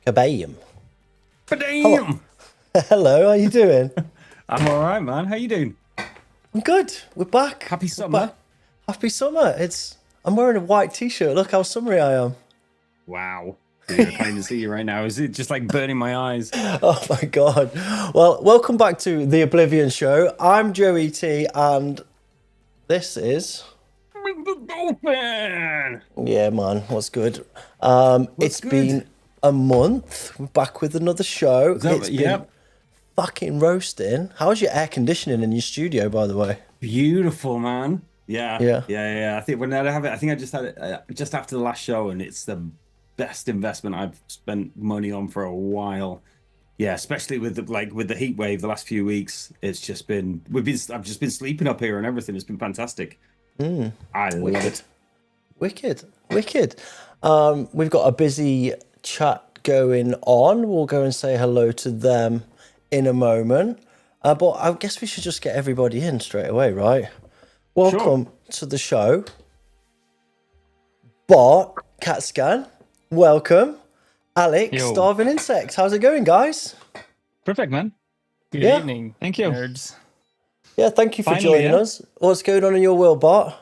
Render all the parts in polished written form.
Kabam. Badam! Hello, how you doing? I'm all right, man. How you doing? I'm good. We're back. Happy summer. Happy summer. I'm wearing a white t-shirt. Look how summery I am. Wow. Dude, I can't even see you right now. Is it just like burning my eyes? Oh my god. Well, welcome back to the Oblivion show. I'm JOE ET and this is Dolphin! Yeah, man. What's good? It's good? been a month. We're back with another show. It's been fucking roasting. How's your air conditioning in your studio, by the way? Beautiful, man. Yeah. Yeah. I think when I have it, I think I just had it just after the last show, and it's the best investment I've spent money on for a while. Yeah, especially with the heat wave the last few weeks. It's just been I've just been sleeping up here and everything. It's been fantastic. I love it. Wicked. We've got a busy chat going on. We'll go and say hello to them in a moment. But I guess we should just get everybody in straight away, right? Welcome to the show. Bart, CATSCAN, welcome. Alex, Starving Insects. How's it going, guys? Perfect, man. Good evening. Thank you. Nerds. Yeah, thank you for joining us. What's going on in your world, Bart?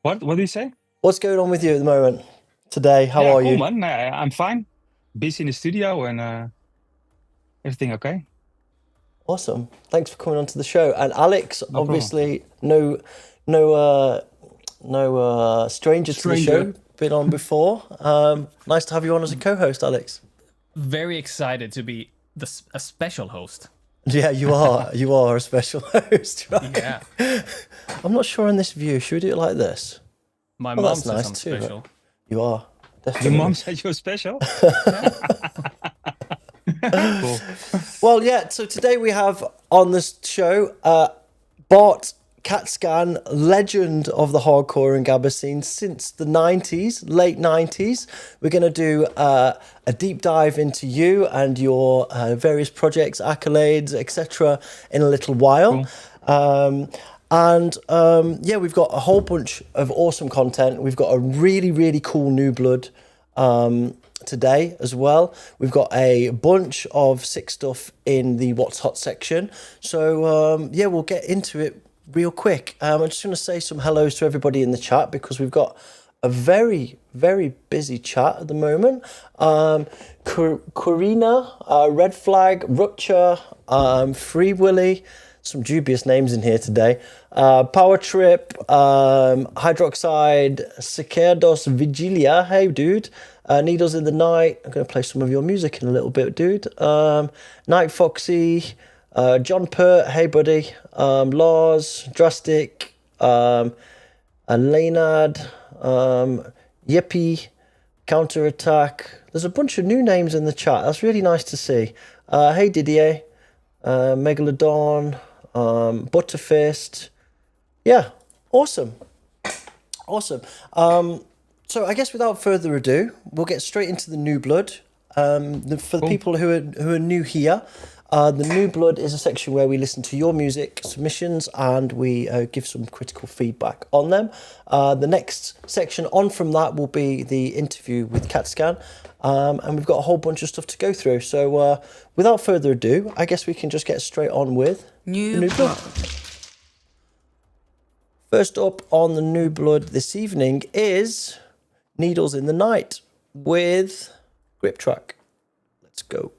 What do you say? What's going on with you at the moment today? How are you? Man. I'm fine. Busy in the studio and everything okay. Awesome. Thanks for coming on to the show. And Alex, obviously, no stranger to the show. Been on before. Nice to have you on as a co-host, Alex. Very excited to be a special host. Yeah, you are. You are a special host, right? Yeah. I'm not sure on this view. Should we do it like this? My mom says I'm special. You are. Definitely. Your mom said you're special? Cool. Well, yeah, so today we have on this show Bart CATSCAN, legend of the hardcore and gabba scene since the 90s, late 90s. We're going to do a deep dive into you and your various projects, accolades, etc. in a little while. Cool. Yeah, we've got a whole bunch of awesome content. We've got a really, really cool new blood today as well. We've got a bunch of sick stuff in the What's Hot section. So, yeah, we'll get into it real quick. I'm just going to say some hellos to everybody in the chat because we've got a very, very busy chat at the moment. Karina, Red Flag, Rupture, Free Willy, some dubious names in here today. Power Trip, Hydroxide, Cicados Vigilia, hey dude. Needles in the Night, I'm going to play some of your music in a little bit, dude. Night Foxy, John Pert, hey buddy. Lars, Drastic, Leonard, Yippee, Counterattack. There's a bunch of new names in the chat. That's really nice to see. Hey Didier, Megalodon, Butterfist. Yeah, awesome. So I guess without further ado, we'll get straight into the new blood. For the people who are new here, the new blood is a section where we listen to your music submissions and we give some critical feedback on them. The next section on from that will be the interview with CATSCAN, and we've got a whole bunch of stuff to go through. So without further ado, I guess we can just get straight on with new blood. First up on the new blood this evening is Needles in the Night with Grip Track. Let's go.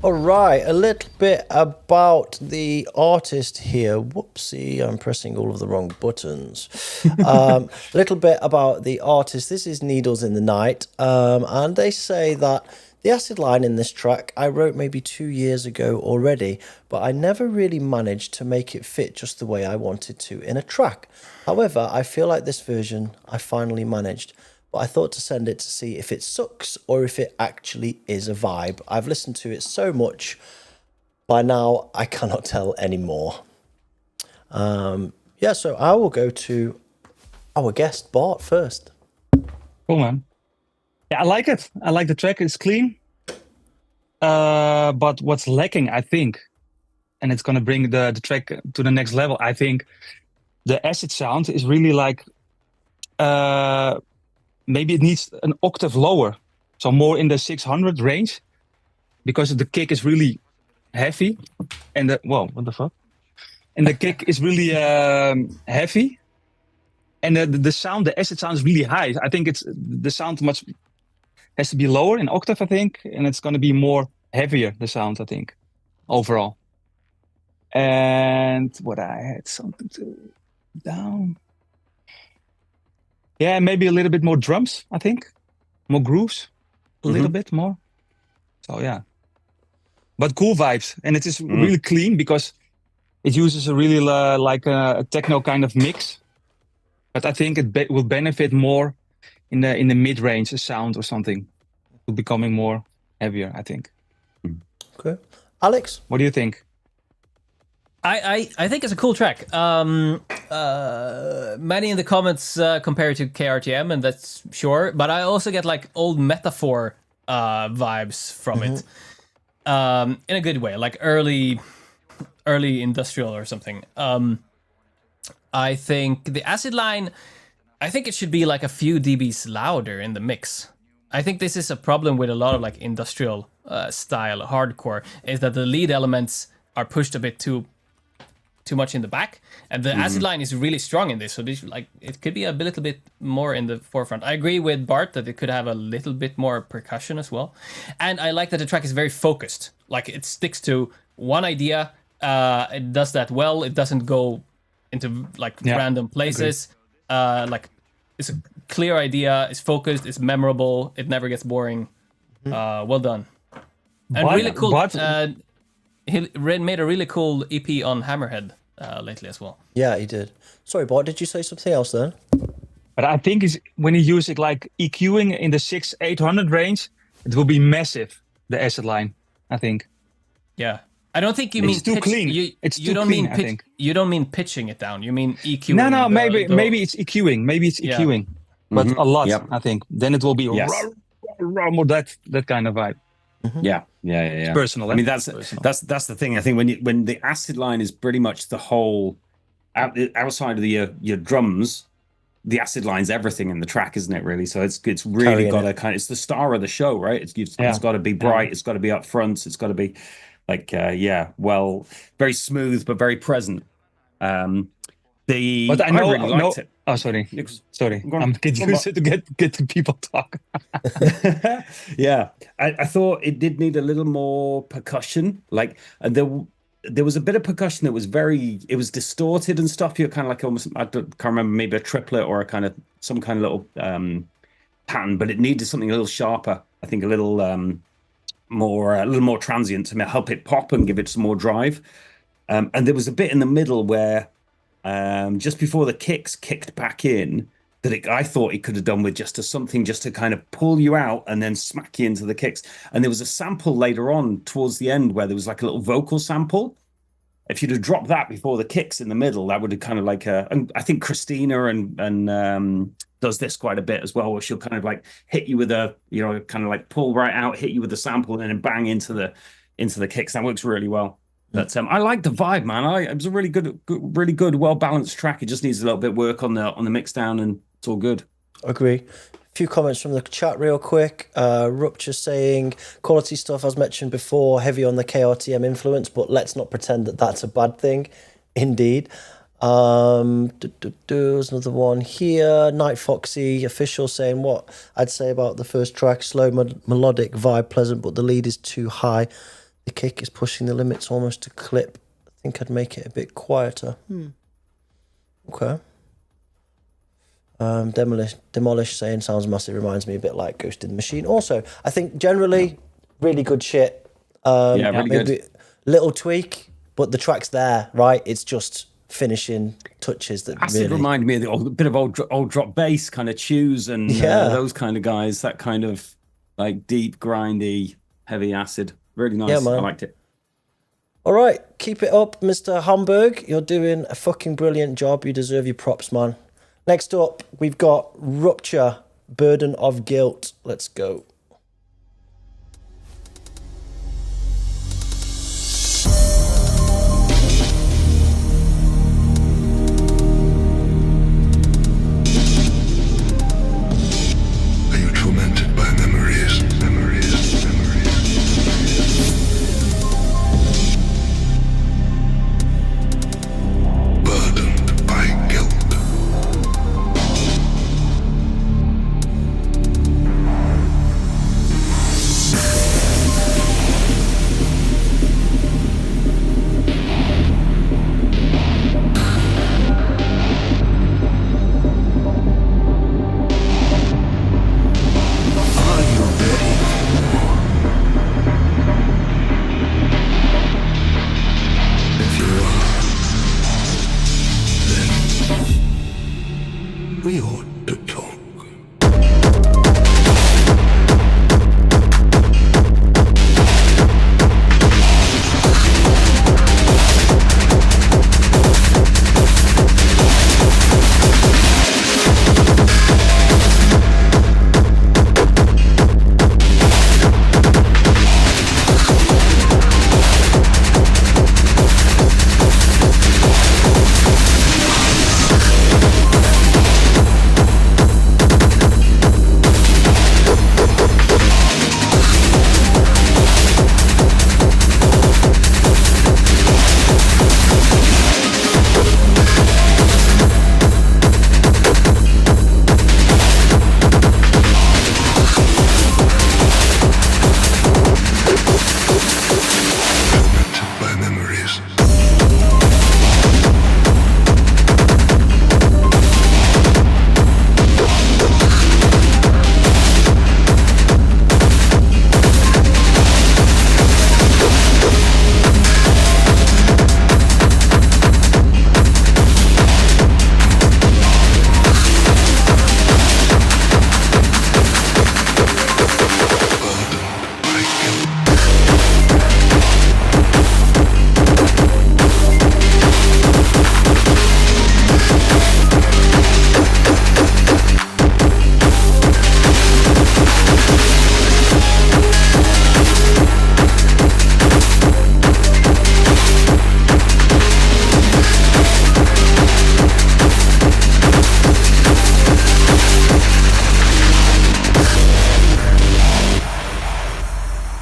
All right, a little bit about the artist here. Whoopsie, I'm pressing all of the wrong buttons. A little bit about the artist. This is Needles in the Night, and they say that the acid line in this track I wrote maybe 2 years ago already, but I never really managed to make it fit just the way I wanted to in a track. However, I feel like this version I finally managed. But I thought to send it to see if it sucks or if it actually is a vibe. I've listened to it so much, by now I cannot tell anymore. Yeah, so I will go to our guest, Bart, first. Cool, man. Yeah, I like it. I like the track. It's clean. But what's lacking, I think, and it's going to bring the track to the next level, I think the acid sound is really like... maybe it needs an octave lower, so more in the 600 range, because the kick is really heavy, and what the fuck? And the kick is really heavy, and the sound, the acid sound is really high. I think the sound has to be lower in octave, I think, and it's going to be more heavier, the sound, I think, overall. And what I had something to down. Yeah, maybe a little bit more drums, I think. More grooves, a little bit more. So, yeah. But cool vibes. And it is really clean because it uses a really like a techno kind of mix. But I think it will benefit more in the mid-range, a sound or something. To becoming more heavier, I think. Okay. Alex? What do you think? I think it's a cool track. Many in the comments compare it to KRTM, and that's sure. But I also get like old Metaphor vibes from it, in a good way, like early industrial or something. I think the acid line, I think it should be like a few dBs louder in the mix. I think this is a problem with a lot of like industrial style hardcore, is that the lead elements are pushed a bit too much in the back, and the acid line is really strong in this, so this, like, it could be a little bit more in the forefront. I agree with Bart that it could have a little bit more percussion as well, and I like that the track is very focused. Like, it sticks to one idea. It does that well. It doesn't go into like random places. Like, it's a clear idea. It's focused. It's memorable. It never gets boring. Well done. And really cool. He made a really cool EP on Hammerhead lately as well. Yeah, he did. Sorry, Bart, did you say something else then? But I think when you use it like EQing in the 600-800 range, it will be massive, the acid line, I think. Yeah. I don't think you mean it's too clean. It's too clean, I think. You don't mean pitching it down. You mean EQing. No, maybe it's EQing. Maybe it's EQing. But a lot, I think. Then it will be more that kind of vibe. Yeah. It's personal. I mean, that's the thing. I think when the acid line is pretty much the whole outside of your drums, the acid line's everything in the track, isn't it? Really, so it's really got a kind. It's the star of the show, right? It's got to be bright. It's got to be up front. It's got to be like well, very smooth but very present. But I know, really liked it. Oh, sorry. I'm getting used to get to people talk. Yeah, I thought it did need a little more percussion. Like, there was a bit of percussion that was it was distorted and stuff. You're kind of like almost, I can't remember, maybe a triplet or some kind of little pattern, but it needed something a little sharper. I think a little more transient to help it pop and give it some more drive. And there was a bit in the middle where just before the kicks kicked back in, that I thought it could have done with something just to kind of pull you out and then smack you into the kicks. And there was a sample later on towards the end where there was like a little vocal sample. If you'd have dropped that before the kicks in the middle, that would have kind of like and I think Christina and does this quite a bit as well, where she'll kind of like hit you with a, kind of like pull right out, hit you with the sample, and then bang into the kicks. That works really well. But I like the vibe, man. It was a really good, well balanced track. It just needs a little bit of work on the mix down, and it's all good. Agree. A few comments from the chat real quick. Rupture saying, quality stuff as mentioned before, heavy on the KRTM influence, but let's not pretend that that's a bad thing. Indeed. There's another one here. Night Foxy official saying what I'd say about the first track: slow, melodic vibe, pleasant, but the lead is too high. The kick is pushing the limits almost to clip. I think I'd make it a bit quieter. Okay. Demolished saying sounds massive, reminds me a bit like Ghost in the Machine. Also, I think generally really good shit. Really maybe good. Little tweak, but the track's there, right? It's just finishing touches that Acid really reminded me of a bit of old drop bass kind of chews and those kind of guys. That kind of like deep, grindy, heavy acid. Really nice. Yeah, man. I liked it. All right, keep it up, Mr. Hamburg. You're doing a fucking brilliant job. You deserve your props, man. Next up, we've got Rupture, Burden of Guilt. Let's go. Are you tormented by memories? Burdened by guilt. Are you ready? If you are, then we ought to talk. Tormented by memories. Burdened by guilt.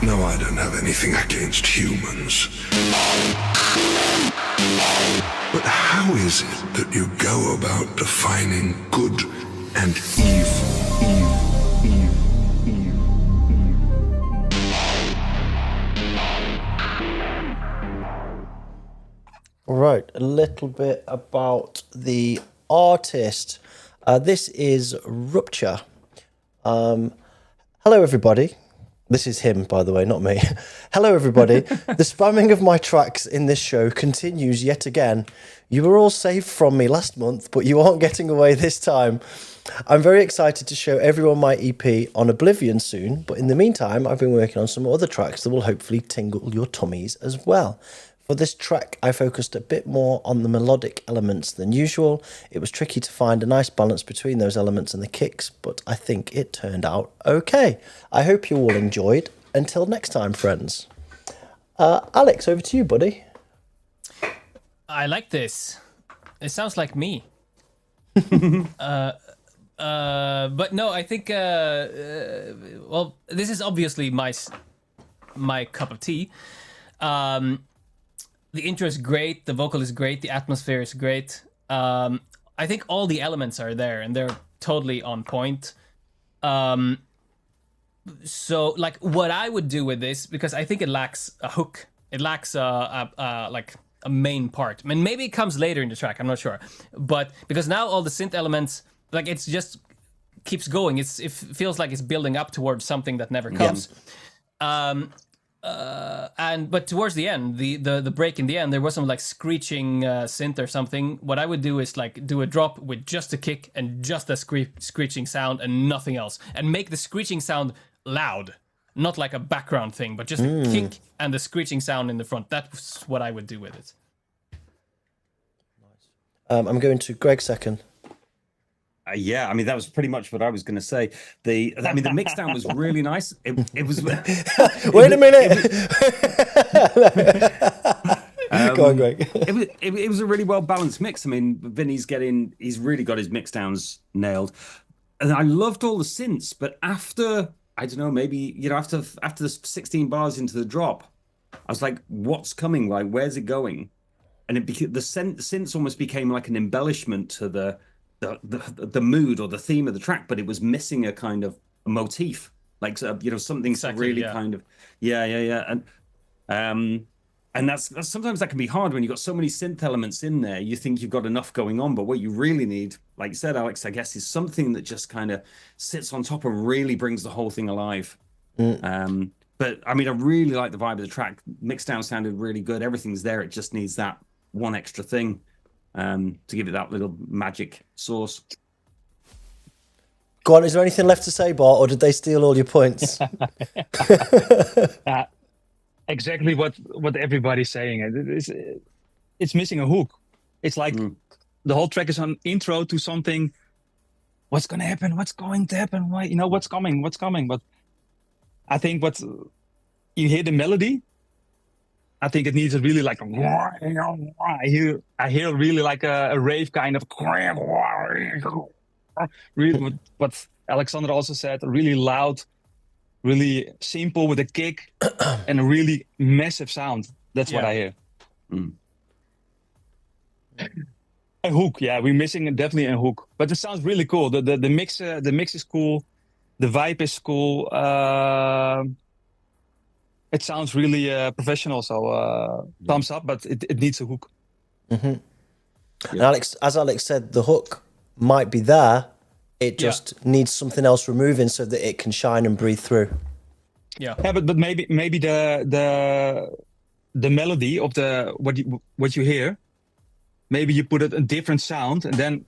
No, I don't have anything against humans. But how is it that you go about defining good and evil? All right, a little bit about the artist. This is Rupture. Hello, everybody. This is him, by the way, not me. Hello, everybody. The spamming of my tracks in this show continues yet again. You were all saved from me last month, but you aren't getting away this time. I'm very excited to show everyone my EP on Oblivion soon, but in the meantime, I've been working on some other tracks that will hopefully tingle your tummies as well. For this track, I focused a bit more on the melodic elements than usual. It was tricky to find a nice balance between those elements and the kicks, but I think it turned out okay. I hope you all enjoyed. Until next time, friends. Alex, over to you, buddy. I like this. It sounds like me. But no, I think, well, this is obviously my cup of tea. The intro is great, the vocal is great, the atmosphere is great. I think all the elements are there and they're totally on point. So, like, what I would do with this, because I think it lacks a hook, it lacks like a main part. I mean, maybe it comes later in the track, I'm not sure. But because now all the synth elements, like, it's just keeps going. It feels like it's building up towards something that never comes. But towards the end, the break in the end, there was some like screeching synth or something. What I would do is like do a drop with just a kick and just a screeching sound and nothing else, and make the screeching sound loud, not like a background thing, but just a kick and the screeching sound in the front. That's what I would do with it. I'm going to Greg second. Yeah, I mean, that was pretty much what I was going to say. The mix down was really nice. It was. Wait a minute. Go on, Greg. It was a really well balanced mix. I mean, Vinny's really got his mix downs nailed, and I loved all the synths. But after, I don't know, maybe after the 16 bars into the drop, I was like, what's coming? Like, where's it going? And the synths almost became like an embellishment to the mood or the theme of the track, but it was missing a kind of a motif, like something really kind of and that's sometimes that can be hard when you've got so many synth elements in there. You think you've got enough going on, but what you really need, like you said, Alex, I guess, is something that just kind of sits on top and really brings the whole thing alive. But I mean, I really like the vibe of the track. Mixdown sounded really good. Everything's there. It just needs that one extra thing to give it that little magic sauce. Go on, is there anything left to say, Bart, or did they steal all your points? Exactly what everybody's saying. It's missing a hook. It's like the whole track is an intro to something. What's going to happen? What's going to happen? Why? What's coming? What's coming? But I think what you hear the melody, I think it needs a really like I hear really like a rave kind of really what Alexander also said, really loud, really simple with a kick and a really massive sound. That's what I hear. A hook, yeah, we're missing definitely a hook, but it sounds really cool. The mix is cool, the vibe is cool. It sounds really professional, so thumbs up, but it needs a hook. And Alex, as Alex said, the hook might be there. It just needs something else removing so that it can shine and breathe through. Yeah, but maybe the melody of the what you hear, maybe you put it a different sound and then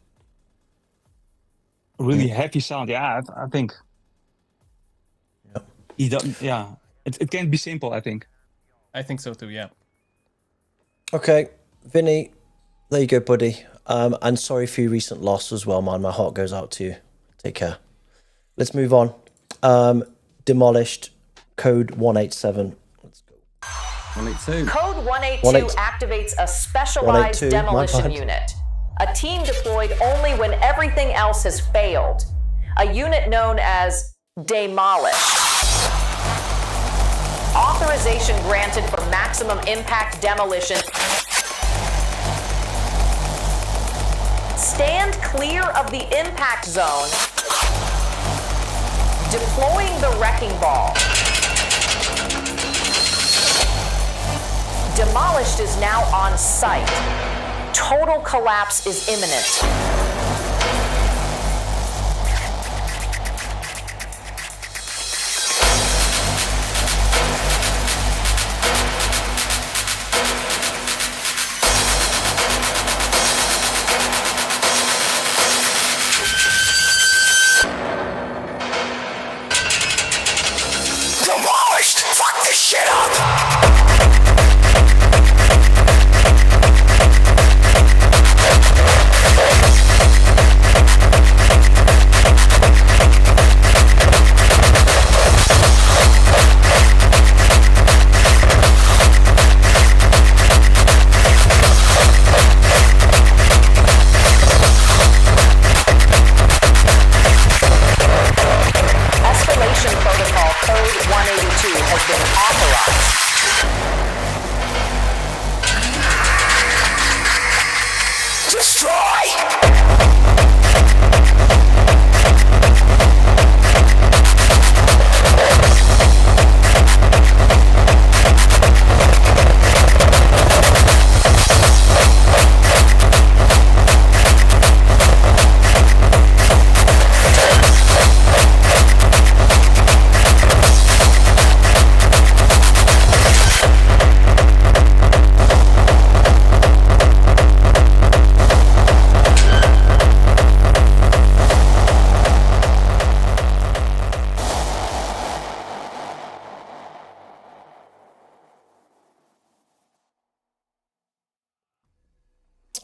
a really heavy sound. Yeah, I think. Yeah. It can be simple, I think. I think so too, yeah. Okay, Vinny, there you go, buddy. And sorry for your recent loss as well, man. My heart goes out to you. Take care. Let's move on. Demolished, code 187. Let's go. 182. Code 182 activates a specialized demolition unit. A team deployed only when everything else has failed. A unit known as Demolished. Authorization granted for maximum impact demolition. Stand clear of the impact zone. Deploying the wrecking ball. Demolished is now on site. Total collapse is imminent.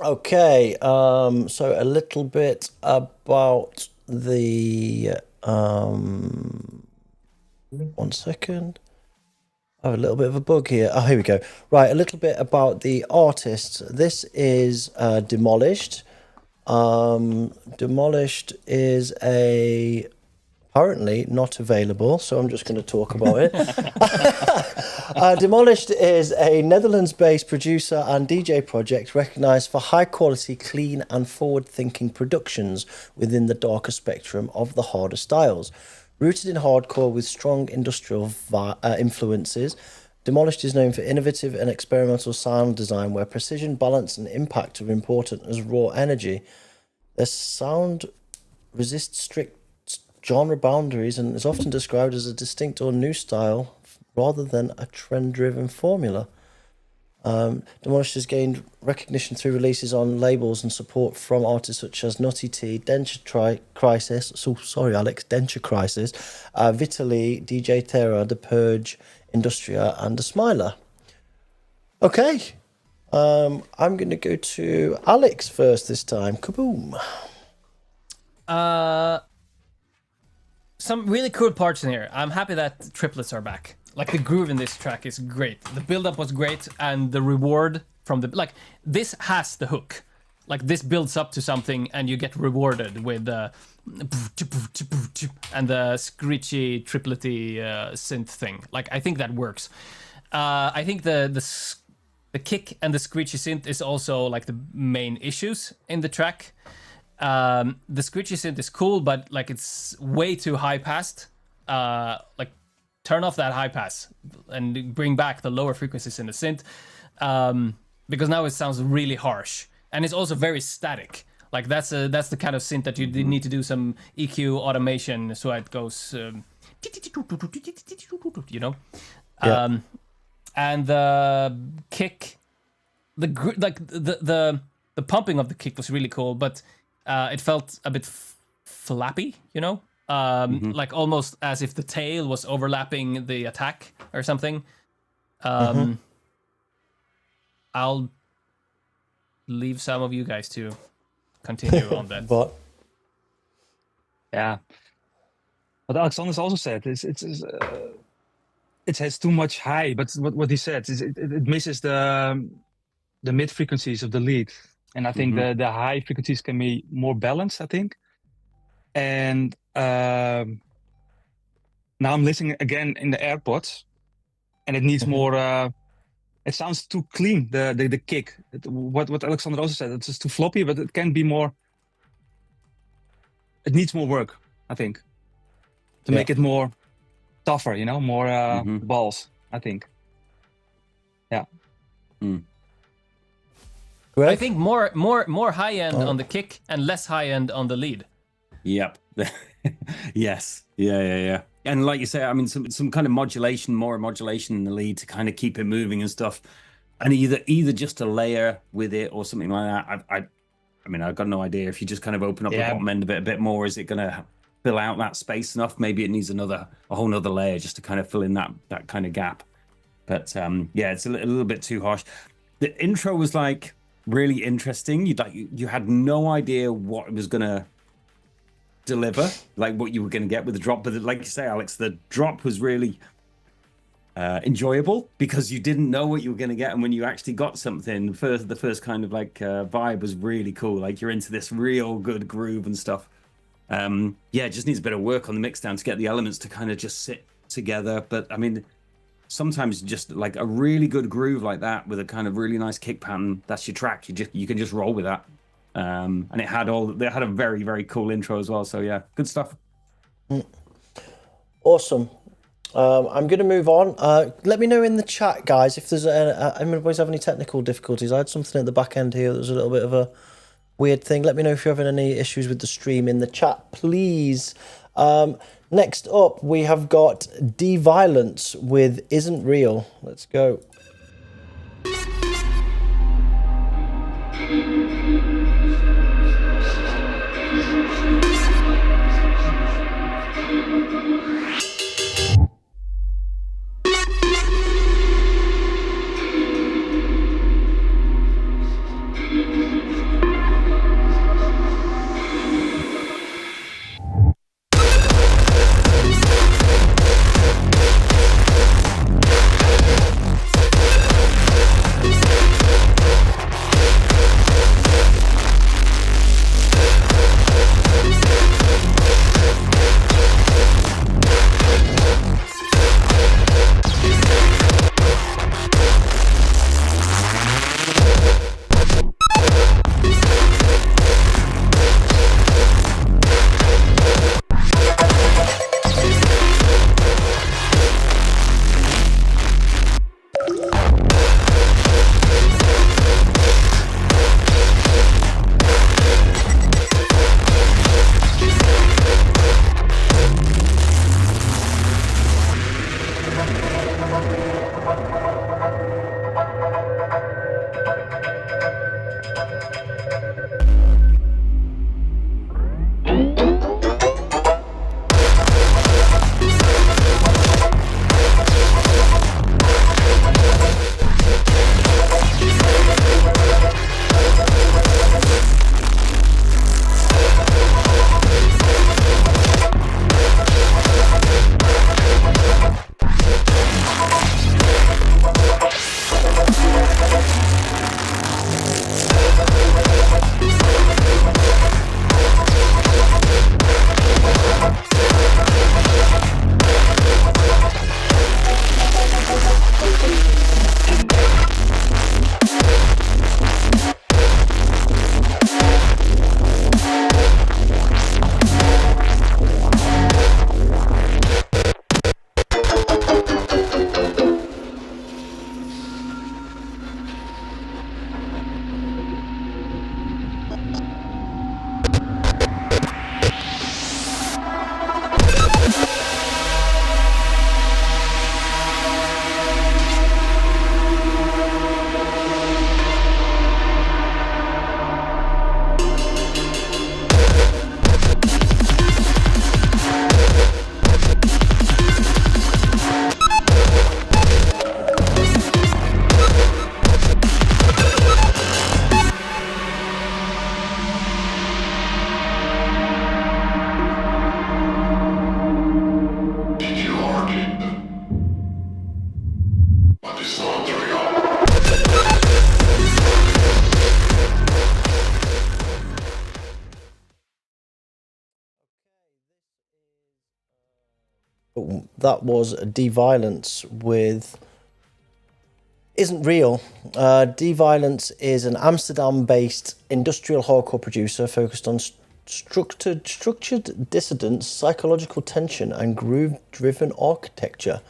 Okay, so a little bit about the 1 second. I have a little bit of a bug here. Oh, here we go. Right, a little bit about the artists. This is Demolished. Demolished is apparently not available, so I'm just going to talk about it. Demolished is a Netherlands-based producer and DJ project recognised for high-quality, clean and forward-thinking productions within the darker spectrum of the harder styles. Rooted in hardcore with strong industrial influences, Demolished is known for innovative and experimental sound design where precision, balance and impact are important as raw energy. Their sound resists strict genre boundaries and is often described as a distinct or new style rather than a trend-driven formula. Demolished has gained recognition through releases on labels and support from artists such as Nutty T, Denture Crisis, Denture Crisis, Vitaly, DJ Terra, The Purge, Industria, and The Smiler. Okay, I'm going to go to Alex first this time. Kaboom! Some really cool parts in here. I'm happy that triplets are back. Like, the groove in this track is great. The build-up was great, and the reward from the... Like, this has the hook. Like, this builds up to something, and you get rewarded with and the screechy, triplety synth thing. Like, I think that works. I think the kick and the screechy synth is also, like, the main issues in the track. The screechy synth is cool, but like it's way too high passed. Like turn off that high pass and bring back the lower frequencies in the synth, because now it sounds really harsh and it's also very static. Like that's the kind of synth that you need to do some EQ automation so it goes, you know. Yeah. And the kick, the pumping of the kick was really cool, but it felt a bit flappy, you know? Like almost as if the tail was overlapping the attack or something. I'll leave some of you guys to continue on that. But Yeah. What Alexander's also said is it has too much high, but what he said is it misses the mid frequencies of the lead. And I think the high frequencies can be more balanced, I think. And now I'm listening again in the AirPods, and it needs more. It sounds too clean. The kick. What Alexander also said. It's just too floppy, but it can be more. It needs more work, I think, to make it more tougher. You know, more balls. I think. Yeah. Greg? I think more high end on the kick and less high end on the lead. Yep. Yes. Yeah. And like you say, I mean, some kind of modulation, more modulation in the lead to kind of keep it moving and stuff. And either just a layer with it or something like that. I mean, I've got no idea. If you just kind of open up the bottom end a bit more, is it going to fill out that space enough? Maybe it needs a whole nother layer just to kind of fill in that kind of gap. But yeah, it's a little bit too harsh. The intro was like really interesting. You had no idea what it was going to deliver, like what you were going to get with the drop, but like you say, Alex, the drop was really enjoyable because you didn't know what you were going to get, and when you actually got something, the first kind of like vibe was really cool. Like you're into this real good groove and stuff. Yeah, it just needs a bit of work on the mix down to get the elements to kind of just sit together. But I mean, sometimes just like a really good groove like that with a kind of really nice kick pattern, that's your track. You can just roll with that. and they had a very, very cool intro as well. So yeah, good stuff. Awesome. I'm going to move on. Let me know in the chat, guys, if there's anybody's have any technical difficulties. I had something at the back end here that was a little bit of a weird thing. Let me know if you're having any issues with the stream in the chat, please. Next up, we have got D-Violence with Isn't Real. Let's go. That was D-Violence with Isn't Real. D-Violence is an Amsterdam-based industrial hardcore producer focused on structured dissidence, psychological tension, and groove-driven architecture.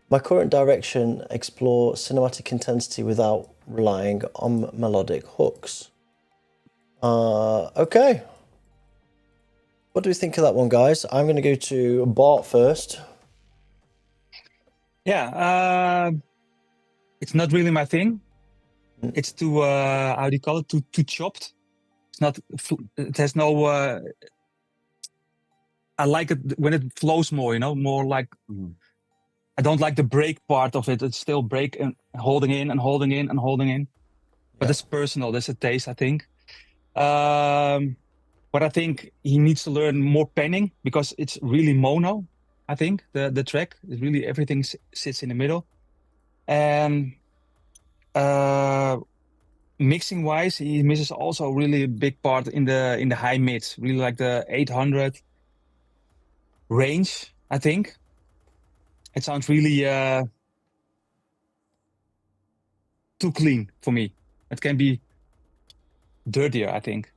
My current direction explore cinematic intensity without relying on melodic hooks. Okay. What do we think of that one, guys? I'm going to go to Bart first. Yeah, it's not really my thing. It's too, how do you call it? Too chopped. It's not, it has no, I like it when it flows more, you know, more like, I don't like the break part of it. It's still break and holding in and holding in and holding in. But it's personal, that's a taste, I think. But I think he needs to learn more panning because it's really mono, I think, the track. Is really everything sits in the middle. And mixing wise, he misses also really a big part in the high mids, really like the 800 range, I think. It sounds really too clean for me. It can be dirtier, I think.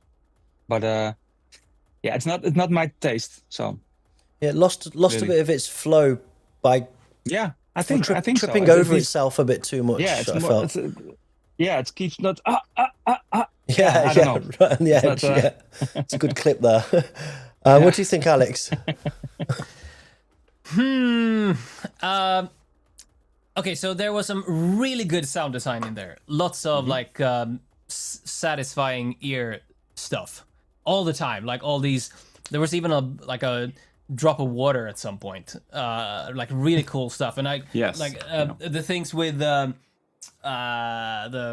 But yeah, it's not my taste. So Yeah, lost a bit of its flow by I think tripping so. over itself a bit too much. Yeah, it's I more, felt. it keeps not. Yeah, I don't know. right on the edge. not, It's a good clip there. What do you think, Alex? Okay, so there was some really good sound design in there. Lots of like satisfying ear stuff all the time. Like all these, there was even a drop of water at some point. Like really cool stuff. And the things with the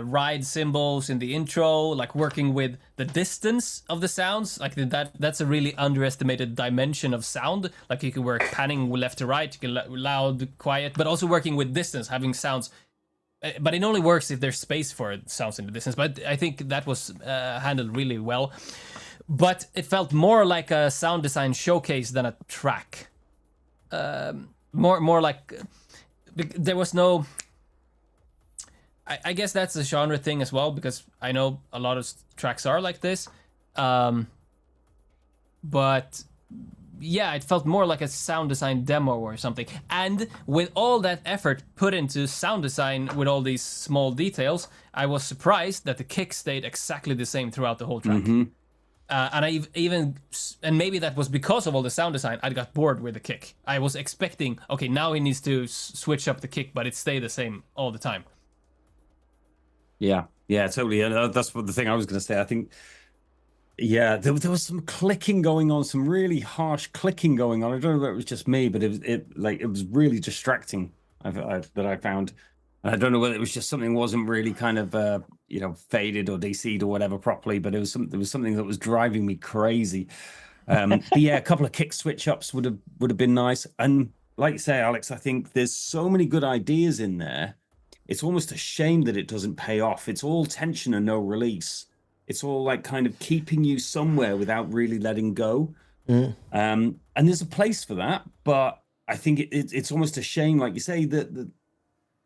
ride symbols in the intro, like working with the distance of the sounds, like that's a really underestimated dimension of sound. Like you can work panning left to right, you can loud, quiet, but also working with distance, having sounds. But it only works if there's space for sounds in the distance. But I think that was handled really well. But it felt more like a sound design showcase than a track. More like there was no. I guess that's a genre thing as well, because I know a lot of tracks are like this. But yeah, it felt more like a sound design demo or something. And with all that effort put into sound design with all these small details, I was surprised that the kick stayed exactly the same throughout the whole track. And and maybe that was because of all the sound design, I got bored with the kick. I was expecting, okay, now he needs to switch up the kick, but it stayed the same all the time. Yeah, totally. And that's the thing I was going to say. I think, there was some clicking going on, some really harsh clicking going on. I don't know if it was just me, but it was really distracting. That I found. And I don't know whether it was just something wasn't really kind of faded or DC'd or whatever properly, but there was something that was driving me crazy. But yeah, a couple of kick switch ups would have been nice. And like you say, Alex, I think there's so many good ideas in there. It's almost a shame that it doesn't pay off. It's all tension and no release. It's all like kind of keeping you somewhere without really letting go. And there's a place for that, but I think it's almost a shame, like you say, that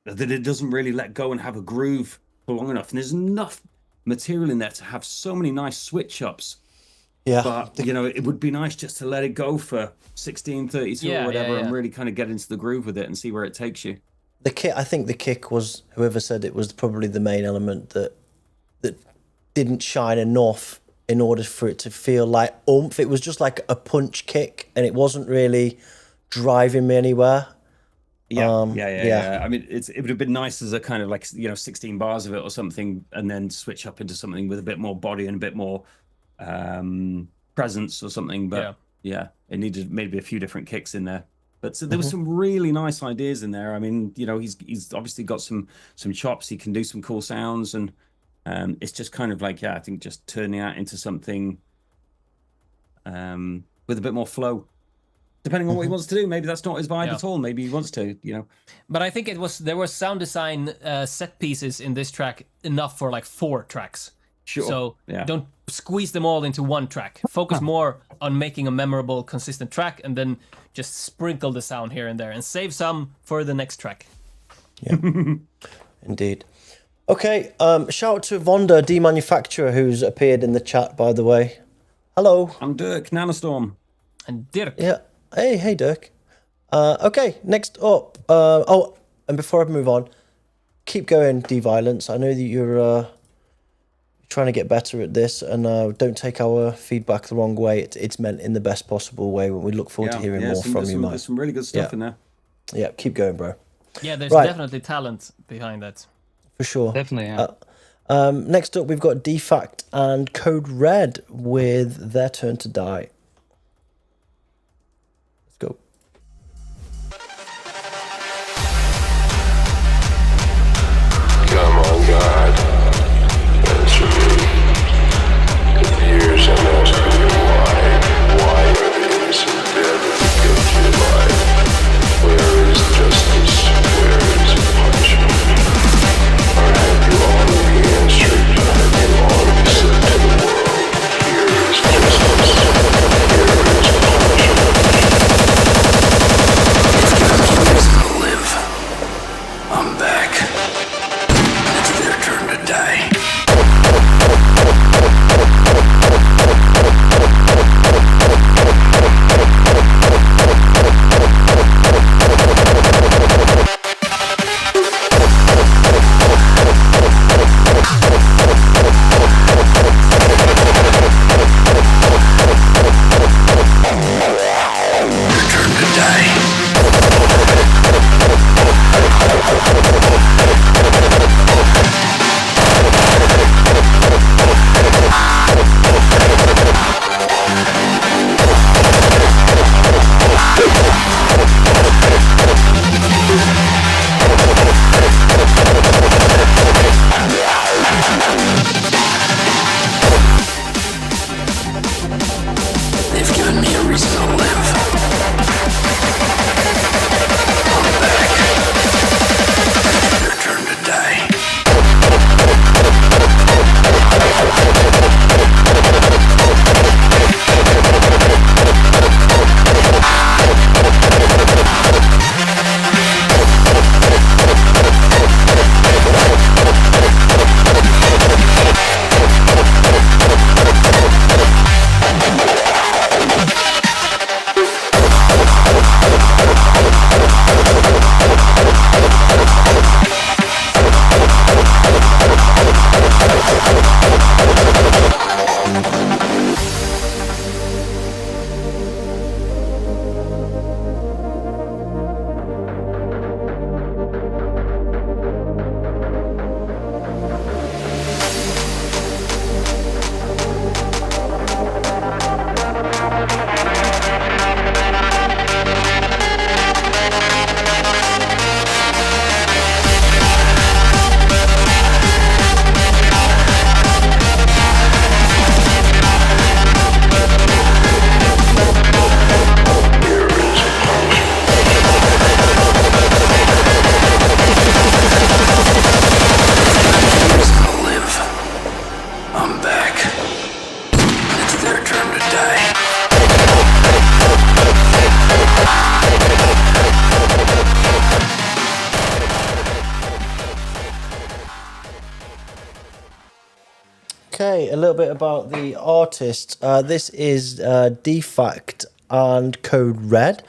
it doesn't really let go and have a groove for long enough. And there's enough material in there to have so many nice switch ups. Yeah. But it would be nice just to let it go for 16:32 or whatever, and really kind of get into the groove with it and see where it takes you. I think the kick was, whoever said it, was probably the main element that didn't shine enough in order for it to feel like oomph. It was just like a punch kick, and it wasn't really driving me anywhere. Yeah. I mean, it would have been nice as a kind of like 16 bars of it or something, and then switch up into something with a bit more body and a bit more presence or something. But it needed maybe a few different kicks in there. But so there was some really nice ideas in there. I mean, he's obviously got some chops. He can do some cool sounds, and it's just kind of like, I think just turning that into something with a bit more flow. Depending on what he wants to do, maybe that's not his vibe at all. Maybe he wants to, But I think there was sound design set pieces in this track enough for like 4 tracks. Sure. So don't squeeze them all into one track. Focus more on making a memorable, consistent track, and then just sprinkle the sound here and there, and save some for the next track. Yeah, indeed. Okay, shout out to Vonda, Demanufacturer, who's appeared in the chat, by the way. Hello. I'm Dirk, Nanostorm. And Dirk. Yeah. Hey, Dirk. Okay, next up. And before I move on, keep going, D-Violence. I know that you're trying to get better at this, and don't take our feedback the wrong way. It's meant in the best possible way. We look forward to hearing more from you, Mike. There's some really good stuff in there. Yeah, keep going, bro. Yeah, there's definitely talent behind that. For sure. Definitely, yeah. Next up, we've got Defact and Code Red with Their Turn to Die. Let's go. Come on, God. Answer me. For years I'm asking you why are the innocent dead and the guilty alive? Where is justice? Where is punishment? Or have you already answered? Have you already said to the world, here is justice? Okay, a little bit about the artist. This is Defect and Code Red.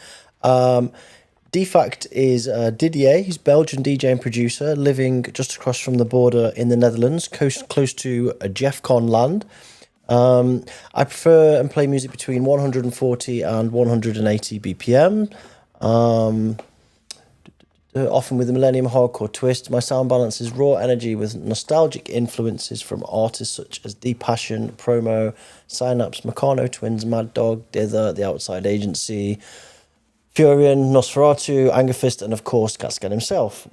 Defect is DJay. He's Belgian DJ and producer, living just across from the border in the Netherlands, close to Jeffcon land. I prefer and play music between 140 and 180 BPM. Often with a millennium hardcore twist. My sound balance is raw energy with nostalgic influences from artists such as Deep Passion, Promo, Synapse, Meccano Twins, Mad Dog, Dither, The Outside Agency, Furion, Nosferatu, Angerfist, and of course CATSCAN himself.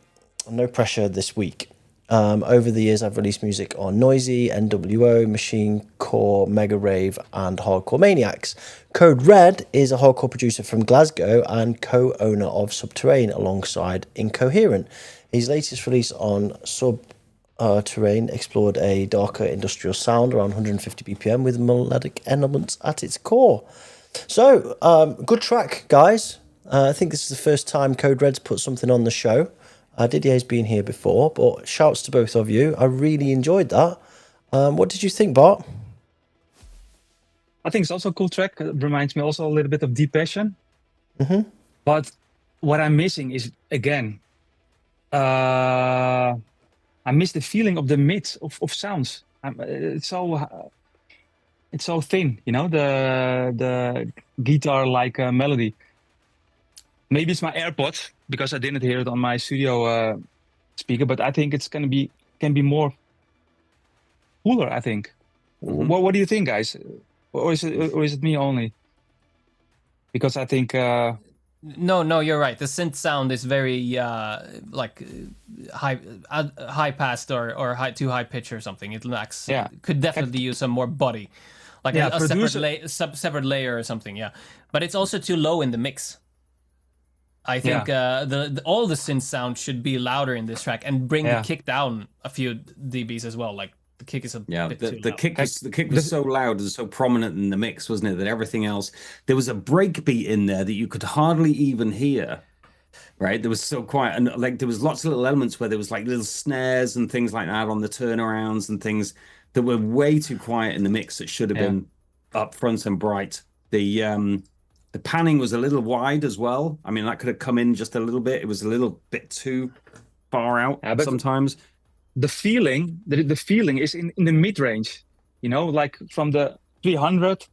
No pressure this week. Over the years, I've released music on Noisy, NWO, Machine Core, Mega Rave, and Hardcore Maniacs. Code Red is a hardcore producer from Glasgow and co-owner of Subterrane alongside Incoherent. His latest release on Subterrane explored a darker industrial sound around 150 BPM with melodic elements at its core. So, good track, guys. I think this is the first time Code Red's put something on the show. Didier's been here before, but shouts to both of you. I really enjoyed that. What did you think, Bart? I think it's also a cool track. It reminds me also a little bit of Deep Passion. Mm-hmm. But what I'm missing is, again, I miss the feeling of the mix of sounds. It's so thin, you know, the guitar-like melody. Maybe it's my AirPods, because I didn't hear it on my studio speaker, but I think it's can be more cooler, I think. Mm-hmm. What do you think, guys? Or is it me only? Because I think No, you're right. The synth sound is very high passed or high too high pitch or something. It lacks. Yeah. Could definitely use some more body, like Yeah, a separate layer or something. Yeah, but it's also too low in the mix. I think all the synth sound should be louder in this track and bring the kick down a few dBs as well. Like the kick is a bit too the loud. kick was so loud and so prominent in the mix, wasn't it? That everything else, there was a breakbeat in there that you could hardly even hear. Right, there was so quiet, and like there was lots of little elements where there was like little snares and things like that on the turnarounds and things that were way too quiet in the mix. That should have been up front and bright. The panning was a little wide as well. I mean, that could have come in just a little bit. It was a little bit too far out sometimes. The feeling is in the mid range, you know, like from the 300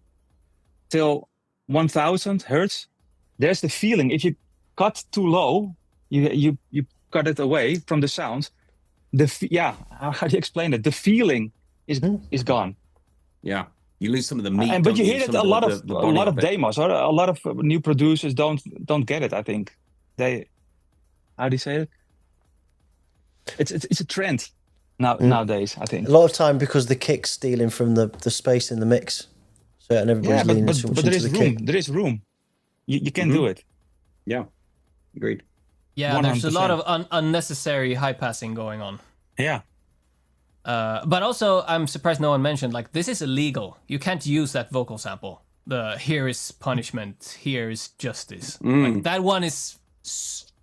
till 1000 hertz. There's the feeling. If you cut too low, you cut it away from the sound. How do you explain it? The feeling is gone. Yeah. You lose some of the meat, but you hear it a lot of demos, or a lot of new producers don't get it. I think how do you say it? It's a trend nowadays. I think a lot of time because the kick's stealing from the space in the mix. So and everybody's leaning too much but there into is the room. kick. There is room. You can do it. Yeah, agreed. Yeah, there's a lot 100%. of unnecessary high passing going on. Yeah. But also, I'm surprised no one mentioned, like, this is illegal. You can't use that vocal sample. The here is punishment, here is justice. Like, that one is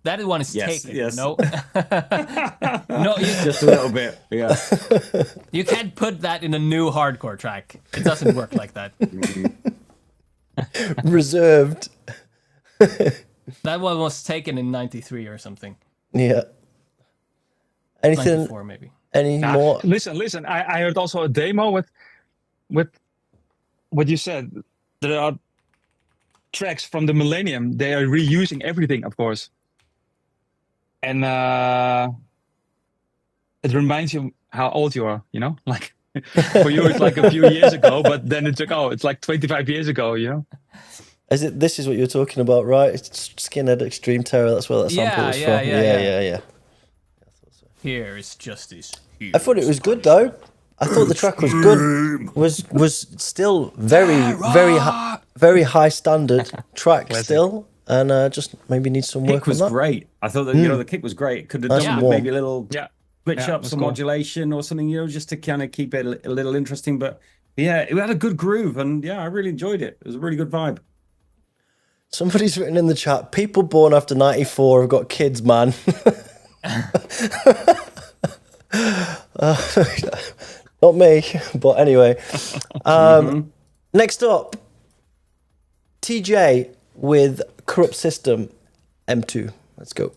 Yes, taken. yes. No, no, Just a little bit. Yeah. you can't put that in a new hardcore track. It doesn't work like that. Reserved. That one was taken in '93 or something. Yeah. Anything? '94 maybe. Any more? Listen. I heard also a demo with what you said. There are tracks from the Millennium. They are reusing everything, of course. And it reminds you how old you are, you know? Like, for you, it's like a few years ago, but then it's like, it's like 25 years ago, you know? This is what you're talking about, right? It's Skinhead Extreme Terror. That's where that sample was from. Yeah. Here is justice. I thought it was good though. I thought the track was good. Was still very high standard track still, and just maybe needs some work Kick was on that. great. I thought that the kick was great. Could have Nice done and with warm. maybe a little switch up some modulation or something, just to kind of keep it a little interesting. But yeah, it had a good groove, and I really enjoyed it. It was a really good vibe. Somebody's written in the chat, people born after 94 have got kids, man. Not me, but anyway. Next up, TJay with Corrupt System M2. Let's go.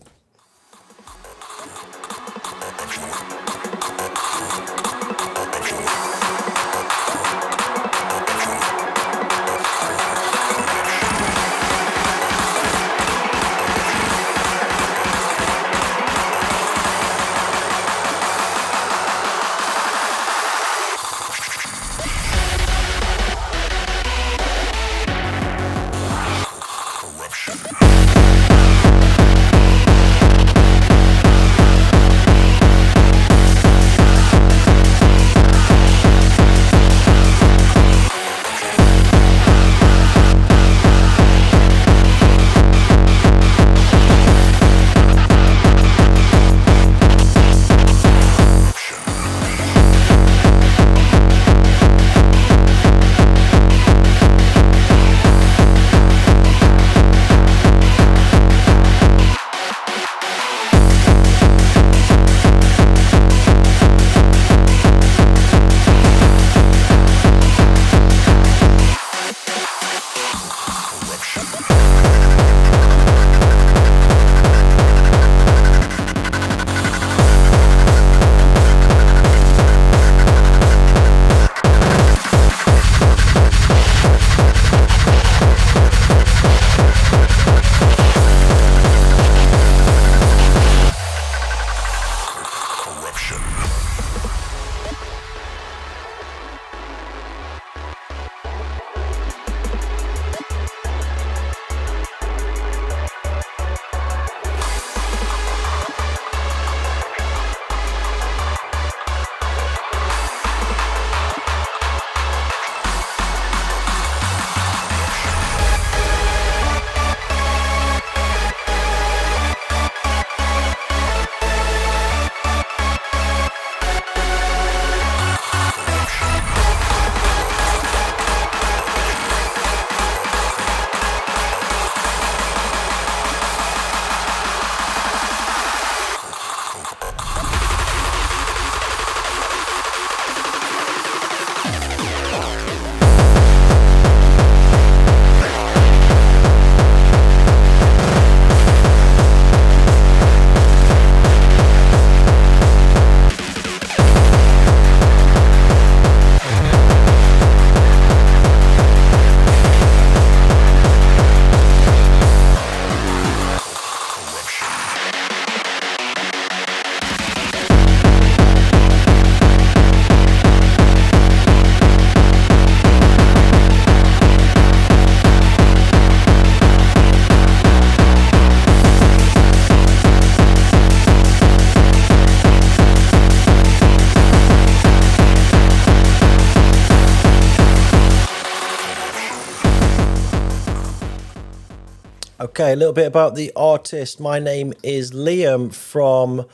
Okay, a little bit about the artist. My name is Liam from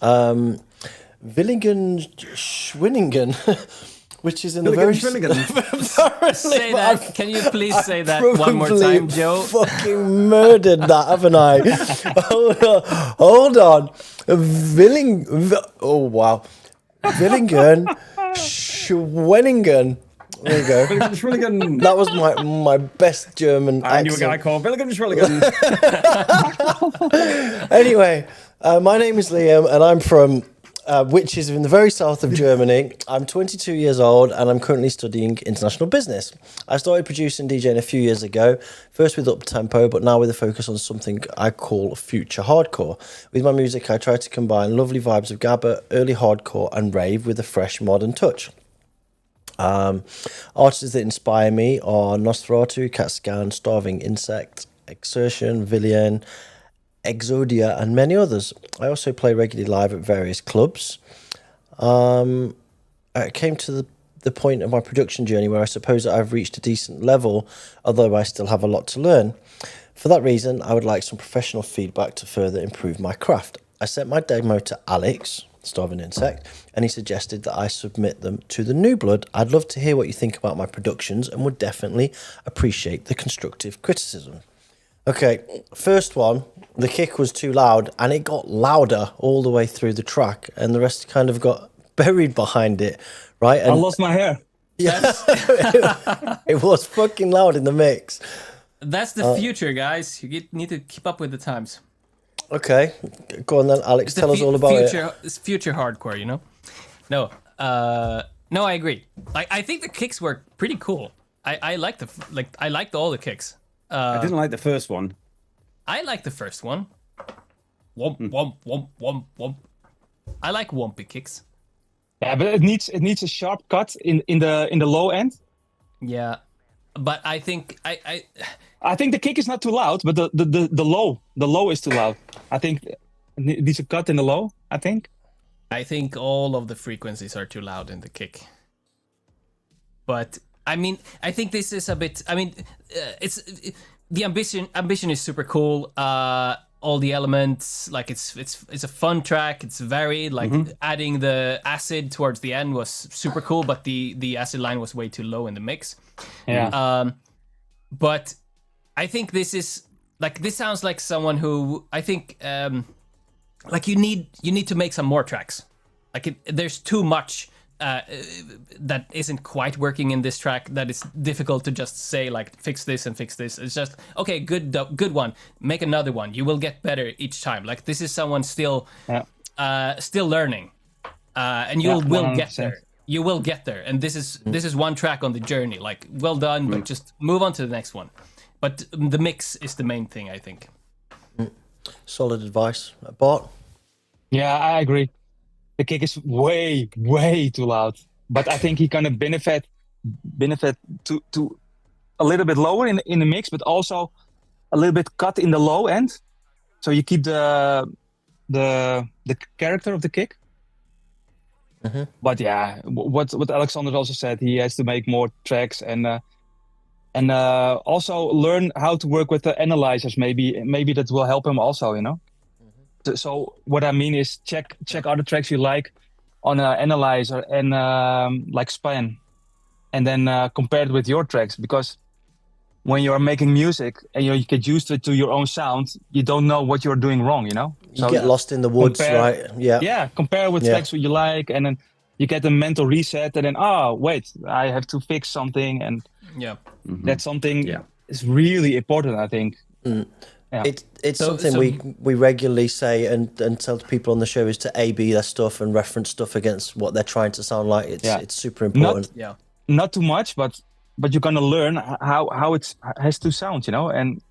Villingen, Schwenningen, which is in the very... Schwenningen. Say that. Can you please say that one more time, Joe? Fucking murdered that, haven't I? Hold on. Oh, wow. Villingen, Schwenningen. There you go. Schwenningen. That was my best German I knew a accent. guy called Schwenningen. Anyway, my name is Liam, and I'm from which is in the very south of Germany. I'm 22 years old, and I'm currently studying international business. I started producing DJing a few years ago, first with up-tempo, but now with a focus on something I call future hardcore. With my music, I try to combine lovely vibes of gabba, early hardcore, and rave with a fresh modern touch. Artists that inspire me are Nosferatu, CATSCAN, Starving Insect, Exertion, Villian, Exodia, and many others. I also play regularly live at various clubs. I came to the point of my production journey where I suppose that I've reached a decent level, although I still have a lot to learn. For that reason, I would like some professional feedback to further improve my craft. I sent my demo to Alex, Starving Insect, and he suggested that I submit them to the New Blood. I'd love to hear what you think about my productions and would definitely appreciate the constructive criticism. Okay, first one, the kick was too loud, and it got louder all the way through the track, and the rest kind of got buried behind it, right? And I lost my hair. yeah, it was fucking loud in the mix. That's the future, guys. You need to keep up with the times. Okay, go on then, Alex. It's the Tell us all about future, it. It's future hardcore, you know? No, I agree. I think the kicks were pretty cool. I liked I liked all the kicks. I didn't like the first one. I like the first one. Womp womp womp womp womp. I like wompy kicks. Yeah, but it needs a sharp cut in the low end. Yeah, but I think I think the kick is not too loud, but the low is too loud. I think it needs a cut in the low. I think all of the frequencies are too loud in the kick. But I mean, I think this is a bit. I mean, the ambition is super cool. All the elements, like it's a fun track. It's varied. Like adding the acid towards the end was super cool, but the acid line was way too low in the mix. Yeah. But I think this is like this sounds like someone who I think like you need to make some more tracks. Like there's too much that isn't quite working in this track. That it's difficult to just say like fix this and fix this. It's just okay, good one. Make another one. You will get better each time. Like this is someone still learning, and you will get there. You will get there, and this is one track on the journey. Like well done, but just move on to the next one. But the mix is the main thing, I think. Solid advice, Bart. Yeah, I agree. The kick is way too loud, but I think he kind of benefit to a little bit lower in the mix, but also a little bit cut in the low end, so you keep the character of the kick. But yeah, what Alexander also said, he has to make more tracks and also learn how to work with the analyzers. Maybe that will help him also, you know. So what I mean is check other tracks you like on an analyzer and like Span, and then compare it with your tracks, because when you are making music and you get used to your own sound, you don't know what you're doing wrong, you know. You get lost in the woods, right? Yeah, compare with tracks what you like, and then you get a mental reset, and then wait, I have to fix something, and that's something is really important, I think. Yeah. It's something we regularly say and tell to people on the show is to A/B their stuff and reference stuff against what they're trying to sound like. It's super important. Not too much, but you're gonna learn how it has to sound, you know, and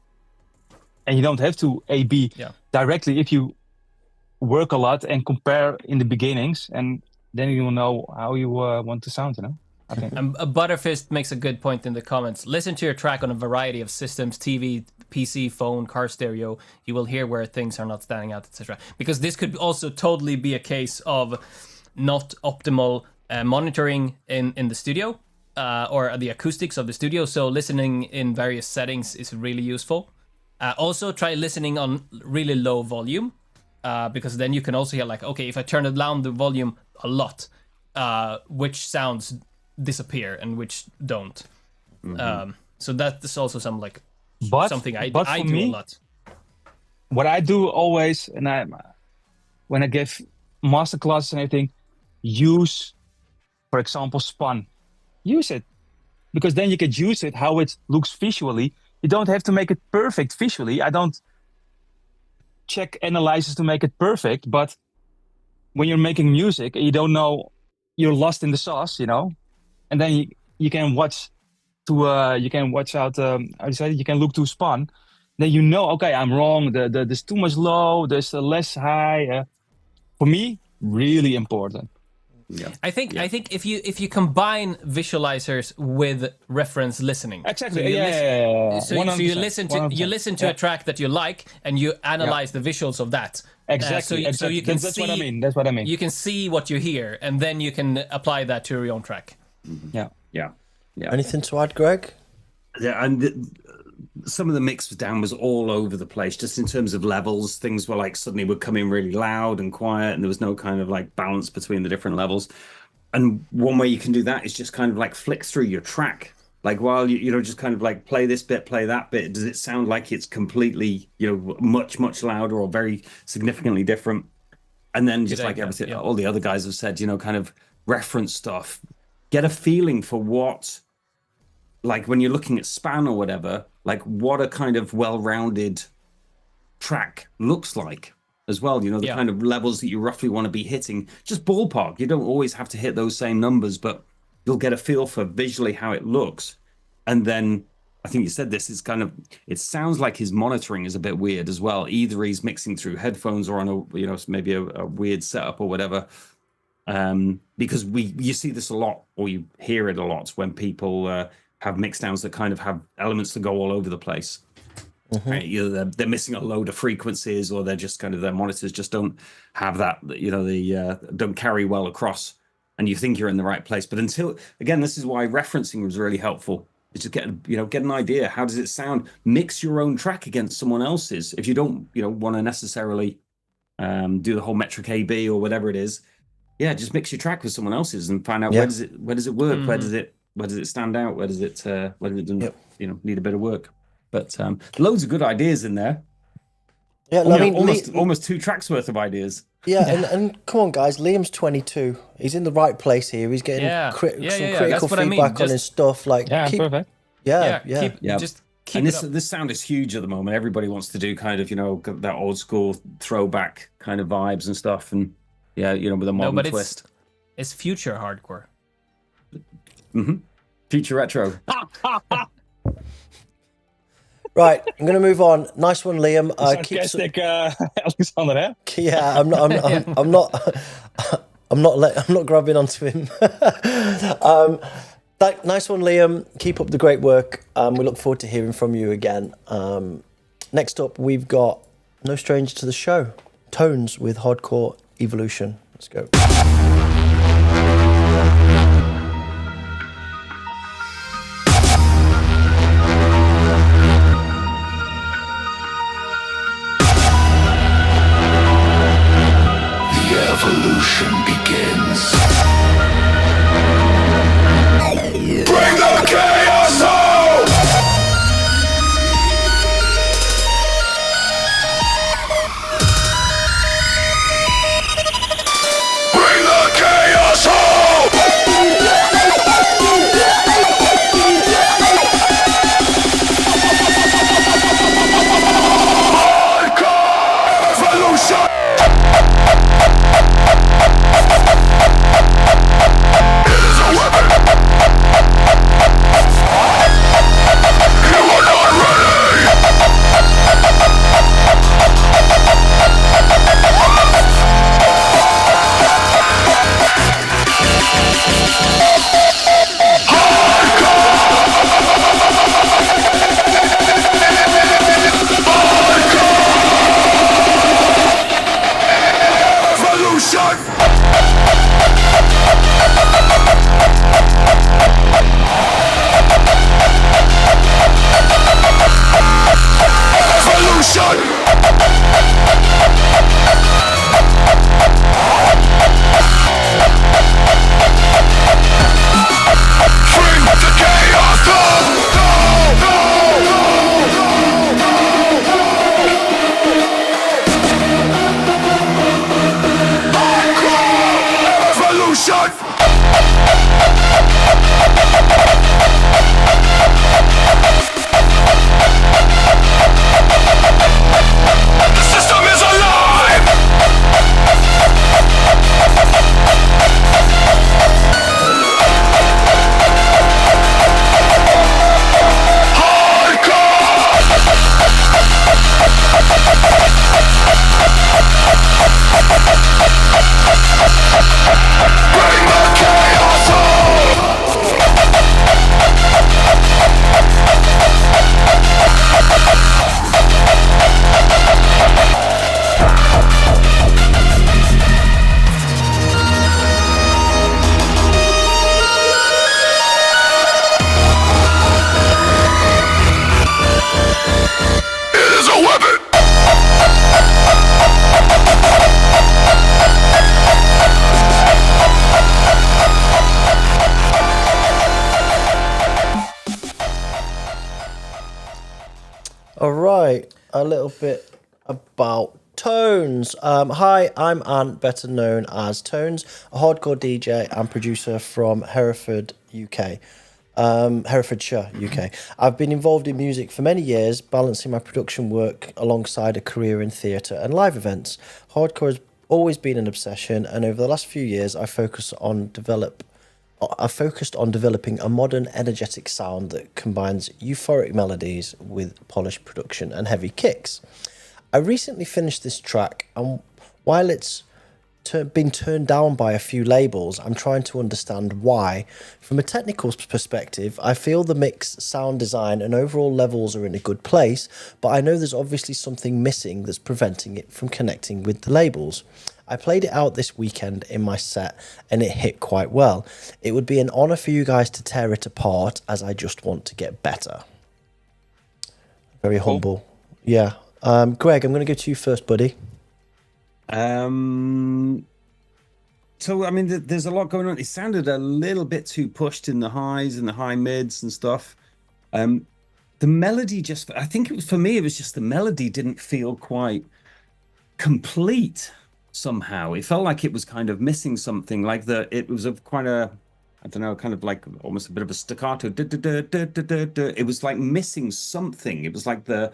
you don't have to A/B directly if you work a lot and compare in the beginnings, and then you will know how you want to sound, you know. I think. Butterfist makes a good point in the comments. Listen to your track on a variety of systems: TV, PC, phone, car stereo. You will hear where things are not standing out, etc. Because this could also totally be a case of not optimal monitoring in the studio or the acoustics of the studio. So listening in various settings is really useful. Also, try listening on really low volume, because then you can also hear like, okay, if I turn it down the volume a lot, which sounds disappear and which don't. So that is also something I do a lot. What I do always, and when I give masterclasses and everything, use, for example, spun. Use it, because then you can use it how it looks visually. You don't have to make it perfect visually. I don't check analyzers to make it perfect, but when you're making music and you don't know, you're lost in the sauce, and then you can watch out. You can look to spun. Then okay, I'm wrong. There's too much low. There's less high. For me, really important. Yeah. I think if you combine visualizers with reference listening, exactly. So you listen to a track that you like and you analyze the visuals of that. Exactly. So you can that's what I mean. That's what I mean. You can see what you hear, and then you can apply that to your own track. Yeah. Anything to add, Greg? Yeah, and some of the mix down was all over the place, just in terms of levels. Things were like suddenly would come in really loud and quiet, and there was no kind of like balance between the different levels. And one way you can do that is just kind of like flick through your track, like while you just kind of like play this bit, play that bit. Does it sound like it's completely much louder or very significantly different? And then just like everything, all the other guys have said, kind of reference stuff, get a feeling for what, like when you're looking at span or whatever, like what a kind of well-rounded track looks like as well. The kind of levels that you roughly want to be hitting, just ballpark. You don't always have to hit those same numbers, but you'll get a feel for visually how it looks. And then I think you said this, it sounds like his monitoring is a bit weird as well. Either he's mixing through headphones or on a, maybe a weird setup or whatever. Because you see this a lot, or you hear it a lot when people have mix downs that kind of have elements that go all over the place. Right? Either they're missing a load of frequencies, or they're just kind of, their monitors just don't have that, they don't carry well across, and you think you're in the right place. But again, this is why referencing was really helpful. It's just get an idea. How does it sound? Mix your own track against someone else's. If you don't, want to necessarily do the whole metric A/B or whatever it is, just mix your track with someone else's and find out where does it work, where does it stand out, where does it need a bit of work. But loads of good ideas in there. Yeah, almost 2 tracks worth of ideas. Yeah, and come on, guys, Liam's 22. He's in the right place here. He's getting some critical feedback on his stuff. Perfect. Just keep and it up. This sound is huge at the moment. Everybody wants to do kind of that old school throwback kind of vibes and stuff, and with a modern twist. It's future hardcore. Future retro. Right, I'm going to move on. Nice one, Liam. Sarcastic, Alexander. Yeah, I'm not grabbing onto him. Nice one, Liam. Keep up the great work. We look forward to hearing from you again. Next up, we've got no stranger to the show, Tones with Hardcore Evolution. Let's go. Evolution begins. Bring the chaos home! Bring the All right, a little bit about Tones. Hi, I'm Ant, better known as Tones, a hardcore DJ and producer from Hereford, UK. Herefordshire, UK. I've been involved in music for many years, balancing my production work alongside a career in theatre and live events. Hardcore has always been an obsession, and over the last few years, I focused on developing a modern, energetic sound that combines euphoric melodies with polished production and heavy kicks. I recently finished this track, and while it's been turned down by a few labels, I'm trying to understand why. From a technical perspective, I feel the mix, sound design and overall levels are in a good place, but I know there's obviously something missing that's preventing it from connecting with the labels. I played it out this weekend in my set and it hit quite well. It would be an honour for you guys to tear it apart, as I just want to get better. Very humble. Yeah. Greg, I'm going to go to you first, buddy. So, I mean, there's a lot going on. It sounded a little bit too pushed in the highs and the high mids and stuff. The melody just, I think it was, for me, it was just the melody didn't feel quite complete somehow. It felt like it was kind of missing something, like it was a quite a, I don't know, kind of like almost a bit of a staccato. It was like missing something. It was like the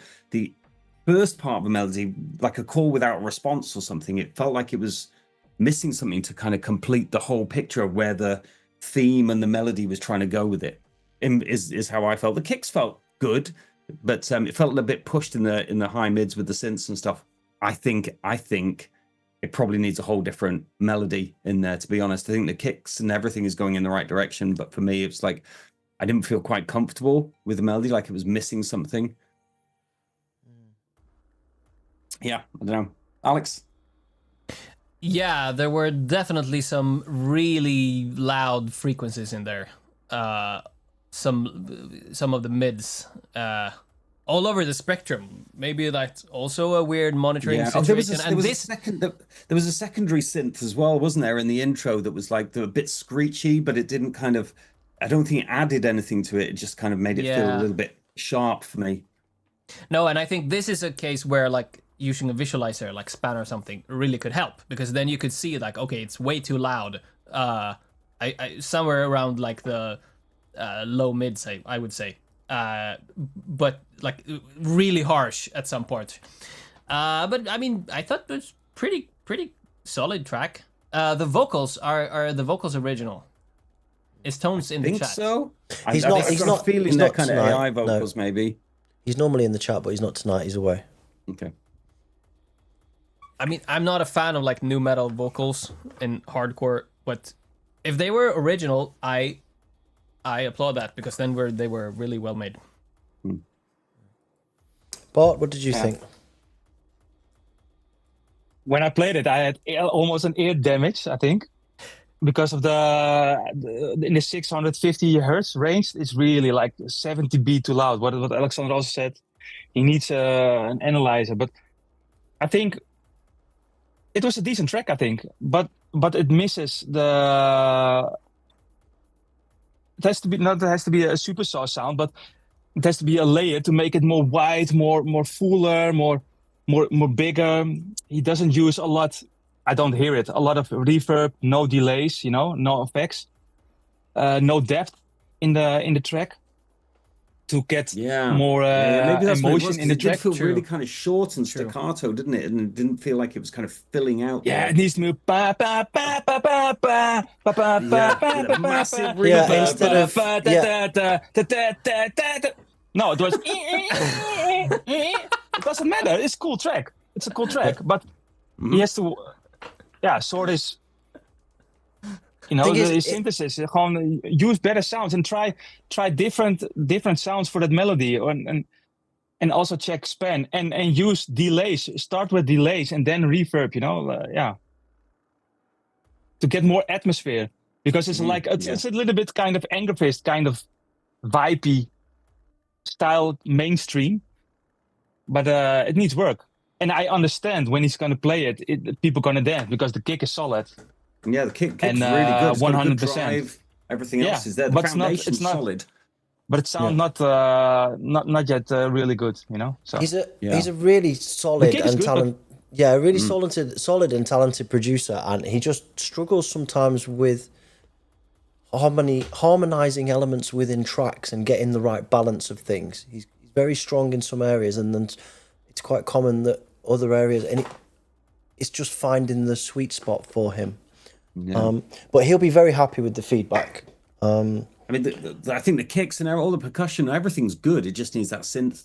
first part of the melody, like a call without a response or something. It felt like it was missing something to kind of complete the whole picture of where the theme and the melody was trying to go with it. Is how I felt. The kicks felt good, but it felt a little bit pushed in the high mids with the synths and stuff. I think it probably needs a whole different melody in there, to be honest. I think the kicks and everything is going in the right direction, but for me, it's like I didn't feel quite comfortable with the melody, like it was missing something. Yeah, I don't know. Alex? Yeah, there were definitely some really loud frequencies in there. Some of the mids. All over the spectrum. Maybe that's also a weird monitoring situation. There was a secondary synth as well, wasn't there, in the intro that was like a bit screechy, but it didn't kind of, I don't think it added anything to it. It just kind of made it feel a little bit sharp for me. No, and I think this is a case where like using a visualizer like Span or something really could help, because then you could see like, okay, it's way too loud. I somewhere around like the low mids, I would say. But like really harsh at some point. But I mean, I thought it was pretty solid track. The vocals are the vocals original. Is Tones in the chat? I think so. He's not feeling he's that not kind tonight, of AI vocals, no. maybe. He's normally in the chat, but he's not tonight. He's away. Okay. I mean, I'm not a fan of like nu metal vocals in hardcore, but if they were original, I applaud that, because then they were really well made. Bart, what did you think? When I played it, I had almost an ear damage, I think, because of in the 650 hertz range, it's really like 70 dB too loud. What Alexander also said, he needs an analyzer. But I think it was a decent track, I think, but it misses the. It has to be a super saw sound, but it has to be a layer to make it more wide, more fuller, more bigger. He doesn't use a lot. I don't hear it. A lot of reverb, no delays, no effects, no depth in the track to get more maybe that's emotion in the track. It did feel really kind of short and staccato, didn't it? And it didn't feel like it was kind of filling out. Yeah, it needs to move. Massive reverb. Instead of no, it was. It doesn't matter. It's a cool track. It's a cool track, but he has to, sort his. The synthesis. Gewoon use better sounds and try different sounds for that melody, and also check span and use delays. Start with delays and then reverb. To get more atmosphere, because it's it's a little bit kind of Angerfist kind of vibey style mainstream, but it needs work. And I understand when he's gonna play it, people gonna dance because the kick is solid. Yeah, the kick's really good. 100%. Everything else is there. The foundation's solid. But it sounds not yet really good, So he's a really solid and talented. Yeah, a really solid and talented producer, and he just struggles sometimes with harmonizing elements within tracks and getting the right balance of things. He's very strong in some areas, and then it's quite common that other areas, and it's just finding the sweet spot for him. Yeah. But he'll be very happy with the feedback. I mean, I think the kicks and all the percussion, everything's good. It just needs that synth.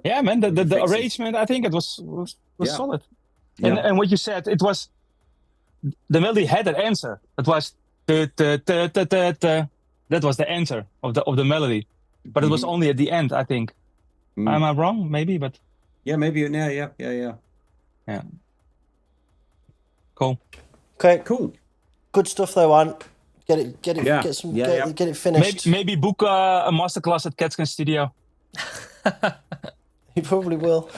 Yeah, man. The arrangement, I think it was solid. Yeah. And what you said, it was the melody had an answer. It was that was the answer of the melody, but it was only at the end, I think. Am I wrong? Maybe, but maybe. Yeah. Cool. Okay, cool. Good stuff though, Ant. Get it finished. Maybe book a masterclass at CATSCAN Studio. He probably will.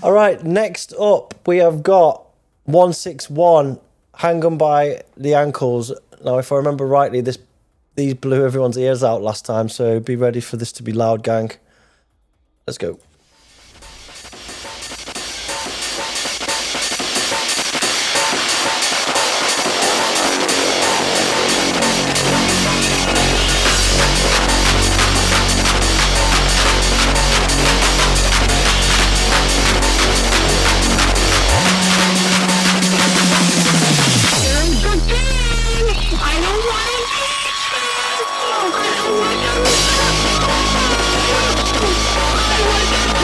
All right, next up we have got 161, Hang 'em by the Ankles. Now, if I remember rightly, these blew everyone's ears out last time, so be ready for this to be loud, gang. Let's go. I don't want to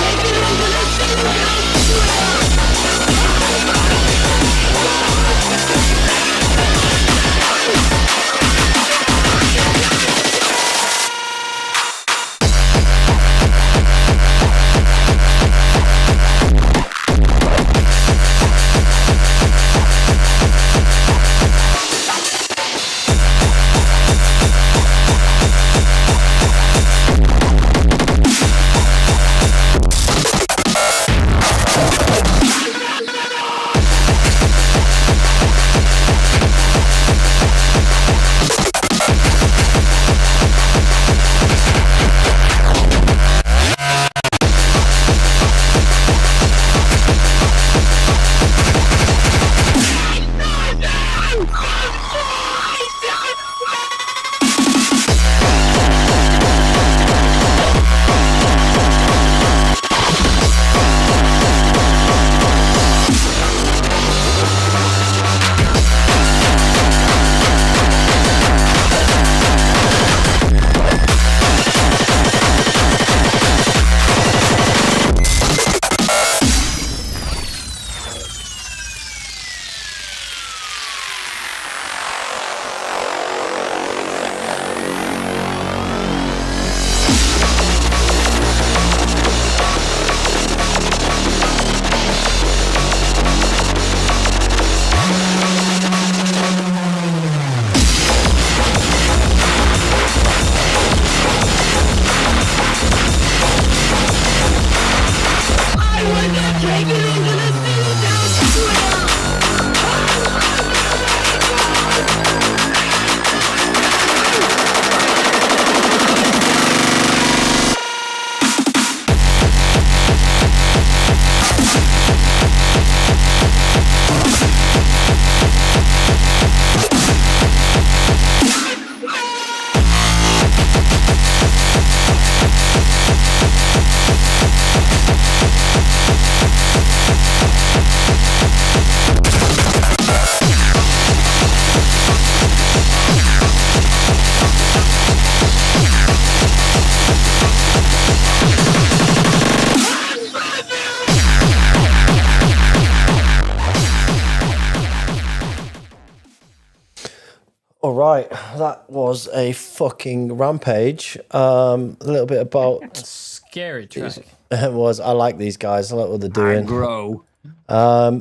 All right, that was a fucking rampage. A little bit about Scary track. it was. I like these guys. I like what they're doing. Aggro.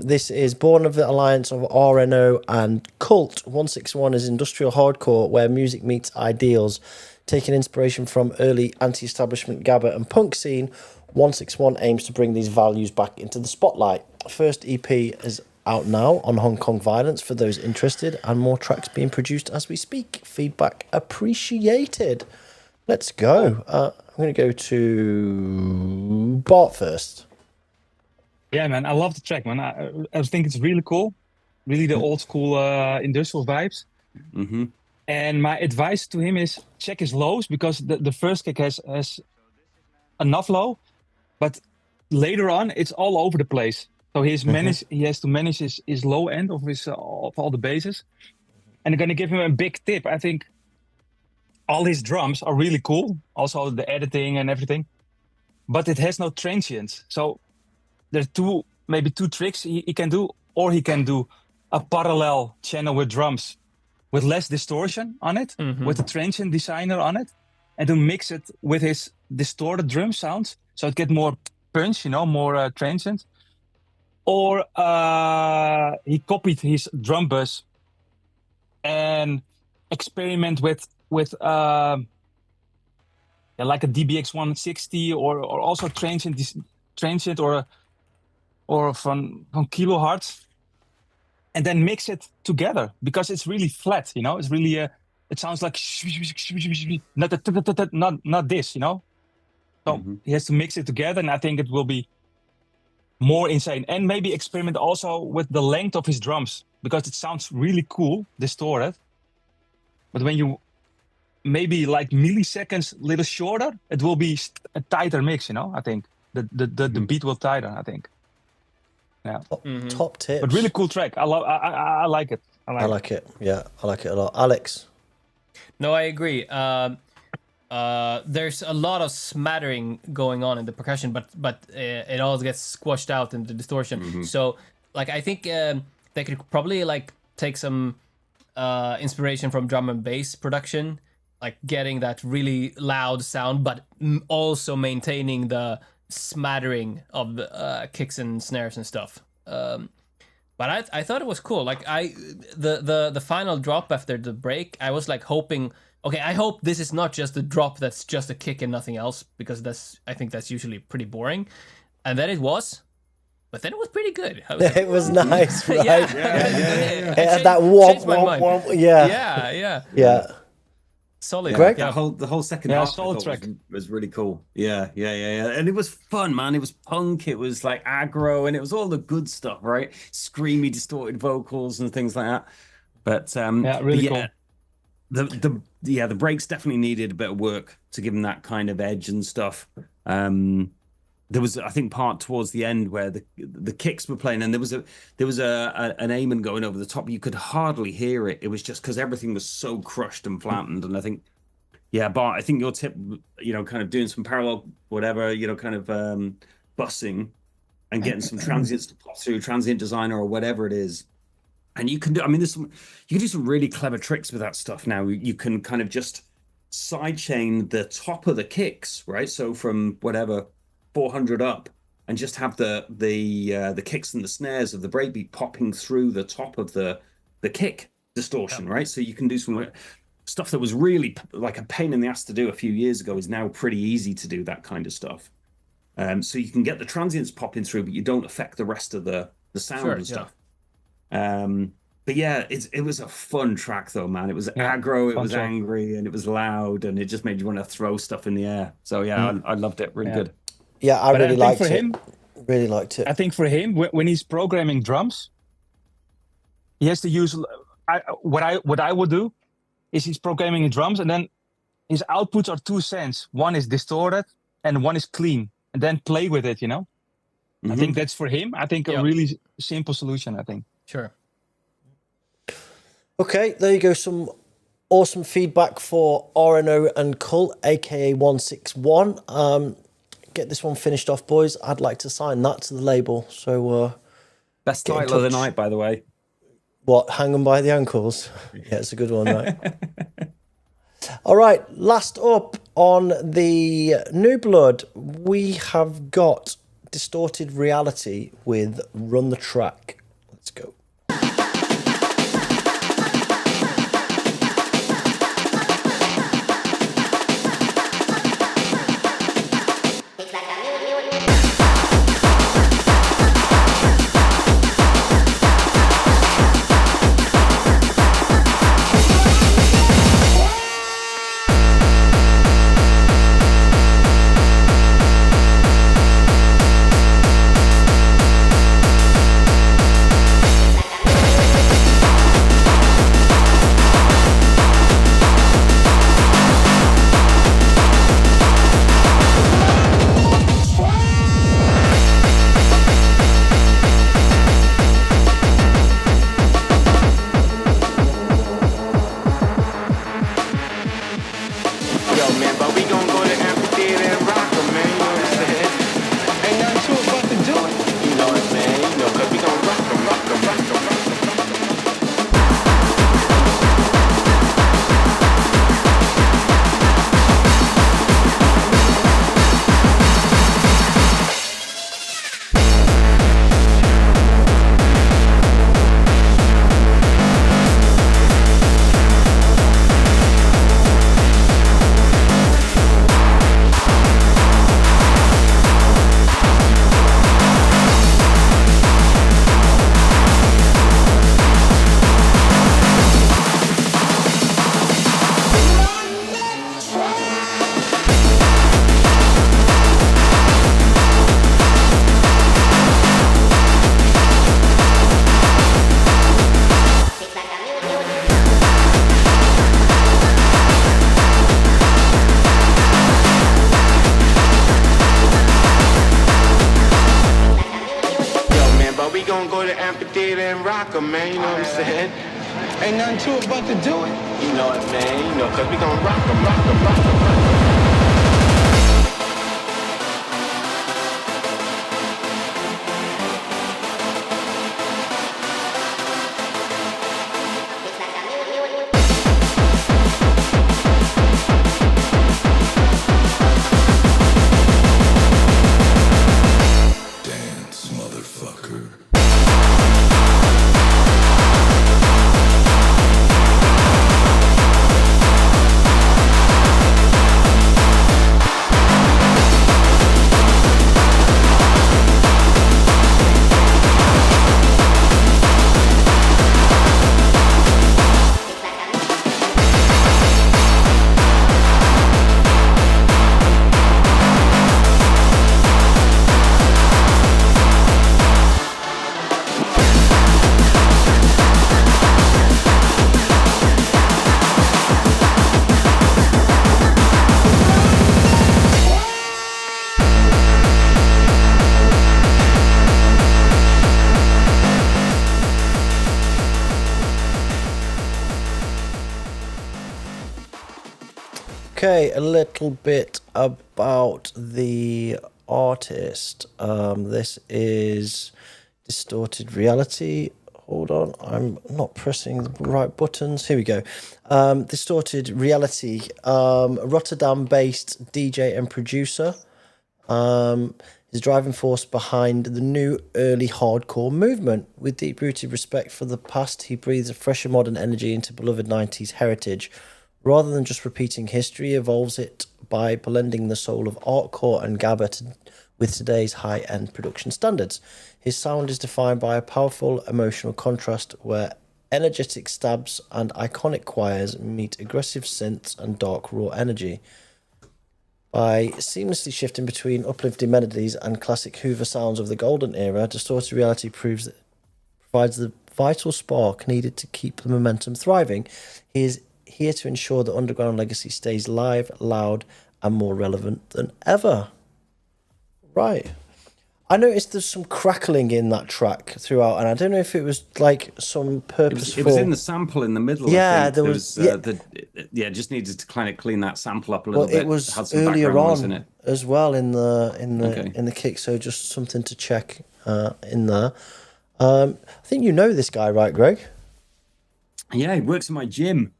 This is born of the alliance of RNO and Cult. 161 is industrial hardcore where music meets ideals. Taking inspiration from early anti-establishment gabba and punk scene, 161 aims to bring these values back into the spotlight. First EP is out now on Hong Kong Violence for those interested, and more tracks being produced as we speak. Feedback appreciated. Let's go. I'm going to go to Bart first. Yeah, man, I love the track, man. I think it's really cool. Really the old school industrial vibes. Mm-hmm. And my advice to him is check his lows, because the first kick has enough low, but later on it's all over the place. So he has to manage his low end of all the basses. And I'm gonna give him a big tip. I think all his drums are really cool, also the editing and everything, but it has no transients. So there's maybe two tricks he can do, or he can do a parallel channel with drums with less distortion on it, with a transient designer on it, and to mix it with his distorted drum sounds, so it gets more punch, more transient. Or he copied his drum bus and experiment with like a DBX 160 or also transient or from kilohertz, and then mix it together, because it's really flat, it's really it sounds like not this, so he has to mix it together, and I think it will be more insane. And maybe experiment also with the length of his drums, because it sounds really cool distorted, but when you maybe like milliseconds a little shorter, it will be a tighter mix, I think the beat will tighter, I think. Yeah. Top tips. But really cool track. I like it. I like it. Yeah, I like it a lot. Alex? No, I agree. There's a lot of smattering going on in the percussion, but it all gets squashed out in the distortion. So, like, I think they could probably like take some inspiration from drum and bass production, like getting that really loud sound, but also maintaining the smattering of the kicks and snares and stuff. But I thought it was cool. Like the final drop after the break, I was like hoping, okay, I hope this is not just a drop that's just a kick and nothing else, because I think that's usually pretty boring. And then it was, but then it was pretty good. It was nice, right? Yeah. It had that womp, womp. Yeah. Solid. Greg? The whole second half solid track was really cool. Yeah. And it was fun, man. It was punk. It was like aggro, and it was all the good stuff, right? Screamy, distorted vocals and things like that. But really cool. The breaks definitely needed a bit of work to give them that kind of edge and stuff. There was, I think, part towards the end where the kicks were playing, and there was an amen going over the top. You could hardly hear it. It was just because everything was so crushed and flattened. And I think, Bart, I think your tip, kind of doing some parallel, whatever, kind of bussing and getting some transients to pop through, transient designer or whatever it is. And you can do, you can do some really clever tricks with that stuff now. You can kind of just sidechain the top of the kicks, right? So from whatever 400 up, and just have the kicks and the snares of the breakbeat popping through the top of the kick distortion, right? So you can do some stuff that was really like a pain in the ass to do a few years ago is now pretty easy to do that kind of stuff. So you can get the transients popping through, but you don't affect the rest of the sound and stuff. But yeah, it was a fun track though, man. It was aggro, it was angry, and it was loud, and it just made you want to throw stuff in the air. So I loved it. Really good. Yeah, I really liked it. Really liked it. I think for him, when he's programming drums, he has to use what I would do is he's programming drums, and then his outputs are two cents. One is distorted and one is clean, and then play with it. I think that's for him. I think a really simple solution. I think. Sure. Okay, there you go. Some awesome feedback for RNO and Cult, aka 161. Get this one finished off, boys. I'd like to sign that to the label. So best title of the night, by the way. What, hang 'em by the ankles? Yeah, it's a good one, right? All right, last up on the New Blood, we have got Distorted Reality with Run the Track. Let's go. Man, you know what I'm saying? Ain't nothing to it but to do it. You know what, man? You know, cause we gon' rock 'em, rock 'em, rock 'em, rock 'em. Okay, a little bit about the artist. This is Distorted Reality. Hold on, I'm not pressing the right buttons. Here we go. Distorted Reality, Rotterdam-based DJ and producer. His driving force behind the new early hardcore movement. With deep-rooted respect for the past, he breathes a fresher modern energy into beloved 90s heritage. Rather than just repeating history, he evolves it by blending the soul of artcore and gabba with today's high-end production standards. His sound is defined by a powerful emotional contrast where energetic stabs and iconic choirs meet aggressive synths and dark raw energy. By seamlessly shifting between uplifting melodies and classic Hoover sounds of the golden era, Distorted Reality provides the vital spark needed to keep the momentum thriving. He is here to ensure the underground legacy stays live, loud, and more relevant than ever. Right. I noticed there's some crackling in that track throughout, and I don't know if it was like some purposeful... It was in the sample in the middle. Yeah, I think. there was... just needed to kind of clean that sample up a little bit. It was earlier on as well in the kick, so just something to check in there. I think you know this guy, right, Greg? Yeah, he works in my gym.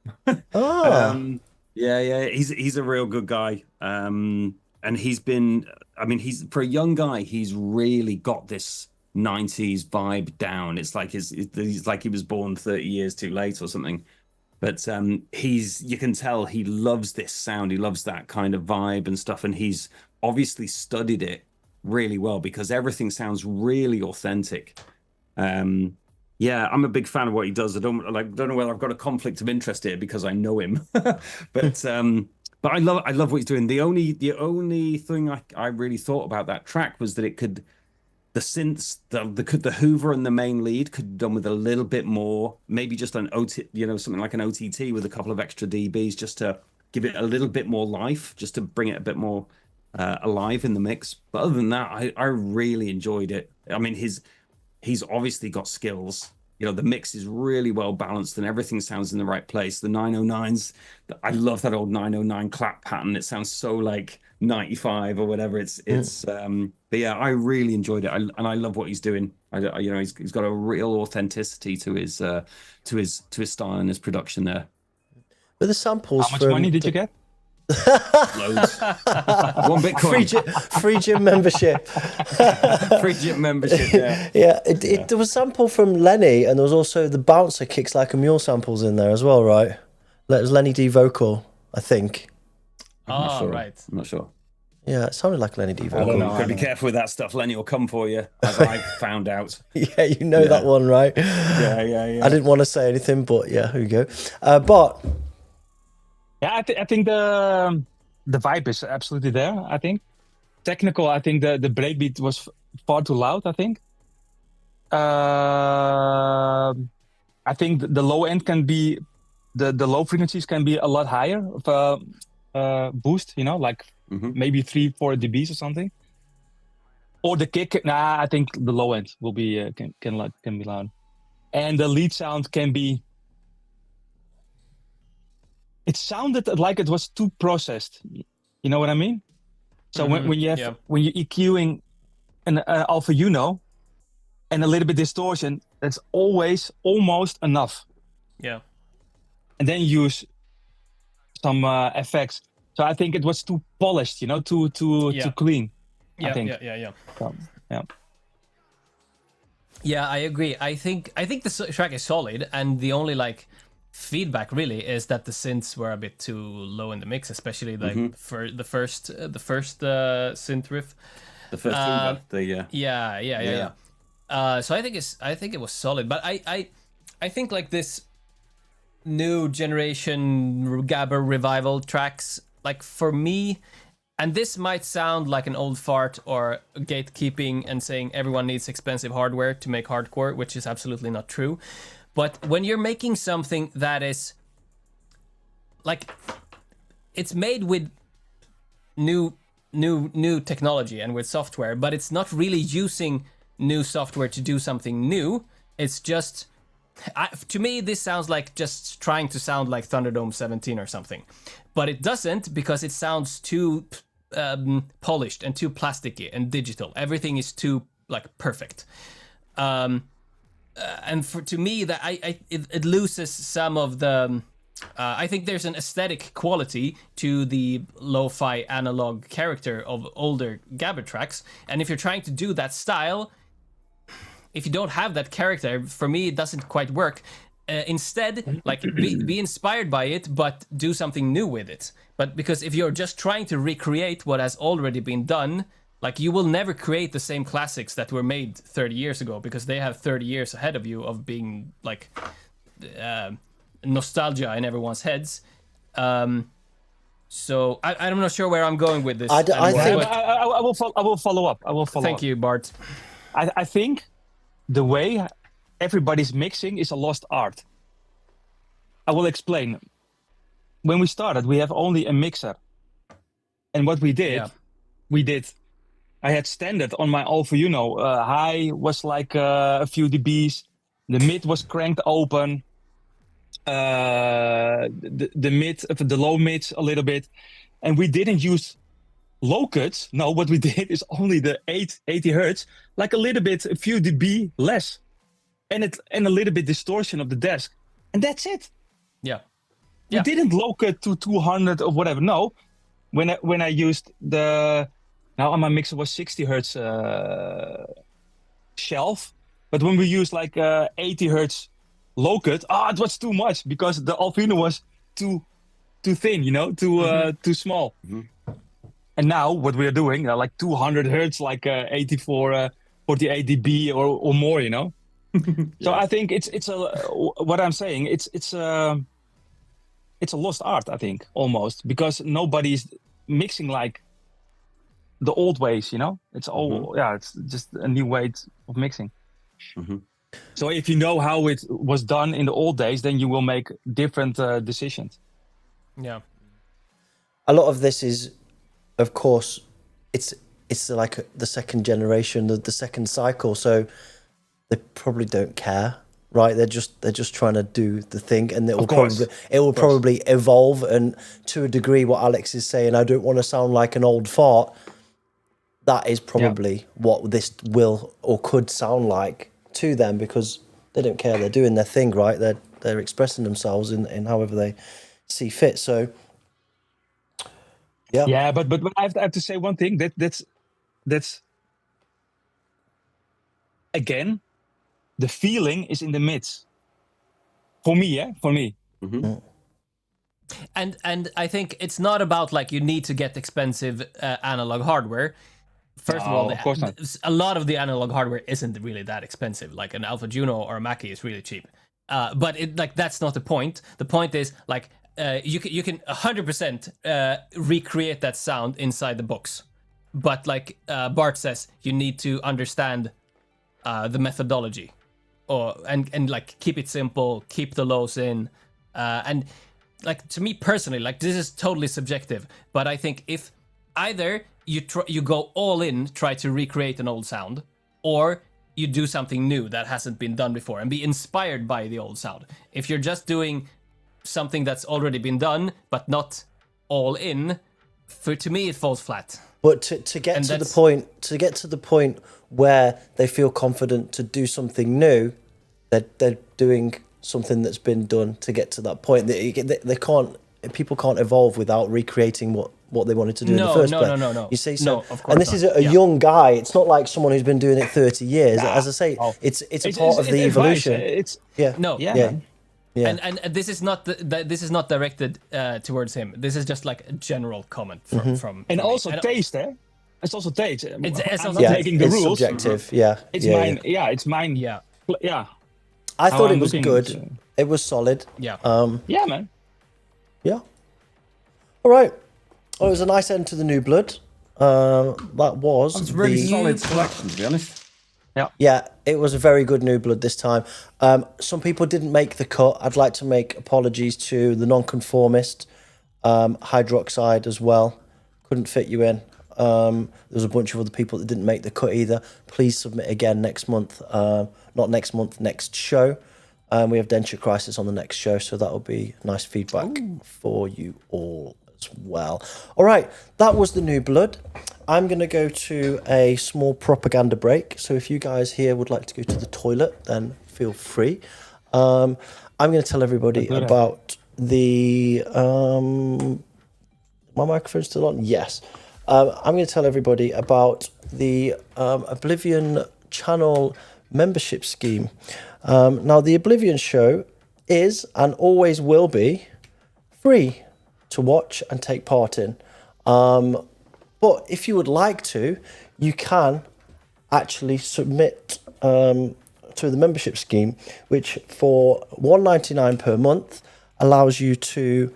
Yeah, he's a real good guy. And he's been, I mean, he's for a young guy, he's really got this 90s vibe down. It's like he's like he was born 30 years too late or something. But you can tell he loves this sound. He loves that kind of vibe and stuff. And he's obviously studied it really well because everything sounds really authentic. Yeah, I'm a big fan of what he does. I don't know whether I've got a conflict of interest here because I know him, but I love what he's doing. The only thing I really thought about that track was that the synths, the Hoover and the main lead could have done with a little bit more, maybe just an something like an OTT with a couple of extra dBs just to give it a little bit more life, just to bring it a bit more alive in the mix. But other than that, I really enjoyed it. I mean, he's obviously got skills. The mix is really well balanced and everything sounds in the right place. The 909s, I love that old 909 clap pattern. It sounds so like 95 or whatever. But yeah, I really enjoyed it. And I love what he's doing. He's got a real authenticity to his style and his production there. With the samples, how much money did you get? Loads. 1 Bitcoin. Free gym membership. Free gym membership. Yeah. There was a sample from Lenny, and there was also the bouncer kicks like a mule samples in there as well, right? It was Lenny D vocal, I think. Right. I'm not sure. Yeah, it sounded like Lenny D vocal. I don't know. Gotta be careful with that stuff. Lenny will come for you, as I found out. Yeah, that one, right? Yeah. I didn't want to say anything, but yeah, here we go. But yeah, I think the vibe is absolutely there. I think technical. I think the breakbeat was far too loud. I think. I think the low end can be the low frequencies can be a lot higher of boost. Like maybe 3-4 dBs or something. Or the kick. I think the low end will be can be loud, and the lead sound can be. It sounded like it was too processed. You know what I mean? So when you're EQing an alpha and a little bit distortion, that's always almost enough. Yeah. And then use some effects. So I think it was too polished, too clean. Yeah, I think. yeah. So, yeah. Yeah, I agree. I think the track is solid, and the only feedback really is that the synths were a bit too low in the mix, especially for the first synth riff. The first Yeah. So I think it was solid, but I think this new generation Gabber revival tracks, for me, and this might sound like an old fart or gatekeeping and saying everyone needs expensive hardware to make hardcore, which is absolutely not true. But when you're making something that is it's made with new technology and with software, but it's not really using new software to do something new. It's just, to me, this sounds like just trying to sound like Thunderdome 17 or something. But it doesn't, because it sounds too polished and too plasticky and digital. Everything is too perfect. And to me, that it loses some of the. I think there's an aesthetic quality to the lo-fi analog character of older Gabber tracks, and if you're trying to do that style, if you don't have that character, for me, it doesn't quite work. Instead, be inspired by it, but do something new with it. But because if you're just trying to recreate what has already been done. You will never create the same classics that were made 30 years ago, because they have 30 years ahead of you of being nostalgia in everyone's heads. So I'm not sure where I'm going with this. I will follow up. Thank you, Bart. I think the way everybody's mixing is a lost art. I will explain. When we started, we have only a mixer, and what we did. I had standard on my Alpha high was a few dBs, the mid was cranked open, the low mids a little bit, and we didn't use low cuts. No, what we did is only the 80 hertz, a little bit, a few dB less, and a little bit distortion of the desk. and that's it. Yeah. We didn't low cut to 200 or whatever. No, when I used now on my mixer was 60 hertz shelf, but when we used like 80 hertz low cut, it was too much because the Alpino was too thin, too small. And now what we are doing, like 200 hertz, like 84, 48 dB or more, So I think it's what I'm saying. It's a lost art, I think, almost, because nobody's mixing like the old ways, It's all it's just a new way of mixing. So if you know how it was done in the old days, then you will make different decisions. Yeah. A lot of this is, of course, it's like the second generation, the second cycle. So they probably don't care, right? They're just trying to do the thing, and it will probably evolve. And to a degree, what Alex is saying, I don't want to sound like an old fart. That is probably what this will or could sound like to them, because they don't care. They're doing their thing, right? They're expressing themselves in however they see fit. So yeah, but I have to say one thing, that's again, the feeling is in the mix. For me, For me. And I think it's not about like you need to get expensive analog hardware. First of all, of course not. A lot of the analog hardware isn't really that expensive. Like an Alpha Juno or a Mackie is really cheap. But that's not the point. The point is like you can 100% recreate that sound inside the box. But like Bart says, you need to understand the methodology, and like keep it simple, keep the lows in, and like to me personally, like this is totally subjective. But I think if either you go all in, try to recreate an old sound, or you do something new that hasn't been done before and be inspired by the old sound. If you're just doing something that's already been done but not all in, to me it falls flat. But to get to the point where they feel confident to do something new, they're doing something that's been done to get to that point. They can't. People can't evolve without recreating what they wanted to do in the first place. No. You see, so, no, of course and this not. is a young guy. It's not like someone who's been doing it 30 years. As I say, it's a part of the evolution. And this is not this is not directed towards him. This is just like a general comment from and also me. taste, eh? It's also taste. It's I'm also not making the it's rules. Subjective. It's mine. Yeah, it's mine. Yeah. I thought it I'm was looking, good. so. It was solid. Yeah. Yeah, man. Yeah. All right. Oh, it was a nice end to the New Blood. That was It's really the solid selection, to be honest. Yeah, it was a very good New Blood this time. Some people didn't make the cut. I'd like to make apologies to the Nonconformist, Hydroxide as well. Couldn't fit you in. There was a bunch of other people that didn't make the cut either. Please submit again next month. Not next month, next show. We have Denture Crisis on the next show, so that'll be nice feedback for you all as well. All right, that was the New Blood. I'm going to go to a small propaganda break. So if you guys here would like to go to the toilet, then feel free. I'm going to tell everybody about the... my microphone's still on? Yes. I'm going to tell everybody about the Oblivion channel membership scheme. Now, the Oblivion show is and always will be free to watch and take part in. But if you would like to, you can actually submit to the membership scheme, which for $1.99 per month allows you to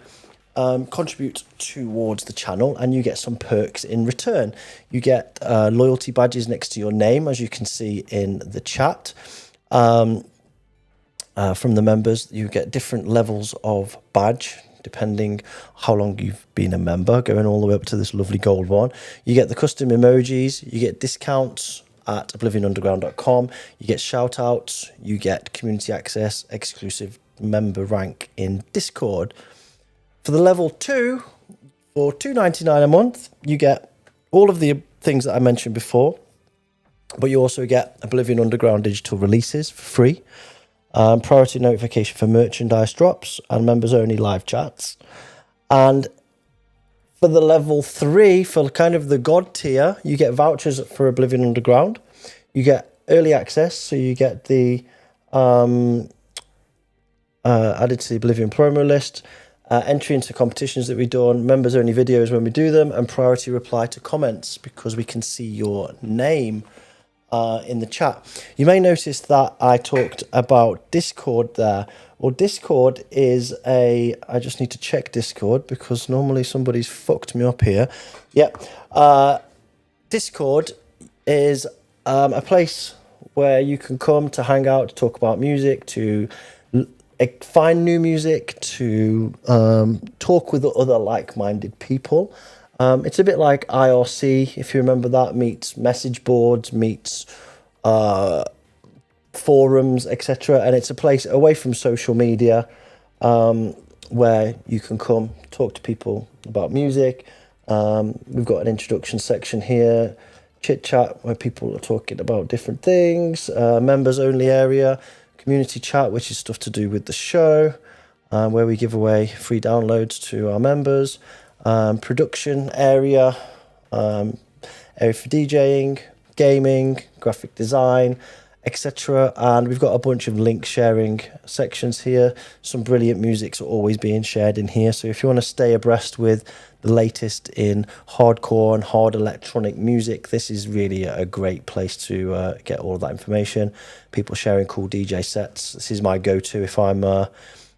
contribute towards the channel, and you get some perks in return. You get loyalty badges next to your name, as you can see in the chat. From the members, you get different levels of badge depending how long you've been a member, going all the way up to this lovely gold one. You get the custom emojis, you get discounts at oblivionunderground.com, you get shout outs, you get community access, exclusive member rank in Discord. For the level 2, for $2.99 a month, you get all of the things that I mentioned before, but you also get Oblivion Underground digital releases for free. priority notification for merchandise drops, and members only live chats. And for the level 3, for kind of the God tier, you get vouchers for Oblivion Underground. You get early access, so you get the added to the Oblivion promo list, entry into competitions that we've done, members only videos when we do them, and priority reply to comments because we can see your name in the chat. You may notice that I talked about Discord there. Well, Discord is I just need to check Discord because normally somebody's fucked me up here. Yep. Discord is a place where you can come to hang out, to talk about music, to find new music, to talk with other like-minded people. It's a bit like IRC, if you remember that, meets message boards, meets forums, etc. And it's a place away from social media where you can come talk to people about music. We've got an introduction section here, chit chat where people are talking about different things, members only area, community chat, which is stuff to do with the show, where we give away free downloads to our members, production area, area for DJing, gaming, graphic design, etc. And we've got a bunch of link sharing sections here. Some brilliant music's always being shared in here. So if you want to stay abreast with the latest in hardcore and hard electronic music, this is really a great place to get all of that information. People sharing cool DJ sets. This is my go-to if I'm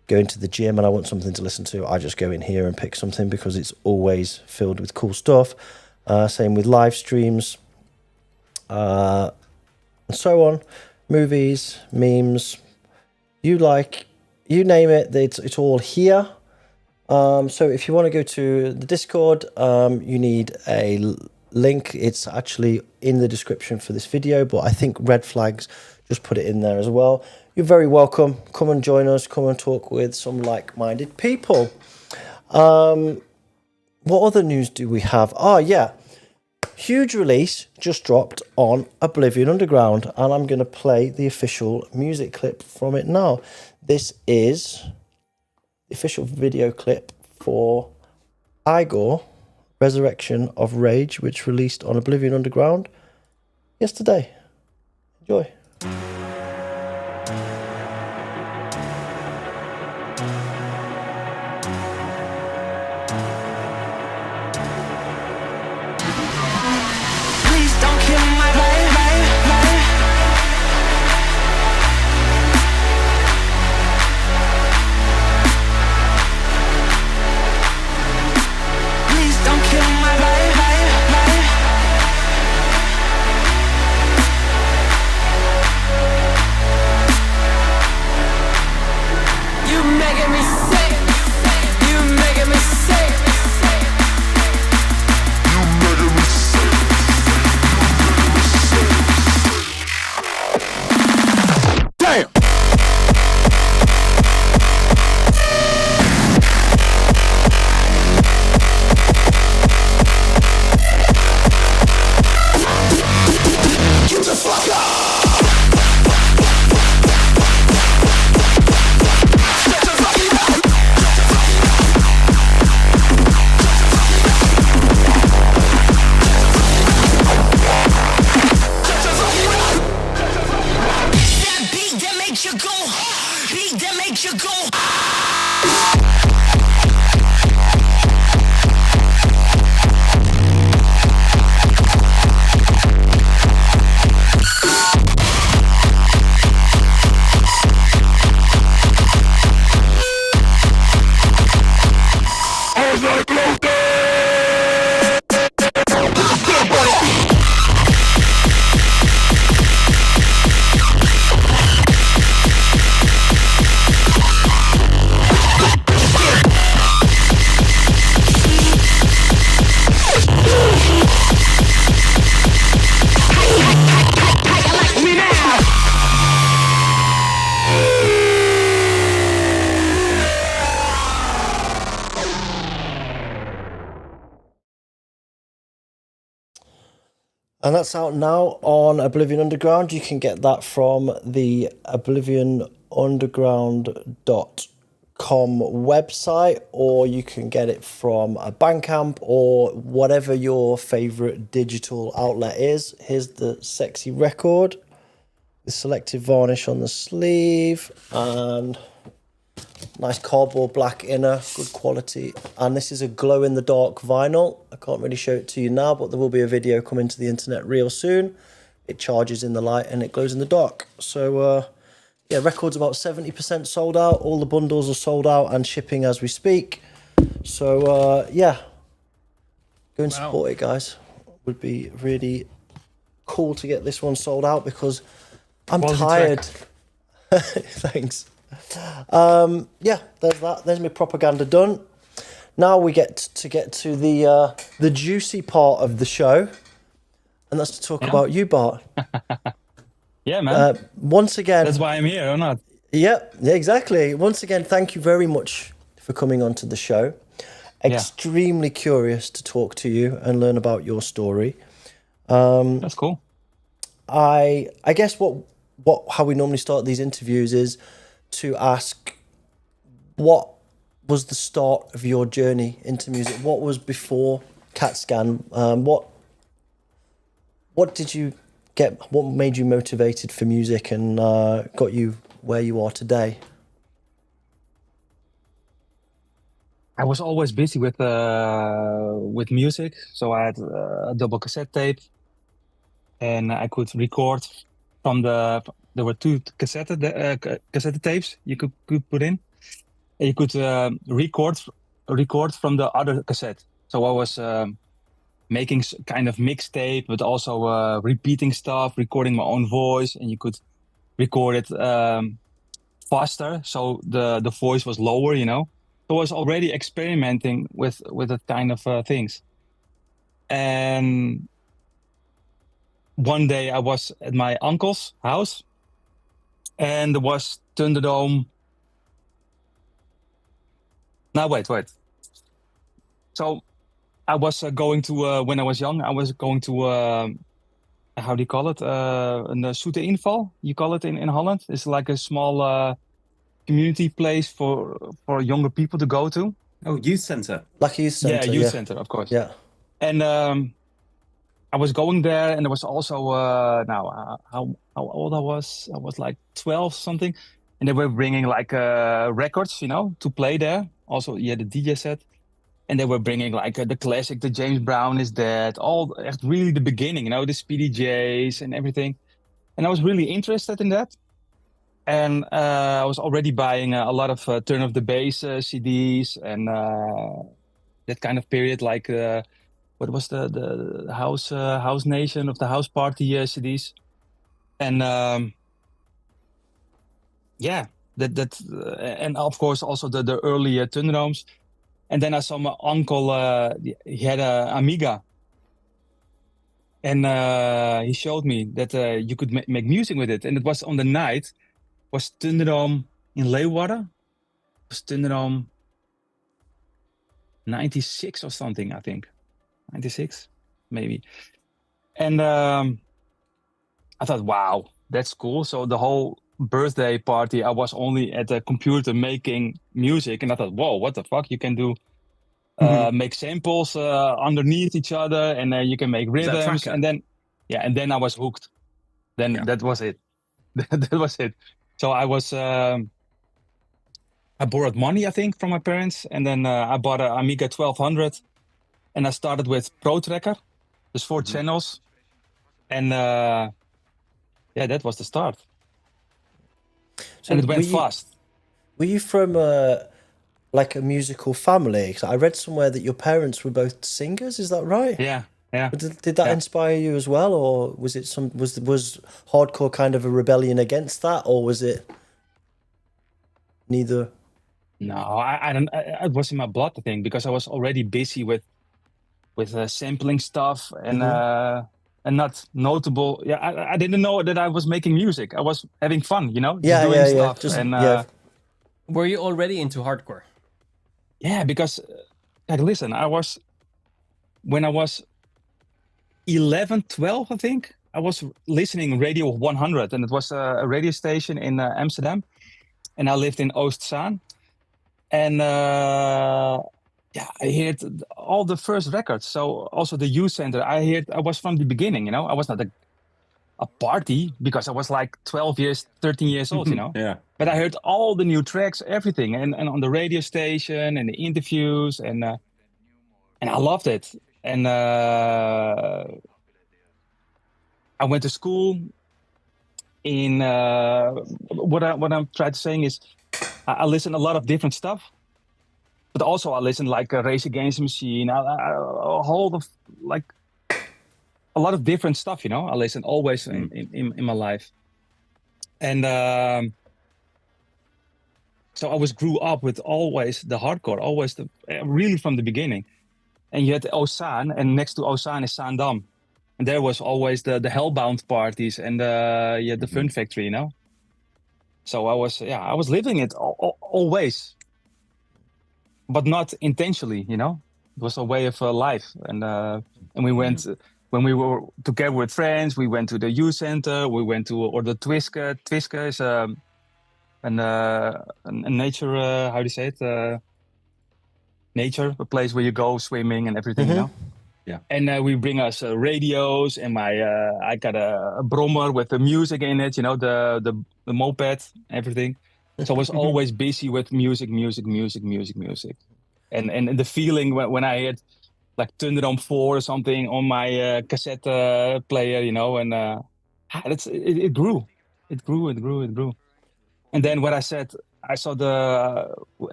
going to the gym and I want something to listen to. I just go in here and pick something because it's always filled with cool stuff. Same with live streams. And so on, movies, memes, you name it, it's all here. So if you want to go to the Discord, you need a link. It's actually in the description for this video, but I think Red Flags just put it in there as well. You're very welcome. Come and join us. Come and talk with some like-minded people. What other news do we have? Oh, yeah. Huge release just dropped on Oblivion Underground, and I'm going to play the official music clip from it now. This is the official video clip for Igor, Resurrection of Rage, which released on Oblivion Underground yesterday. Enjoy. And that's out now on Oblivion Underground. You can get that from the Oblivion underground.com website, or you can get it from a Bandcamp or whatever your favorite digital outlet is. Here's the sexy record with selective varnish on the sleeve and nice cardboard black inner, good quality. And this is a glow in the dark vinyl. I can't really show it to you now, but there will be a video coming to the internet real soon. It charges in the light and it glows in the dark. So yeah, record's about 70% sold out. All the bundles are sold out and shipping as we speak. So yeah, go and support it, guys. Would be really cool to get this one sold out because I'm tired. Thanks. Yeah, there's that. There's my propaganda done. Now we get to the juicy part of the show, and that's to talk about you, Bart. Yeah, man. Once again, that's why I'm here, or not? Yeah, exactly. Once again, thank you very much for coming onto the show. Extremely curious to talk to you and learn about your story. That's cool. I guess how we normally start these interviews is to ask, what was the start of your journey into music? What was before CATSCAN? What did you get? What made you motivated for music and got you where you are today? I was always busy with music, so I had a double cassette tape, and I could record from there were two cassette tapes you could put in, and you could record from the other cassette. So I was making kind of mixtape, but also repeating stuff, recording my own voice, and you could record it faster, so the voice was lower, you know. So I was already experimenting with that kind of things. And one day I was at my uncle's house, and there was Thunderdome. Now wait. So I was going to when I was young, I was going to how do you call it? Een zoete inval, you call it in Holland. It's like a small community place for younger people to go to. Oh, youth center. Like a youth center. Yeah, youth center, of course. Yeah. And I was going there, and there was also how old I was like 12 something, and they were bringing like records, you know, to play there. Also, yeah, the DJ set, and they were bringing like the classic, the James Brown Is Dead, all echt really the beginning, you know, the Speedy J's and everything. And I was really interested in that. And I was already buying a lot of Turn of the Bass CDs and that kind of period, like what was the House Nation of the House Party CDs, and and of course also the early Thunderdomes. And then I saw my uncle. He had a Amiga, and he showed me that you could make music with it. And it was on the night. Was Thunderdome in Leeuwarden? Was Thunderdome 96 or something, I think. 96, maybe. And I thought, wow, that's cool. So the whole birthday party, I was only at the computer making music. And I thought, whoa, what the fuck? You can do, make samples underneath each other, and you can make rhythms. And then I was hooked. Then that was it. That was it. So I was, I borrowed money, I think, from my parents. And then I bought an Amiga 1200. And I started with Pro Tracker. There's 4 channels. And that was the start. So and it went fast. Were you from like a musical family? 'Cause I read somewhere that your parents were both singers. Is that right? Yeah. Did that inspire you as well, or was it was hardcore kind of a rebellion against that, or was it neither? No, I don't. It was in my blood, I think, because I was already busy with sampling stuff and not notable. Yeah, I didn't know that I was making music. I was having fun, you know. Doing stuff. Were you already into hardcore? Yeah, because like, listen, when I was 11, 12, I think, I was listening Radio 100, and it was a radio station in Amsterdam. and I lived in Oostzaan. And I heard all the first records. So also the youth center, I was from the beginning, you know. I was not a party because I was like 13 years old, you know. Yeah. But I heard all the new tracks, everything, and on the radio station and the interviews, and I loved it. And I went to school. What I'm trying to saying is, I listen a lot of different stuff, but also I listen like Race Against the Machine, a whole of like a lot of different stuff, you know. I listen always in my life, and so I grew up with always the hardcore, always really from the beginning. And you had Oostzaan, and next to Oostzaan is Zaandam, and there was always the Hellbound parties and the Fun Factory, you know. So I was living it always, but not intentionally, you know. It was a way of life, and we went when we were together with friends. We went to the youth center. We went to the Twiska. Twiska is a nature. How do you say it? Nature, a place where you go swimming and everything, you know. Yeah. And we bring us radios, and I got a brommer with the music in it, you know, the moped, everything. So I was always busy with music, and the feeling when I had like Thunderdome 4 or something on my cassette player, you know, and it grew. And then what I said, I saw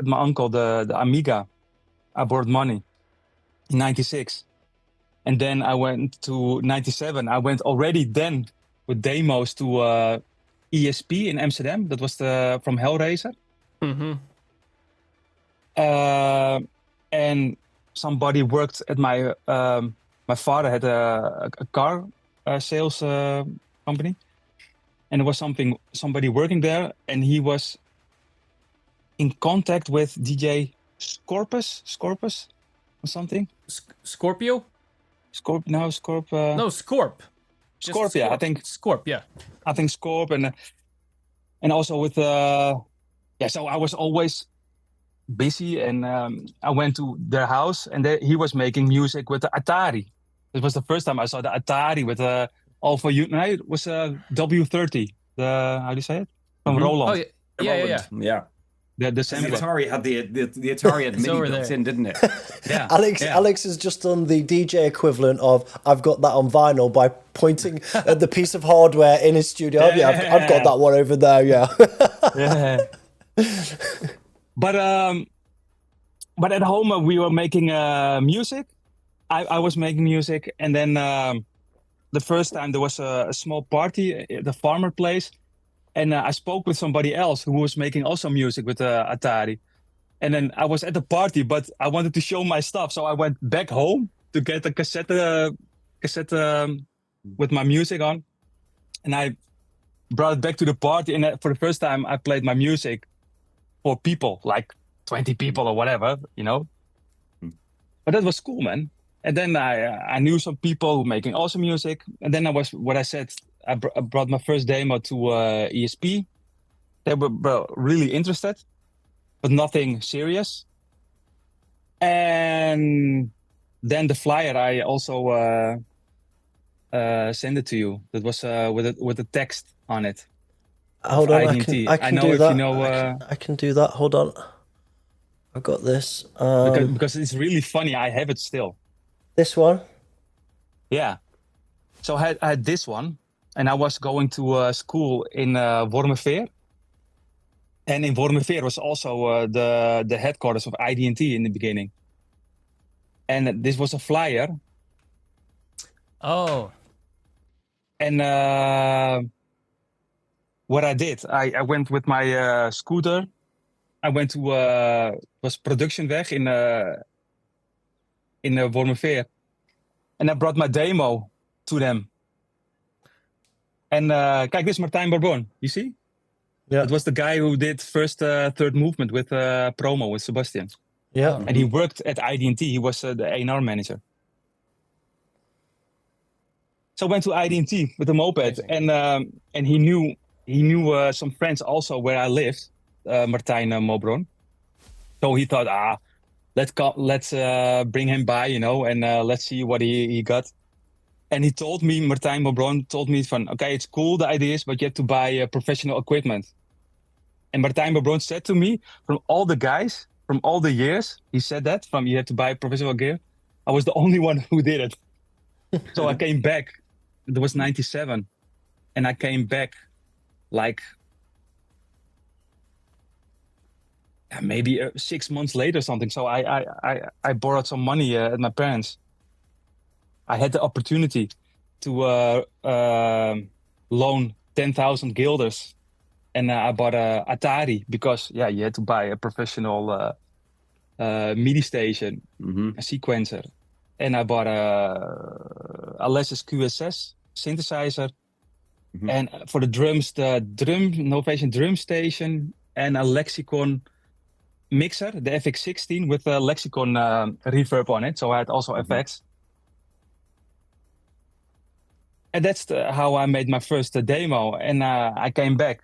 my uncle the Amiga. I borrowed money in '96. And then I went to 97. I went already then with demos to ESP in Amsterdam. That was from Hellraiser. Mm-hmm. And somebody worked at my father had a car sales company. And there was somebody working there, and he was in contact with DJ Scorpus or something. Scorpio? Scorp. No, Scorp. Just Scorp, yeah, I think Scorp, yeah. I think Scorp, and also with so I was always busy, and I went to their house, and he was making music with the Atari. It was the first time I saw the Atari with Alpha Unit. No, it was W30. How do you say it? From Roland. Oh yeah. Yeah. The sampler. Atari had the Atari had MIDI built in, didn't it? Yeah. Alex has just done the DJ equivalent of I've got that on vinyl by pointing at the piece of hardware in his studio. I've got that one over there. Yeah. Yeah. But at home we were making music. I was making music, and then the first time there was a small party at the farmer place. And I spoke with somebody else who was making also music with Atari. And then I was at the party, but I wanted to show my stuff. So I went back home to get a cassette with my music on. And I brought it back to the party. And for the first time, I played my music for people, like 20 people or whatever, you know. But that was cool, man. And then I knew some people who were making awesome music. And then I brought my first demo to ESP. They were really interested, but nothing serious. And then the flyer, I also sent it to you. That was with a text on it. Hold on, I can do that. You know, I can do that. Hold on. I've got this. Because it's really funny. I have it still. This one? Yeah. So I had this one. And I was going to school in Wormerveer. And in Wormerveer was also the headquarters of ID&T in the beginning. And this was a flyer. Oh. And what I did, I went with my scooter. I went to was Productionweg in Wormerveer. And I brought my demo to them. And kijk, this is Martijn Barbon. You see? Yeah. It was the guy who did first third movement with promo with Sebastian. Yeah. And he worked at ID&T. He was the A&R manager. So I went to ID&T with a moped, and he knew some friends also where I lived. Martijn Mobron. So he thought, let's bring him by, you know, and let's see what he got. And he told me, Martijn Mobron told me, okay, it's cool, the ideas, but you have to buy professional equipment. And Martijn Mobron said to me, from all the guys, from all the years, he said that, you have to buy professional gear. I was the only one who did it. So I came back. It was 97. And I came back like maybe 6 months later or something. So I borrowed some money at my parents. I had the opportunity to loan 10,000 guilders. And I bought a Atari because, you had to buy a professional MIDI station, a sequencer. And I bought a Les's QSS synthesizer. And for the drums, the Novation drum station and a Lexicon mixer, the FX16 with a Lexicon reverb on it. So I had also effects. And that's how I made my first demo. And I came back.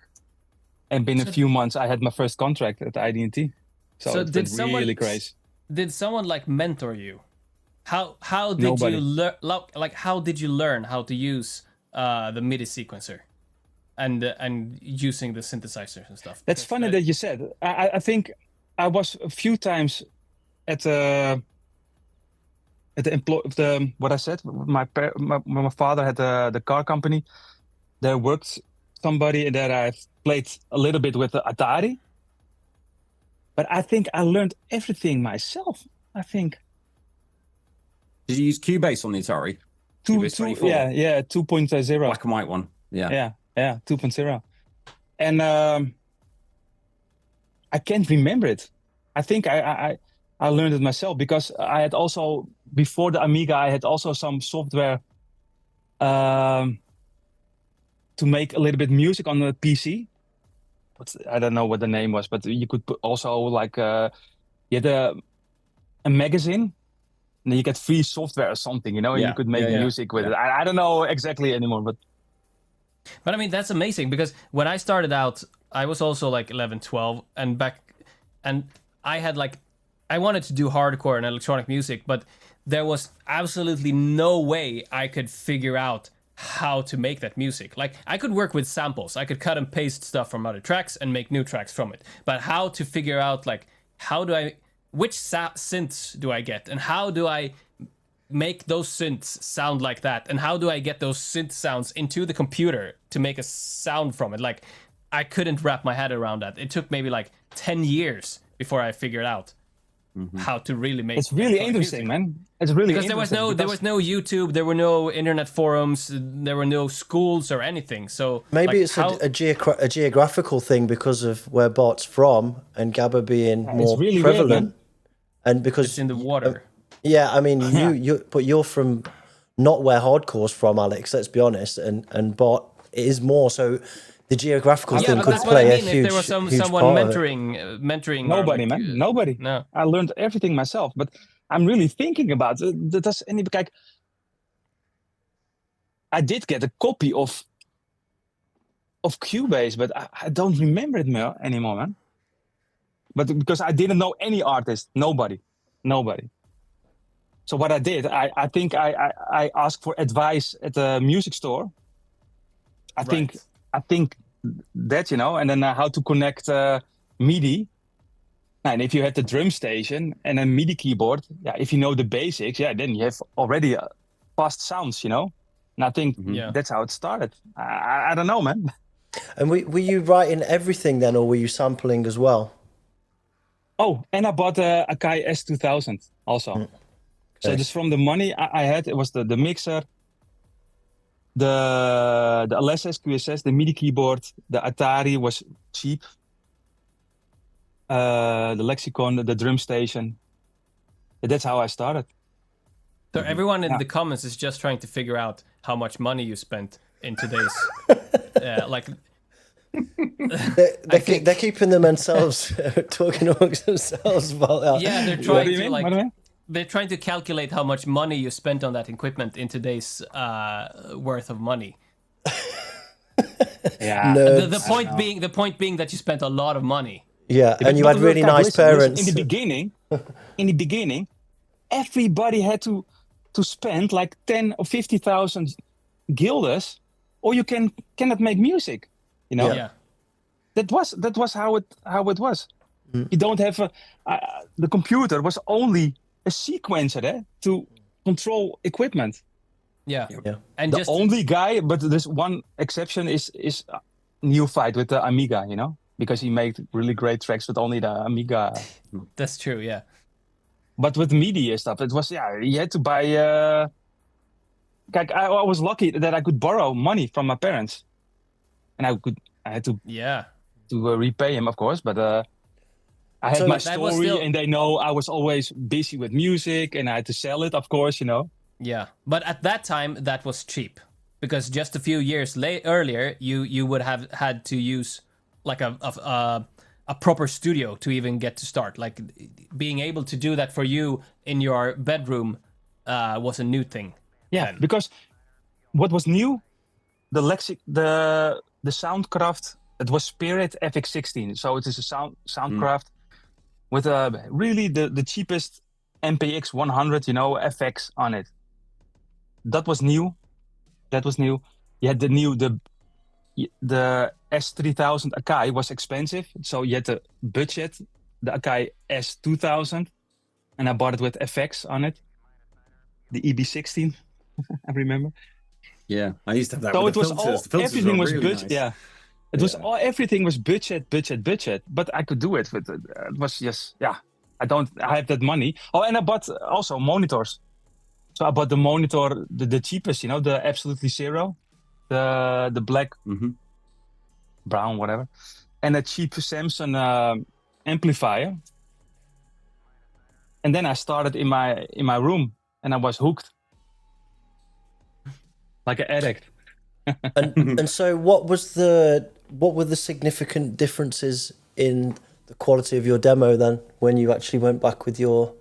And in a few months, I had my first contract at ID&T. So it's been really crazy. Did someone like mentor you? How did Nobody. you learn? Like how did you learn how to use the MIDI sequencer and using the synthesizers and stuff? That's funny that you said. I think I was a few times at the what I said. My father had the car company. There worked somebody that I've played a little bit with the Atari. But I think I learned everything myself. I think. Did you use Cubase on the Atari? Cubase 24? Yeah, 2.0. Black and white one. Yeah, 2.0. And I can't remember it. I think I learned it myself because I had also, before the Amiga, I had also some software to make a little bit music on the PC. I don't know what the name was, but you could put also like you had a magazine, and then you get free software or something, you know, and you could make music with it. I don't know exactly anymore, but I mean that's amazing because when I started out, I was also like 11, 12, and I had like I wanted to do hardcore and electronic music, but there was absolutely no way I could figure out how to make that music. Like I could work with samples, I could cut and paste stuff from other tracks and make new tracks from it, but how to figure out like which synths do I get and how do I make those synths sound like that and how do I get those synth sounds into the computer to make a sound from it. Like I couldn't wrap my head around that. It took maybe like 10 years before I figured out how to really make it's really interesting, man. It's really because interesting. There was no YouTube, there were no internet forums, there were no schools or anything. So maybe like, it's a geographical thing because of where Bart's from and Gabba being more really prevalent, weird, it's and because in the water. I mean but you're from not where hardcore's from, Alex. Let's be honest, and Bart is more so. The geographical thing could play a huge, if there was huge someone part mentoring. Nobody, like, man. Nobody. No. I learned everything myself, but I'm really thinking about it. I did get a copy of Cubase, but I don't remember it anymore, man. But because I didn't know any artist, nobody. So what I did, I think I asked for advice at the music store. I think that, you know, and then how to connect MIDI. And if you have the drum station and a MIDI keyboard, if you know the basics, then you have already fast sounds, you know. And I think that's how it started. I don't know, man. And were you writing everything then, or were you sampling as well? Oh, and I bought a Akai S2000 also. Okay. So just from the money I had, it was the mixer, the LSS, QSS, the MIDI keyboard, the Atari was cheap. The Lexicon, the drum station. That's how I started. So everyone in the comments is just trying to figure out how much money you spent in today's like. They're keeping themselves talking amongst themselves about that. Yeah, they're trying to they're trying to calculate how much money you spent on that equipment in today's worth of money. Yeah. The point being that you spent a lot of money. Yeah, and you had really Kijk, nice listen, parents. In the beginning, everybody had to spend like 10 or 50,000 guilders, or you cannot make music. You know, Yeah. that was how it was. You don't have the computer was only a sequencer to control equipment. Yeah. Yeah. And The just only guy, but there's one exception is NEOPHYTE with the Amiga, you know, because he made really great tracks with only the Amiga. that's true. Yeah. But with media stuff, it was you had to buy. I was lucky that I could borrow money from my parents, and I had to repay him, of course. But I had So my that was story, still- and they know I was always busy with music, and I had to sell it, of course, you know. Yeah. But at that time, that was cheap because just a few years earlier, you would have had to use like a proper studio to even get to start. Like being able to do that for you in your bedroom was a new thing. Yeah, then. because what was new, the Soundcraft, it was Spirit FX16. So it is a Soundcraft with really the cheapest MPX 100, you know, FX on it. That was new. You had the S3000 Akai was expensive, so you had to budget the Akai S2000, and I bought it with FX on it. The EB16, I remember. Yeah, I used to have that. So with it the was filters. all The filters everything were was really budget. nice. Yeah, it was all everything was budget. But I could do it with it was just I have that money. Oh, and I bought also monitors. So I bought the monitor, the cheapest, you know, the absolutely zero, the black, brown, whatever, and a cheap Samsung amplifier. And then I started in my room, and I was hooked, like an addict. And so what were the significant differences in the quality of your demo then when you actually went back with your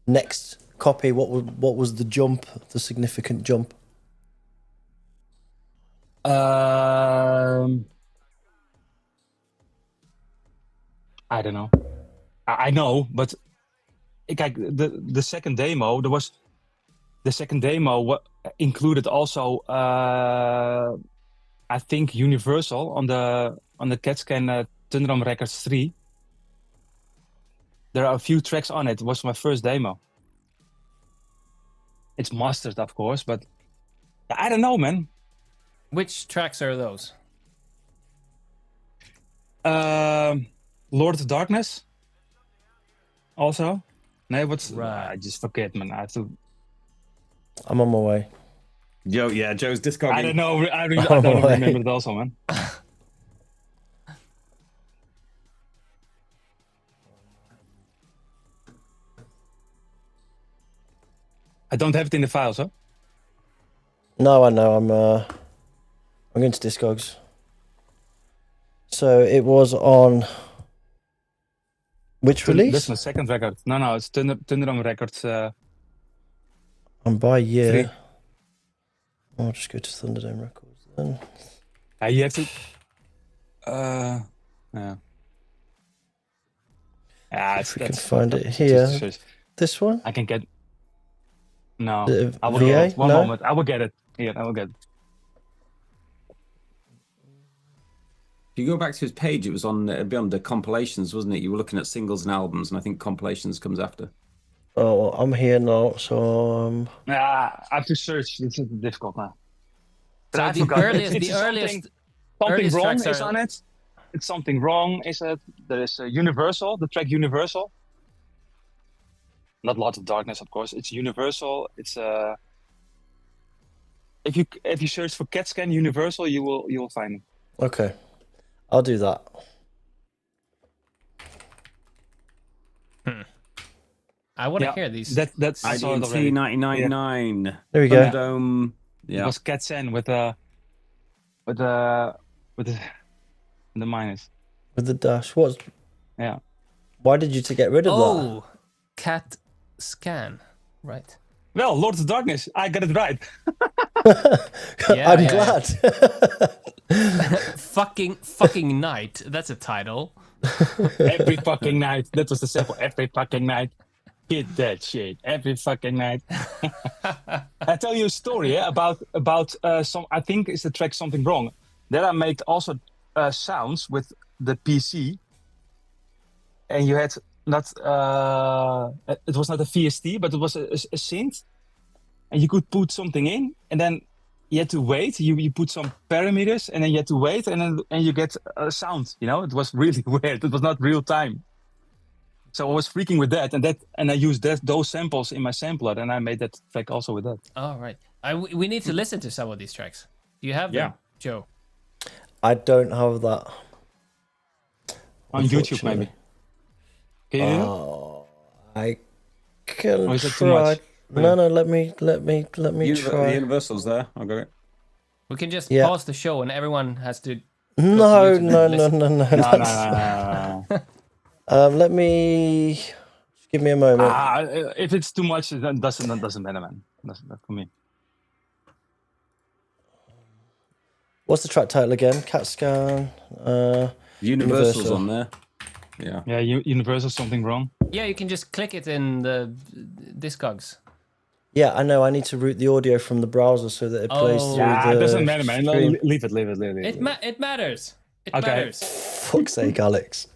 next copy? What was the jump, the significant jump? I don't know. I know, but the second demo, the second demo included also I think Universal on the CATSCAN Thunderdome Records 3. There are a few tracks on it. It was my first demo. It's mastered, of course, but I don't know, man. Which tracks are those? Lord of Darkness. Also, no, what's Right. I just forget, man. I have to. I'm on my way. Joe's discogging. I don't know. I don't remember it also, man. I don't have it in the files, huh? No, I know. I'm going to Discogs. So it was on which release? That's my second record. No, it's Thunderdome Records. And by year. 3. I'll just go to Thunderdome Records then. You have to. Yeah. If we can find it here. This one? I can get. No, The I will VA? get it. One No? moment. I will get it. Here, I will get it. If you go back to his page, it was on beyond the compilations, wasn't it? You were looking at singles and albums, and I think compilations comes after. Oh, I'm here now, so I have to search. It's difficult now. But So I the forgot. earliest, It's the something- earliest, Something earliest wrong tracks is are- on it. It's something wrong. Is it? There is Universal, the track Universal. Not Lords of Darkness, of course. It's Universal. It's if you search for CATSCAN Universal, you will find it. okay. I'll do that. I want to Yeah, hear these. That's I saw it ID&T already. 1999. There we go. Thunderdome. It Yeah. was CATSCAN with the minus. With the dash. What's Yeah. why did you to get rid of Oh, CATSCAN, right? Well, Lords of Darkness, I got it right. that? Yeah, I'm yeah. glad. fucking night. That's a title. Every fucking night. That was the sample. Every fucking night. Hit that shit. Every fucking night. I tell you a story about some. I think it's the track Something Wrong. There I made also sounds with the PC, and you had not. It was not a VST, but it was a synth, and you could put something in, and then you had to wait. You put some parameters, and then you had to wait, and you get a sound. You know, it was really weird. It was not real time. So I was freaking with that, and I used those samples in my sampler, and I made that track also with that. All right. We need to listen to some of these tracks. Do you have them, Joe? I don't have that. On YouTube, maybe. Can you do that? I can Or is that too try. much? No, let me try. The Universal's there. I'll go. We can just Yeah. pause the show and everyone has to. No. Let me just give me a moment. If it's too much, then doesn't matter, man. That's not for me. What's the track title again? CATSCAN. Universal's on there. Yeah. Yeah, Universal Something Wrong. Yeah, you can just click it in the Discogs. Yeah, I know. I need to route the audio from the browser so that it plays through the. It doesn't matter, man. stream. Leave it. It matters. It Okay. matters. Fuck's sake, Alex.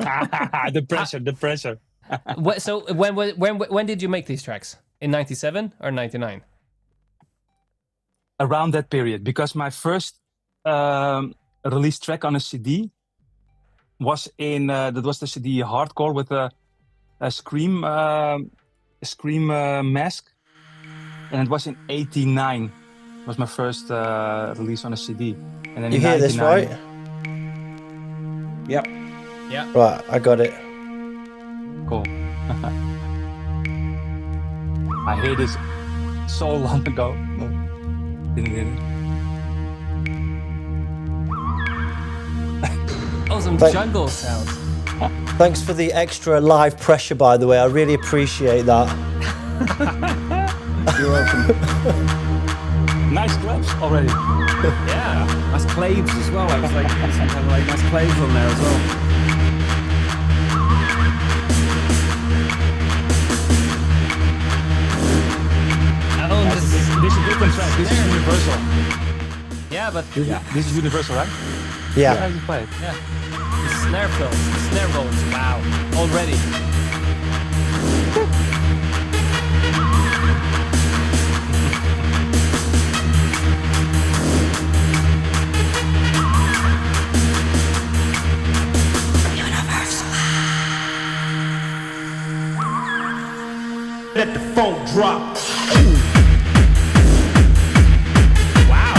The pressure. So when did you make these tracks? In 97 or 99? Around that period, because my first release track on a CD was that was the CD Hardcore with a scream mask, and it was in '89. It was my first release on a CD. And then You in hear this, 99 right? Yep. Yeah. Right, I got it. Cool. I heard this so long ago. Didn't hear it. Oh, some But- jungle sounds. Thanks for the extra live pressure, by the way. I really appreciate that. You're welcome. Nice claps already. Yeah. That's claves as well. I was like, some kind of like nice claves on there as well. Oh, this is, This is a different track. This is Universal. yeah, but This is Universal, right? Yeah. How do you play it? yeah. The snare fills, the snare rolls. Wow. Already. Let the phone drop. Wow.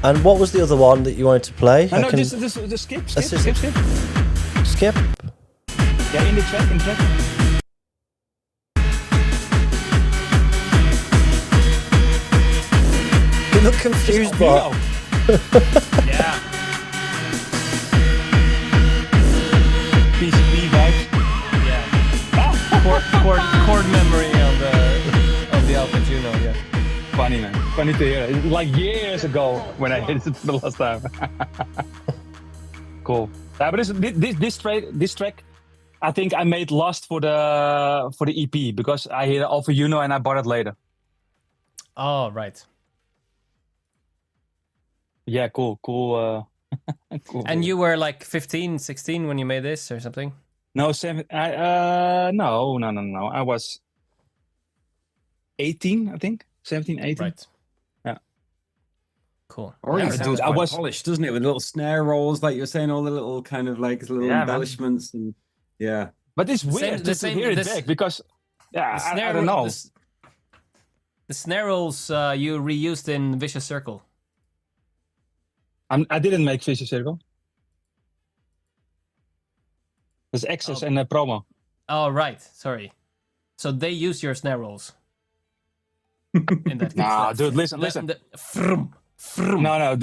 And what was the other one that you wanted to play? No, can- this skip. This is- Skip. Yeah, in the track. You look confused, Bart. Yeah. PCP vibes. Yeah. Chord memory of the Alpha Juno. Yeah. Funny, man. Funny to hear. It's like years ago when I hit it for the last time. Cool. Yeah, but this track, I think I made last for the EP because I hit Alpha Juno and I bought it later. Oh, right. Yeah, cool. Cool. And you were like 15, 16 when you made this or something? No, no. I was 18, I think. 17, 18. Right. Yeah. Cool. Already Yeah, sounds dude, I quite was- polished, doesn't it? With little snare rolls, like you're saying, all the little kind of like little Yeah, man. embellishments and yeah. But it's weird to hear it back because I don't know. The snare rolls you reused in Vicious Circle. I didn't make Vicious Circle. There's Access and Promo. Oh, right. Sorry. So they use your snare rolls. in that case. Nah, dude, listen. Vroom, vroom. No,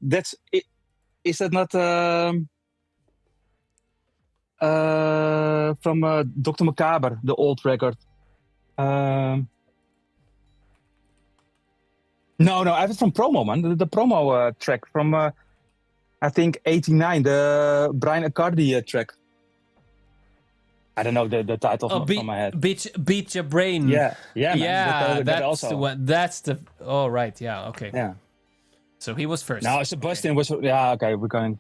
that's it. Is that not from Dr. Macabre, the old record? No, I have it from Promo, man. The Promo track from, I think, 89, the Brian Accardi track. I don't know the title from my head. Beat Your Brain. Yeah, man. Yeah, that's also. the one. That's the... Oh, right, yeah, okay. Yeah. So he was first. Now Sebastian was... Yeah, okay, we're going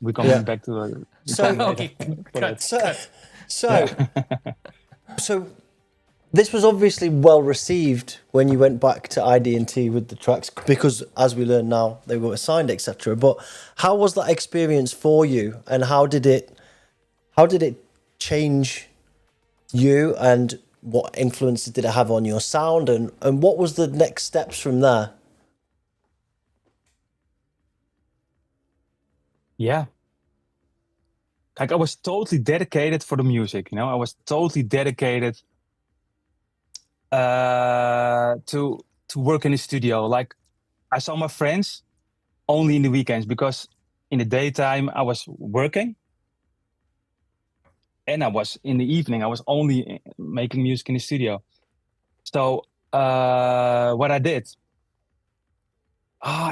back to... Okay, cut. So this was obviously well received when you went back to ID&T with the tracks, because as we learn now, they were signed, etc. But how was that experience for you, and how did it change you, and what influence did it have on your sound, and what was the next steps from there? Yeah. Like I was totally dedicated for the music, I was totally dedicated to work in the studio. Like I saw my friends only in the weekends, because in the daytime I was working, and in the evening I was only making music in the studio. So what I did,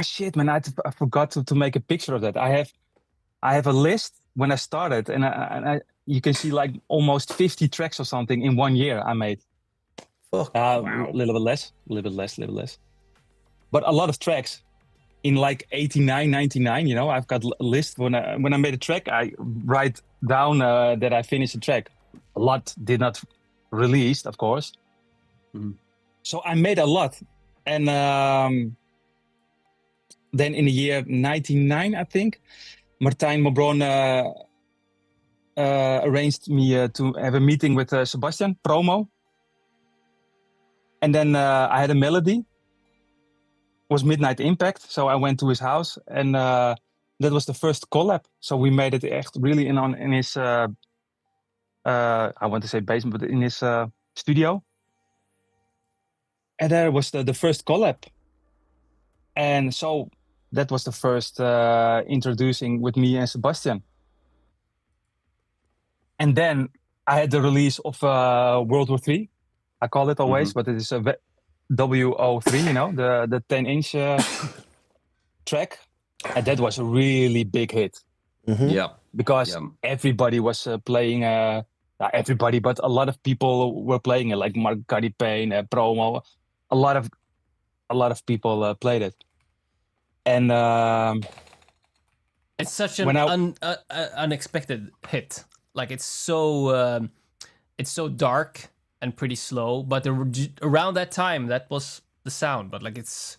shit, man, I forgot to make a picture of that. I have a list when I started, and I you can see like almost 50 tracks or something in 1 year I made. Fuck. Wow. A little bit less. But a lot of tracks in like 89, 99, I've got a list. When I made a track, I write down that I finished the track. A lot did not released, of course. Mm-hmm. So I made a lot. And then in the year 99, I think, Martijn Mobron arranged me to have a meeting with Sebastian, Promo. And then I had a melody. It was Midnight Impact. So I went to his house, and that was the first collab. So we made it echt really in his, I want to say basement, but in his studio. And there was the first collab. And so that was the first introducing with me and Sebastian. And then I had the release of World War III. I call it always, but it is a WOIII, the 10-inch track. And that was a really big hit. Mm-hmm. Yeah. Because everybody was playing, everybody, but a lot of people were playing it, like Mark Payne, Promo. A lot of people played it. And it's such an unexpected hit. Like it's so dark and pretty slow, but around that time that was the sound. But like it's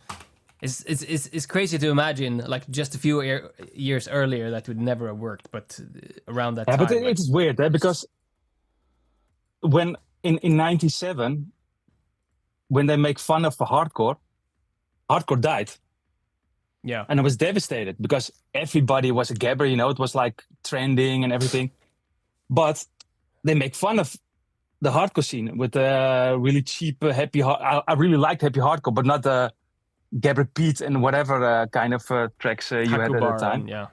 crazy to imagine, like just a few years earlier that would never have worked, but around that time. But it's weird, because when in 97, when they make fun of the hardcore died. Yeah. And I was devastated because everybody was a gabber, it was like trending and everything. But they make fun of the hardcore scene with really cheap, happy. I really liked happy hardcore, but not the Gabber Pete and whatever kind of tracks you had at the time. Yeah.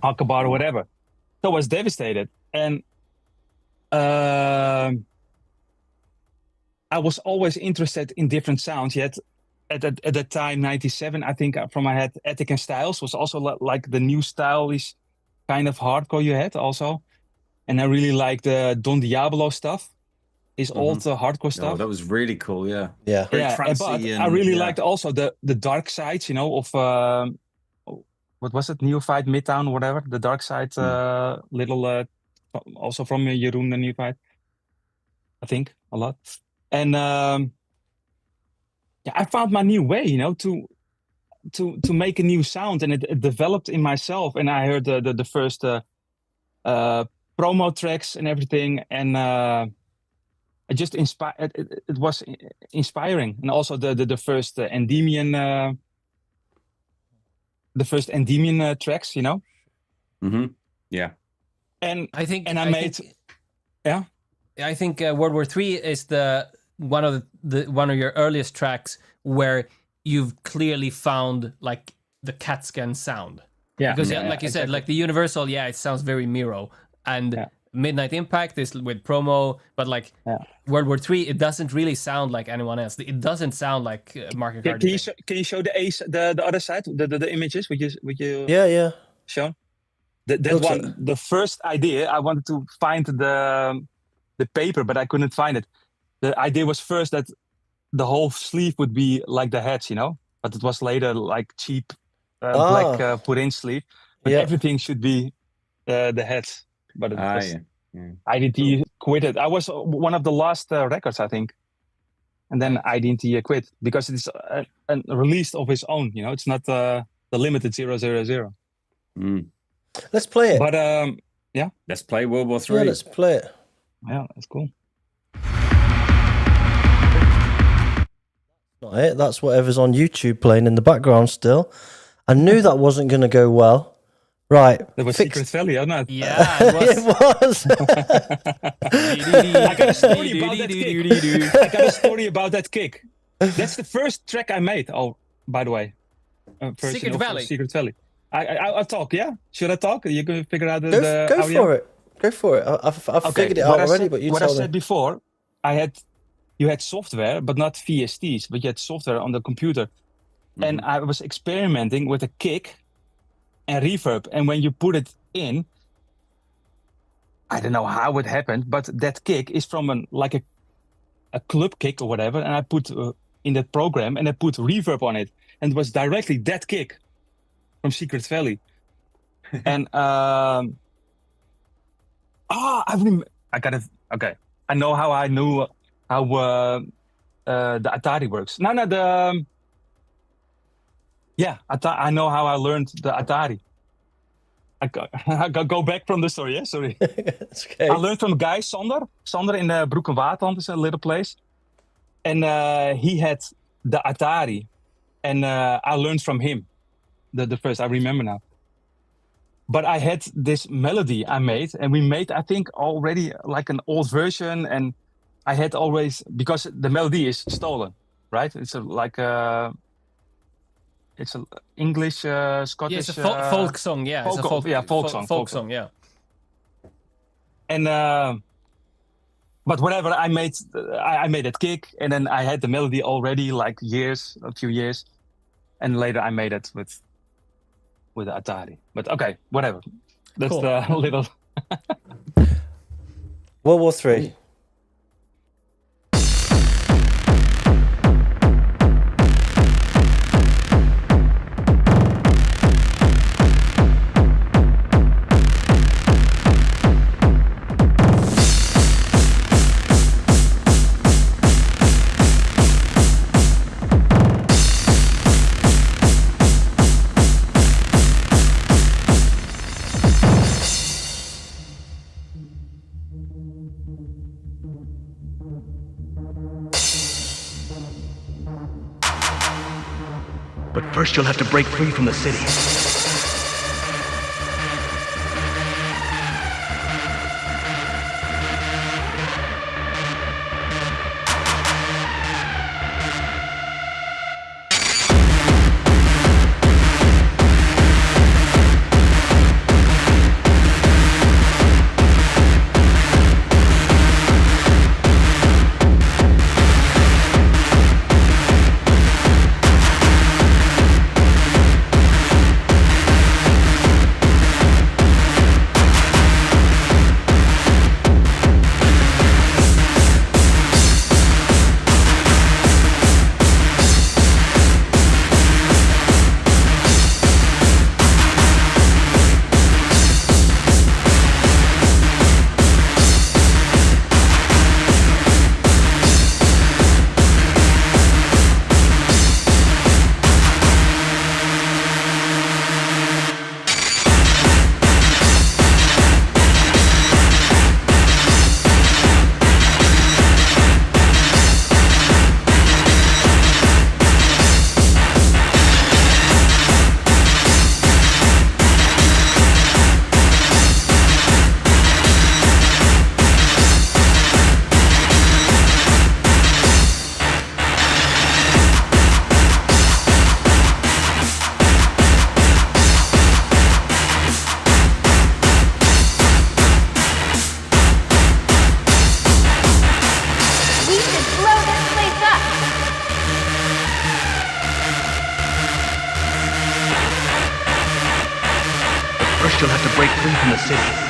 Hakabar or whatever. So I was devastated. And I was always interested in different sounds, yet at that time, 97, I think from my head, Attic and Styles was also like the new stylish kind of hardcore you had also. And I really liked the Don Diablo stuff, his old hardcore stuff. Oh, that was really cool, yeah. Yeah. Very But trancy I really liked also the dark sides, of, what was it, NEOPHYTE, Midtown, whatever, the dark side, little, also from Jeroen, the NEOPHYTE, I think, a lot. And I found my new way, to make a new sound, and it developed in myself. And I heard the first promo tracks and everything, and it just inspired. It was inspiring, and also the first Endymion, tracks, Yeah. And I think, and I think World War III is the one of your earliest tracks where you've clearly found like the CATSCAN sound. Yeah, Because like you said, like the Universal, it sounds very Miro, and Midnight Impact is with promo, but like World War III, it doesn't really sound like anyone else. It doesn't sound like Market Card. Can you show the other side, the images? Would you Yeah. show? That one, the first idea, I wanted to find the paper, but I couldn't find it. The idea was first that the whole sleeve would be like the heads, but it was later like cheap black put-in sleeve. But everything should be the heads. But it was, ID&T quit it. I was one of the last records, I think. And then ID&T quit because it's a release of his own, It's not the limited 000. Let's play it. But let's play World War III. Yeah, let's play it. Yeah, that's cool. Not it. That's whatever's on YouTube playing in the background still. I knew that wasn't going to go well. Right. That was Secret Valley, wasn't it? Yeah, it was. I got a story about that kick. I got a story about that kick. That's the first track I made. Oh, by the way. Secret Valley. Secret Valley. I'll talk, yeah? Should I talk? You can figure out Go for it. Go for it. I've figured it out already, but you tell me. What I said before, you had software, but not VSTs, but you had software on the computer. And I was experimenting with a kick and reverb. And when you put it in, I don't know how it happened, but that kick is from a club kick or whatever. And I put in that program and I put reverb on it. And it was directly that kick from Secret Valley. And I got it. Okay. I know how I knew how the Atari works. I know how I learned the Atari. I go back from the story, sorry. It's okay. I learned from a guy, Sander in Broek en Waterland, is a little place. And he had the Atari. And I learned from him, the first, I remember now. But I had this melody I made, and we made, I think, already like an old version. And I had always, because the melody is stolen, right? It's it's an English, Scottish... Yeah, it's a folk song, yeah. Folk song. Yeah. And, but whatever, I made that kick, and then I had the melody already, like a few years. And later I made it with the Atari. But okay, whatever. That's cool. The little... World War III. But first you'll have to break free from the city. first you'll have to break free from the city.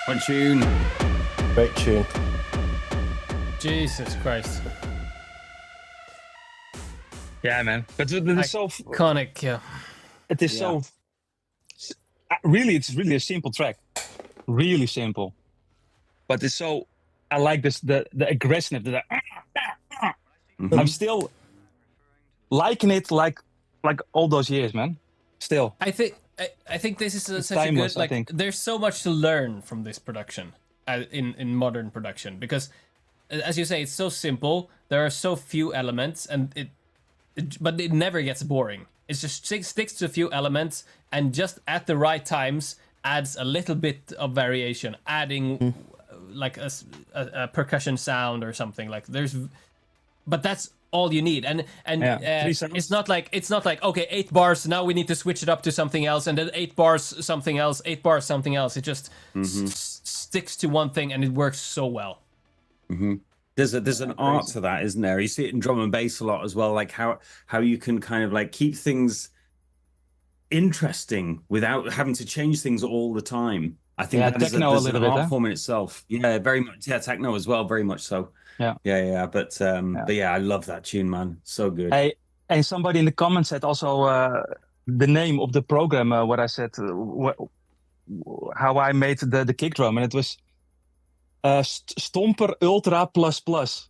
One tune. Great tune. Jesus Christ. Yeah, man. But it is so iconic. Yeah. It is so. Really, it's really a simple track. Really simple. But it's so. I like this the aggression. I'm still liking it like all those years, man. Still. I think this is such a good, like, there's so much to learn from this production in modern production, because as you say, it's so simple, there are so few elements, and but it never gets boring. It's just sticks to a few elements, and just at the right times adds a little bit of variation, adding like a percussion sound or something. Like but that's all you need, and it's not like okay, 8 bars, now we need to switch it up to something else, and then 8 bars something else, 8 bars something else. It just sticks to one thing, and it works so well. There's an art to that, isn't there? You see it in drum and bass a lot as well, like how you can kind of like keep things interesting without having to change things all the time. I think there's an art form in itself. Yeah, very much. Yeah, techno as well, very much so. Yeah. But yeah, I love that tune, man. So good. Hey, and somebody in the comments said also the name of the program. What I said, how I made the kick drum, and it was Stomper Ultra Plus Plus.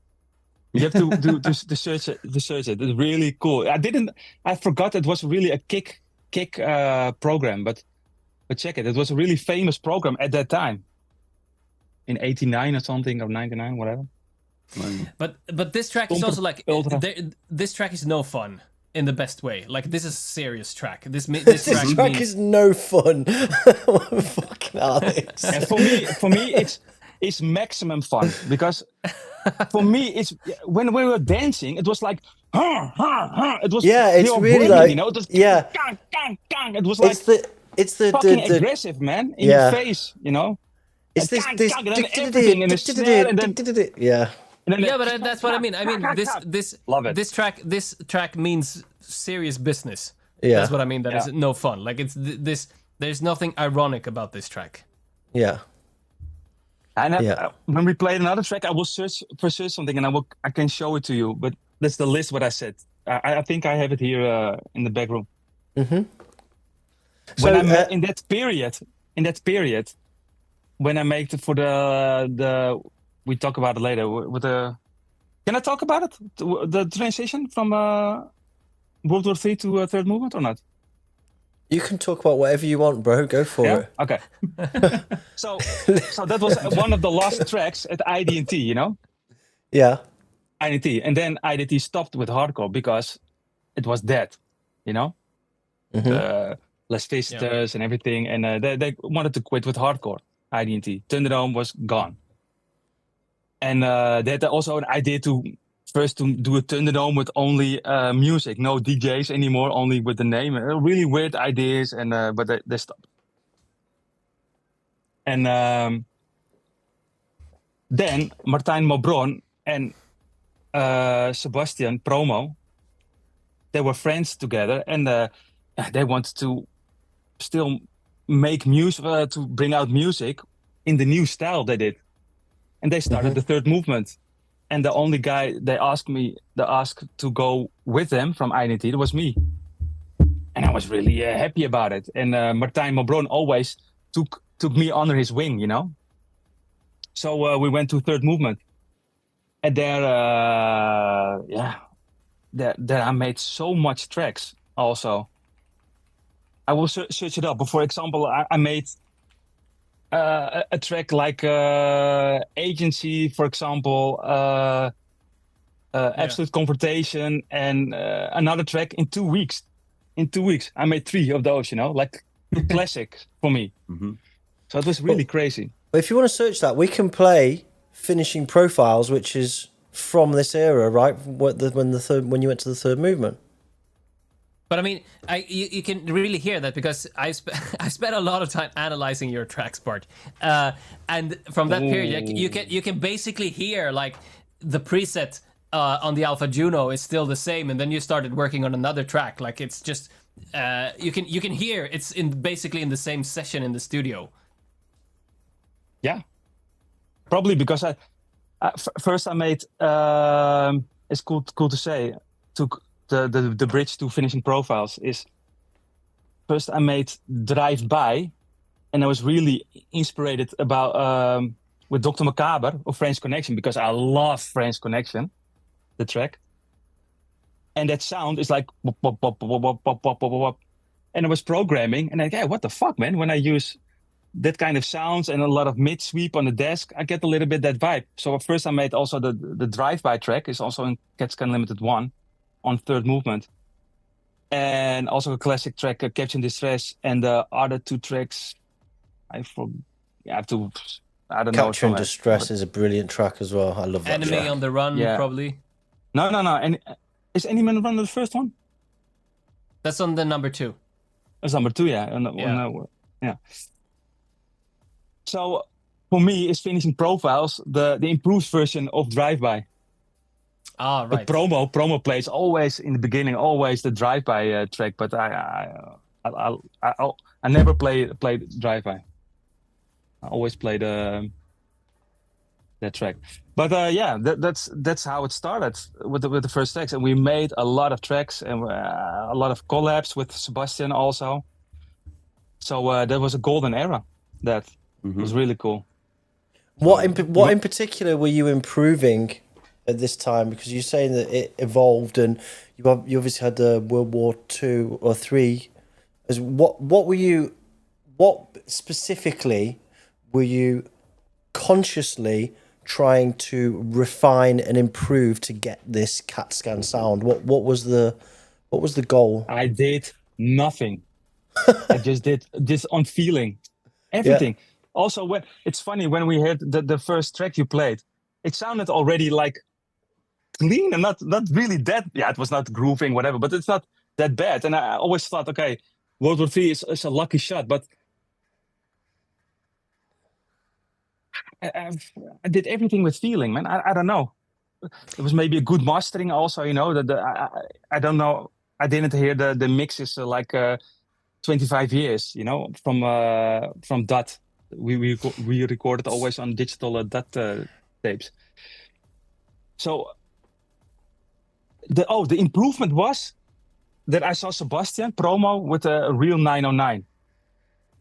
You have to search it. It's really cool. I forgot it was really a kick program, but check it. It was a really famous program at that time, in '89 or something, or '99, whatever. But this track is also like this track is no fun in the best way. Like, this is a serious track. This track is no fun. Fucking Alex. And for me, it's maximum fun, because for me, it's when we were dancing, it was like it was it's really like, you know, it was it was like it's the fucking aggressive, man, in your face, you know. It's this but that's what I mean. I mean, this track means serious business. Yeah, that's what I mean. That is no fun. Like, it's this. There's nothing ironic about this track. Yeah. And when we played another track, I will search something, and I can show it to you. But that's the list what I said. I think I have it here in the back room. When I'm in that period, when I make it for the we talk about it later. Can I talk about it? The transition from World War III to Third Movement, or not? You can talk about whatever you want, bro. Go for it. Okay. so that was one of the last tracks at ID&T, you know? Yeah. ID&T. And then ID&T stopped with hardcore because it was dead, you know? Less visitors and everything. And they wanted to quit with hardcore, ID&T. Thunderdome was gone. And they had also an idea to do a Thunderdome with only music, no DJs anymore, only with the name. Really weird ideas, and but they stopped. And then Martijn Mobron and Sebastian Promo, they were friends together, and they wanted to still make music, to bring out music in the new style they did. And they started the Third Movement. And the only guy they asked to go with them from ID&T was me. And I was really happy about it. And Martijn Mobron always took me under his wing, you know? So we went to third movement, and there I made so much tracks. Also, I will search it up. But for example, I made a track like Agency, for example, Absolute Confrontation, and another track in 2 weeks. In 2 weeks, I made 3 of those. Like classic for me. Mm-hmm. So it was really crazy. If you want to search that, we can play Finishing Profiles, which is from this era, right? When you went to the third movement. But I mean, you can really hear that because I spent a lot of time analyzing your tracks, Bart, and from that period, you can basically hear like the preset on the Alpha Juno is still the same, and then you started working on another track. Like it's just you can hear it's basically in the same session in the studio. Yeah, probably because first I made it's cool to say took the bridge to Finishing Profiles is first I made Drive By, and I was really inspired about with Dr. Macabre of French Connection because I love French Connection, the track, and that sound is like wop, wop, wop, wop, wop, wop, wop, wop, wop. And I was programming and I what the fuck, man, when I use that kind of sounds and a lot of mid sweep on the desk, I get a little bit that vibe. So first I made also the drive-by track is also in CATSCAN Limited 1 on third movement. And also a classic track, Capture in Distress, and the other 2 tracks, I don't know. Capture in Distress is a brilliant track as well. I love that Enemy track. on the Run, probably. No. And is Enemy on the Run the first one? That's on the number 2. That's number 2, yeah. Yeah. So for me, it's Finishing Profiles, the improved version of Drive-By. Ah, right. The promo plays always in the beginning, always the Drive-By track, but I never played Drive-By. I always played that track. But that's how it started with the first tracks, and we made a lot of tracks and a lot of collabs with Sebastian also. So that was a golden era. That was really cool. What in particular were you improving at this time? Because you're saying that it evolved, and you obviously had the World War II or III. What specifically were you consciously trying to refine and improve to get this CATSCAN sound? What was the goal? I did nothing. I just did this on feeling, everything. Yeah. Also, when it's funny when we heard the first track you played, it sounded already like clean and not really that. Yeah, it was not grooving, whatever, but it's not that bad. And I always thought, okay, World War III is a lucky shot, but I did everything with feeling, man. I don't know. It was maybe a good mastering also, I don't know. I didn't hear the mixes like 25 years, from DAT. We recorded always on digital DAT tapes. So the improvement was that I saw Sebastian promo with a real 909.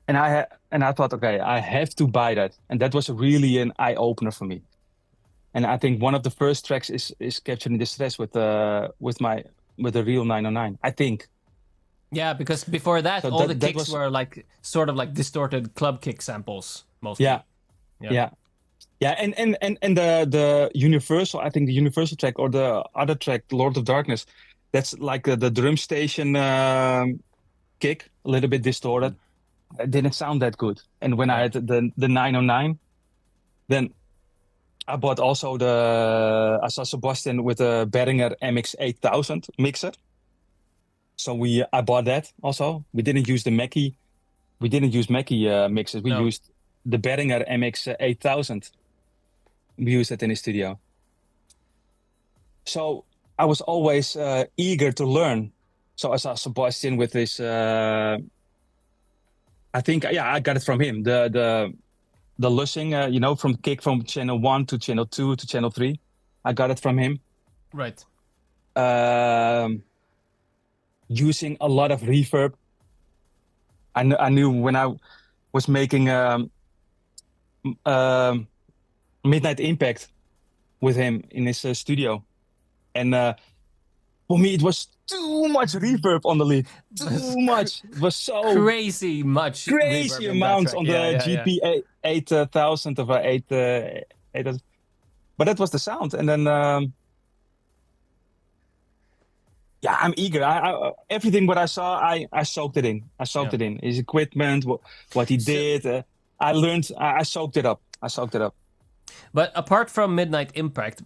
And I thought, okay, I have to buy that. And that was really an eye-opener for me. And I think one of the first tracks is Capture in Distress with the real 909, I think. Yeah, because before that, so all the kicks were like sort of like distorted club kick samples mostly. Yeah. And the Universal, I think the Universal track or the other track, Lord of Darkness, that's like the drum station kick, a little bit distorted. It didn't sound that good. And when I had the 909, then I bought also I saw Sebastian with a Behringer MX8000 mixer. So I bought that also. We didn't use the Mackie. We didn't use Mackie mixers. We used the Behringer MX8000. We used it in the studio. So I was always eager to learn. So I saw Sebastian with this. I think I got it from him. The Lussing, from kick from channel 1 to channel 2 to channel 3. I got it from him. Right. Using a lot of reverb. I knew when I was making Midnight Impact with him in his studio, and for me it was too much reverb on the lead. Too much. It was so Crazy much. crazy reverb in that amounts track. on the GP 8000 of 8000. But that was the sound, and then I'm eager. I everything what I saw, I soaked it in. I soaked it in. His equipment, what he did. I learned. I soaked it up. But apart from Midnight Impact,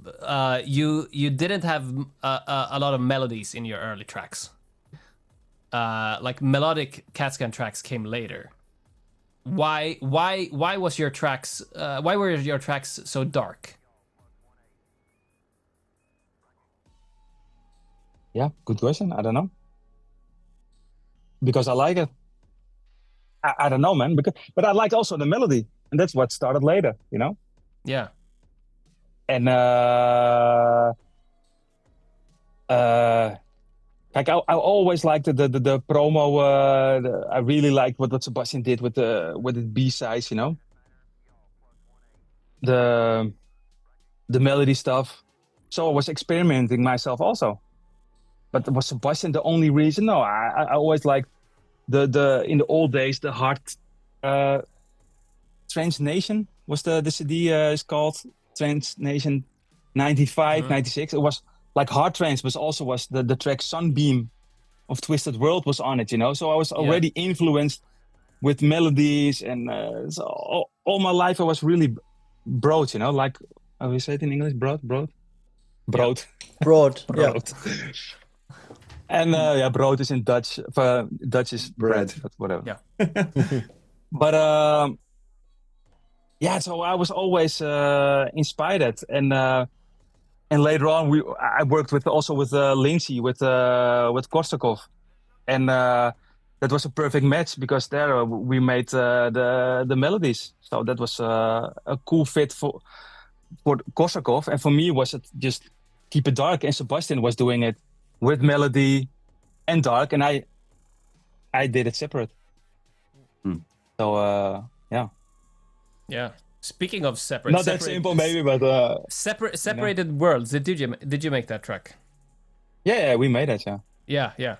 you didn't have a lot of melodies in your early tracks. Like melodic CATSCAN tracks came later. Why was your tracks? Why were your tracks so dark? Yeah, good question. I don't know. Because I like it. I don't know, man. But I like also the melody, and that's what started later, you know. Yeah. And like I always liked the promo. I really liked what Sebastian did with the B-sides, you know. The melody stuff. So I was experimenting myself also. But was Sebastian the only reason? No, I always liked the in the old days the hard Trance Nation was the CD is called Trance Nation 95, 96. It was like hard trance, but also was the track Sunbeam of Twisted World was on it, you know. So I was already influenced with melodies, and so all my life I was really broad, you know, like how do you say it in English? Broad. Broad. And brood is in Dutch. Dutch is bread, but whatever. Yeah. But so I was always inspired, and later on I worked with Lindsay with Korsakov, and that was a perfect match because there we made the melodies. So that was a cool fit for Korsakov, and for me was it just keep it dark, and Sebastian was doing it with melody and dark, and I did it separate. So Yeah. Speaking of separate, not that simple maybe, but separated worlds. Did you make that track? Yeah, we made it. Yeah.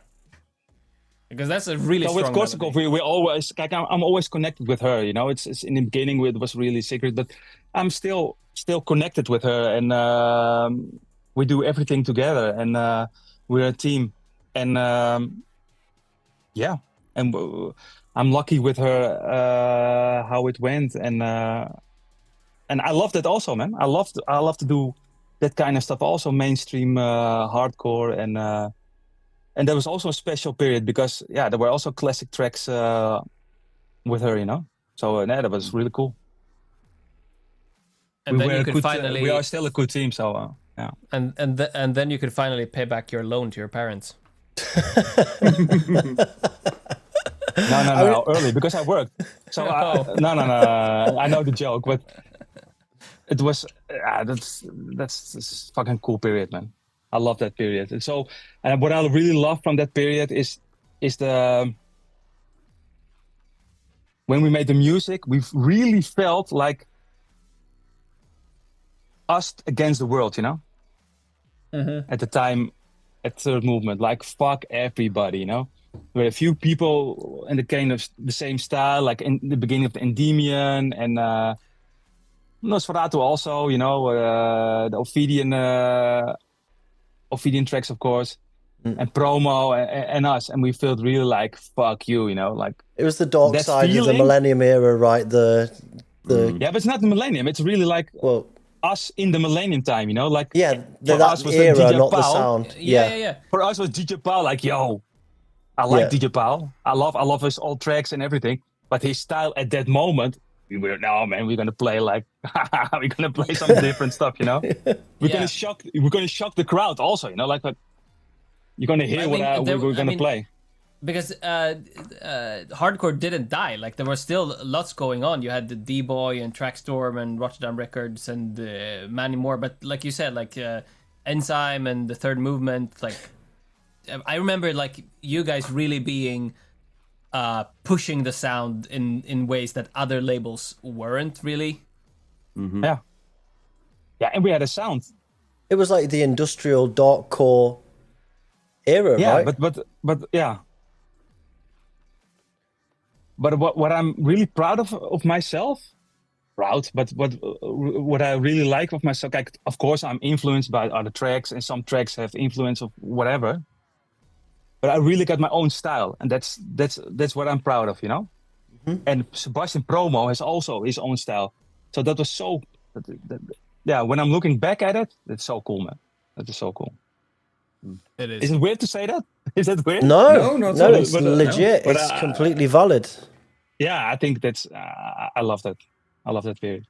Because that's a really strong with Korsakov, we always like I'm always connected with her. You know, it's in the beginning it was really secret, but I'm still connected with her, and we do everything together, and we're a team, and and I'm lucky with her how it went, and I love that also, man. I love to do that kind of stuff, also mainstream hardcore, and there was also a special period because there were also classic tracks with her, you know. So that was really cool. And then you could finally. We are still a good team, so yeah. And then you could finally pay back your loan to your parents. No, early because I worked. So no. I know the joke, but it was that's this fucking cool period, man. I love that period. And so, and what I really love from that period is the when we made the music, we really felt like us against the world, you know. At the time, at Third Movement, like fuck everybody, you know. There were a few people in the kind of the same style, like in the beginning of the Endymion and Nosferatu also, you know, the Oblivion tracks, of course, and Promo and us, and we felt really like fuck you, you know, like it was the dark side of the Millennium era, right? The yeah, but it's not the Millennium. It's really like us in the Millennium time, you know, like that was era, not Paul. the sound. Yeah. For us was DJ Paul like, yo, I like DJ Paul. I love his old tracks and everything, but his style at that moment, we were we're gonna play like we're gonna play some different stuff, you know. We're gonna shock the crowd also, you know, like you're gonna hear we're gonna play. Because hardcore didn't die. Like there was still lots going on. You had the D-Boy and Trackstorm and Rotterdam Records and many more. But like you said, like Enzyme and the Third Movement, like I remember like you guys really being pushing the sound in ways that other labels weren't really. Yeah. Yeah, and we had a sound. It was like the industrial darkcore era, Yeah, right? but yeah. But what I'm really proud of myself, but what I really like of myself, like, of course I'm influenced by other tracks, and some tracks have influence of whatever. But I really got my own style, and that's what I'm proud of, you know. And Sebastian Promo has also his own style, so that was so. Yeah, when I'm looking back at it, it's so cool, man. That is so cool. It is. Is it weird to say that? Is that weird? No, not no, at all. it's But, legit. but, It's completely valid. Yeah, I think that's. I love that. I love that period.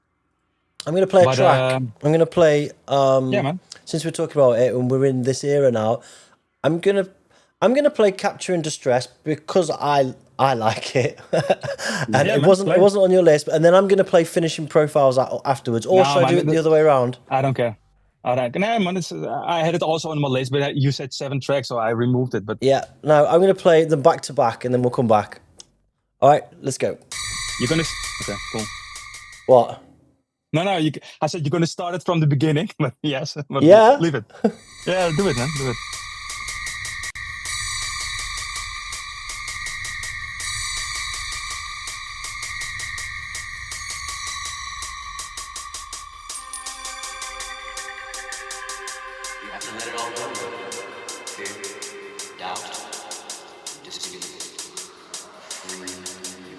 I'm gonna play a But, track. I'm gonna play. Yeah, man. Since we're talking about it and we're in this era now, I'm gonna play Capture in Distress because I like it, and Yeah, it man, wasn't play. on your list. And then I'm gonna play Finishing Profiles afterwards, or No, should I do man, it the other way around? I don't care. No, man, I had it also on my list, but you said 7 tracks, so I removed it. But Yeah, no, I'm gonna play them back to back, and then we'll come back. All right, let's go. you're gonna. Okay, cool. What? No, I said you're gonna start it from the beginning, but yes, but Yeah. leave it. Yeah, do it, man. Do it. You have to let it all go. Fear, doubt, disbelief. Free you.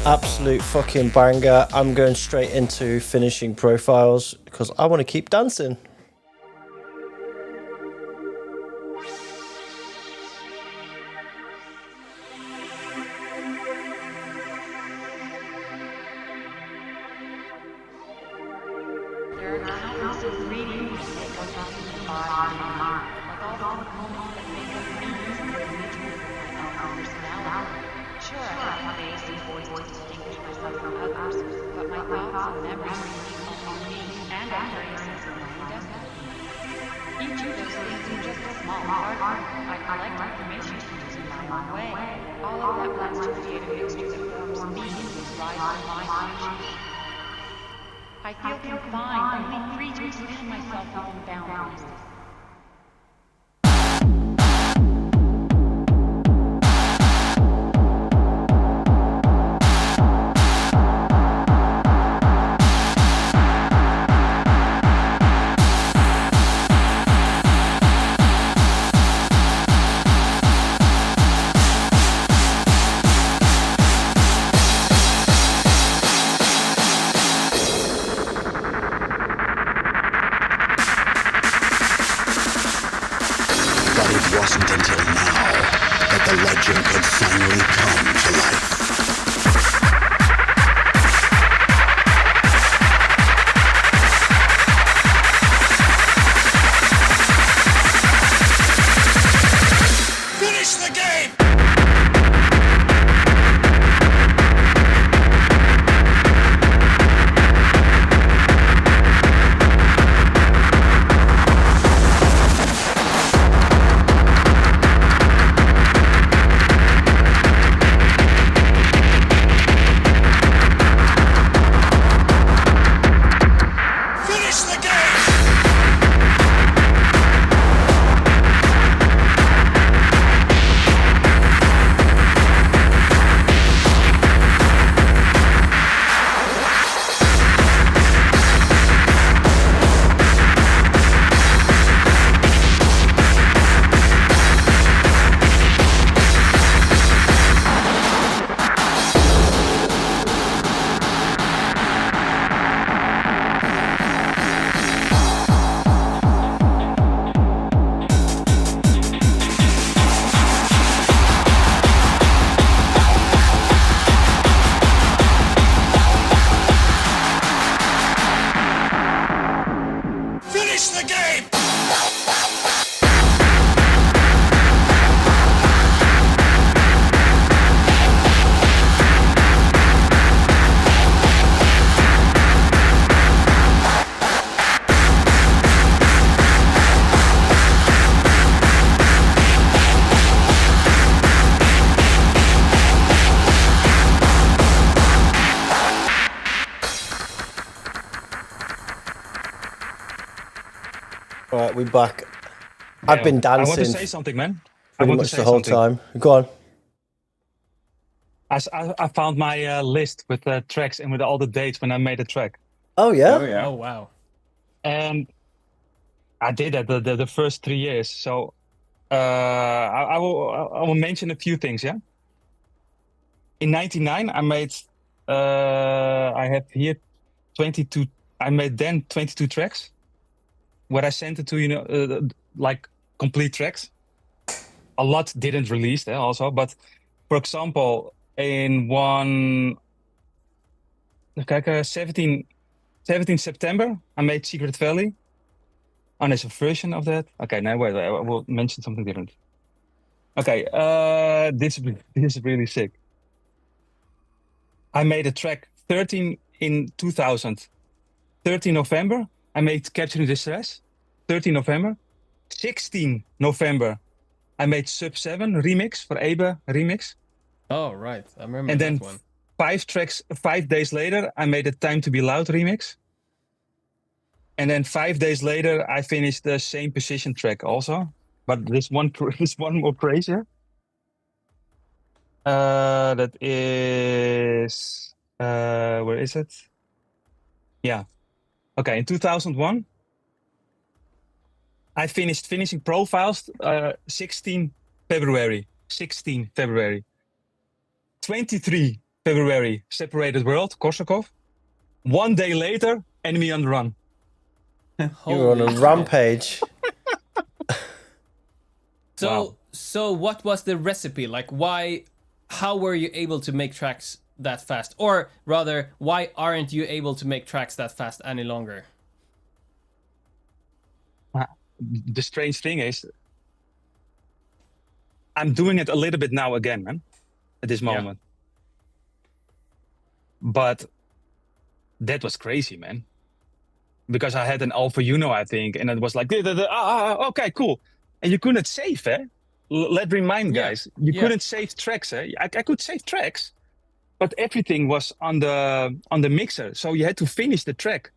Absolute fucking banger. I'm going straight into finishing profiles because I want to keep dancing. I feel confined, only free to extend myself within boundaries. Right, we're back. I've been dancing. I want to say something, man. Pretty much the whole time. Go on. I found my list with the tracks and with all the dates when I made a track. Oh yeah. Oh yeah. Oh wow. And I did that the first 3 years. So I will mention a few things. Yeah. In '99, I made. I have here 22. I made then 22 tracks. Where I sent it to like complete tracks. A lot didn't release there also, but for example, in 17 September, I made Secret Valley. And there's a version of that. Okay, now wait, I will mention something different. Okay, this is really sick. I made a track 13 in 2000. 13 November, I made Capturing Distress. 13 November. 16 November, I made Sub 7 remix for ABBA remix. Oh, right. I remember And that then one. 5 tracks, 5 days later, I made a Time to Be Loud remix. And then 5 days later, I finished the Same Position track also. But this one more crazier. That is... where is it? Yeah. Okay, in 2001, I finished finishing profiles 16 February. 16 February. 23 February, Separated World, Korsakov. 1 day later, Enemy on the Run. You were on a rampage. So, Wow. so what was the recipe? Like, how were you able to make tracks that fast? Or rather, why aren't you able to make tracks that fast any longer? The strange thing is, I'm doing it a little bit now again, man, at this moment. But that was crazy, man. Because I had an Alpha Uno, I think, and it was like, okay, cool. And you couldn't save, eh? Let's remind guys, you couldn't save tracks, eh? I could save tracks, but everything was on the mixer, so you had to finish the track.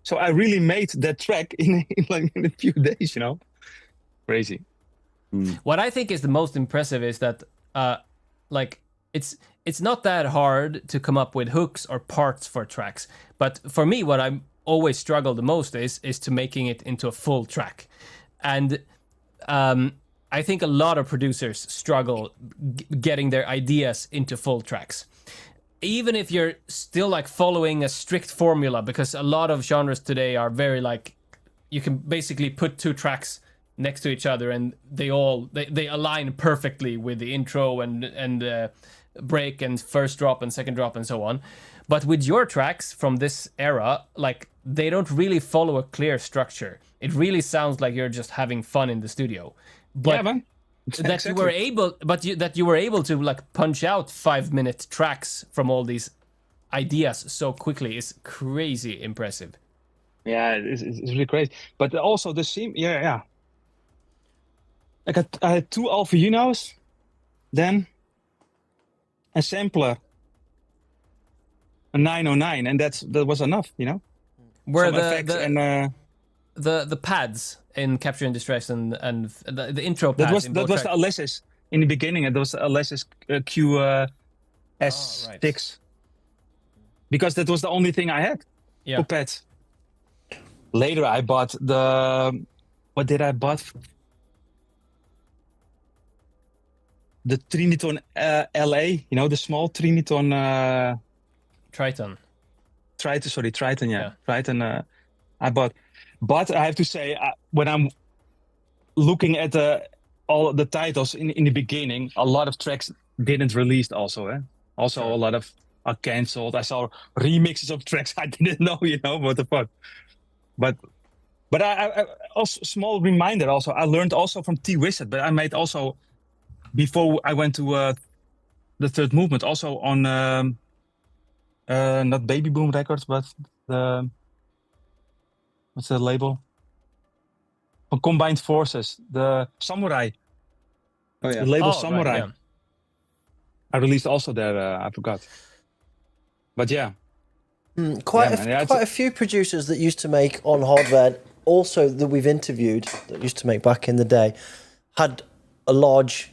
So I really made that track in a few days, you know? Crazy. What I think is the most impressive is that, like, it's not that hard to come up with hooks or parts for tracks. But for me, what I always struggle the most is to making it into a full track. And I think a lot of producers struggle getting their ideas into full tracks. Even if you're still like following a strict formula, because a lot of genres today are very like, you can basically put two tracks next to each other and they align perfectly with the intro and break and first drop and second drop and so on. But with your tracks from this era, like, they don't really follow a clear structure. It really sounds like you're just having fun in the studio. But yeah, man. that you were able to like punch out 5-minute tracks from all these ideas so quickly is crazy impressive. Yeah, it's really crazy. But also the seam, Like I had 2 Alpha Unos, then a sampler, a 909, and that was enough, you know. Were Some the pads in Capture and Distress and the intro pads? That was the Alesis in the beginning, and those Alesis S6, because that was the only thing I had. Yeah. For pads. Later, I bought what did I bought? The Triniton LA, you know, the small Triniton. Triton. Triton, yeah. Triton, I bought. But I have to say, when I'm looking at all the titles in the beginning, a lot of tracks didn't release also, eh? Also, a lot of are cancelled. I saw remixes of tracks I didn't know, you know, what the fuck. But I also, small reminder also, I learned also from T-Wizard, but I made also, before I went to the Third Movement, also on, not Baby Boom Records, but the, what's the label? From Combined Forces, the Samurai. Oh yeah. The label Oh, Samurai. right, yeah. I released also there, I forgot. But yeah. Quite a few producers that used to make on hardware, also that we've interviewed, that used to make back in the day, had a large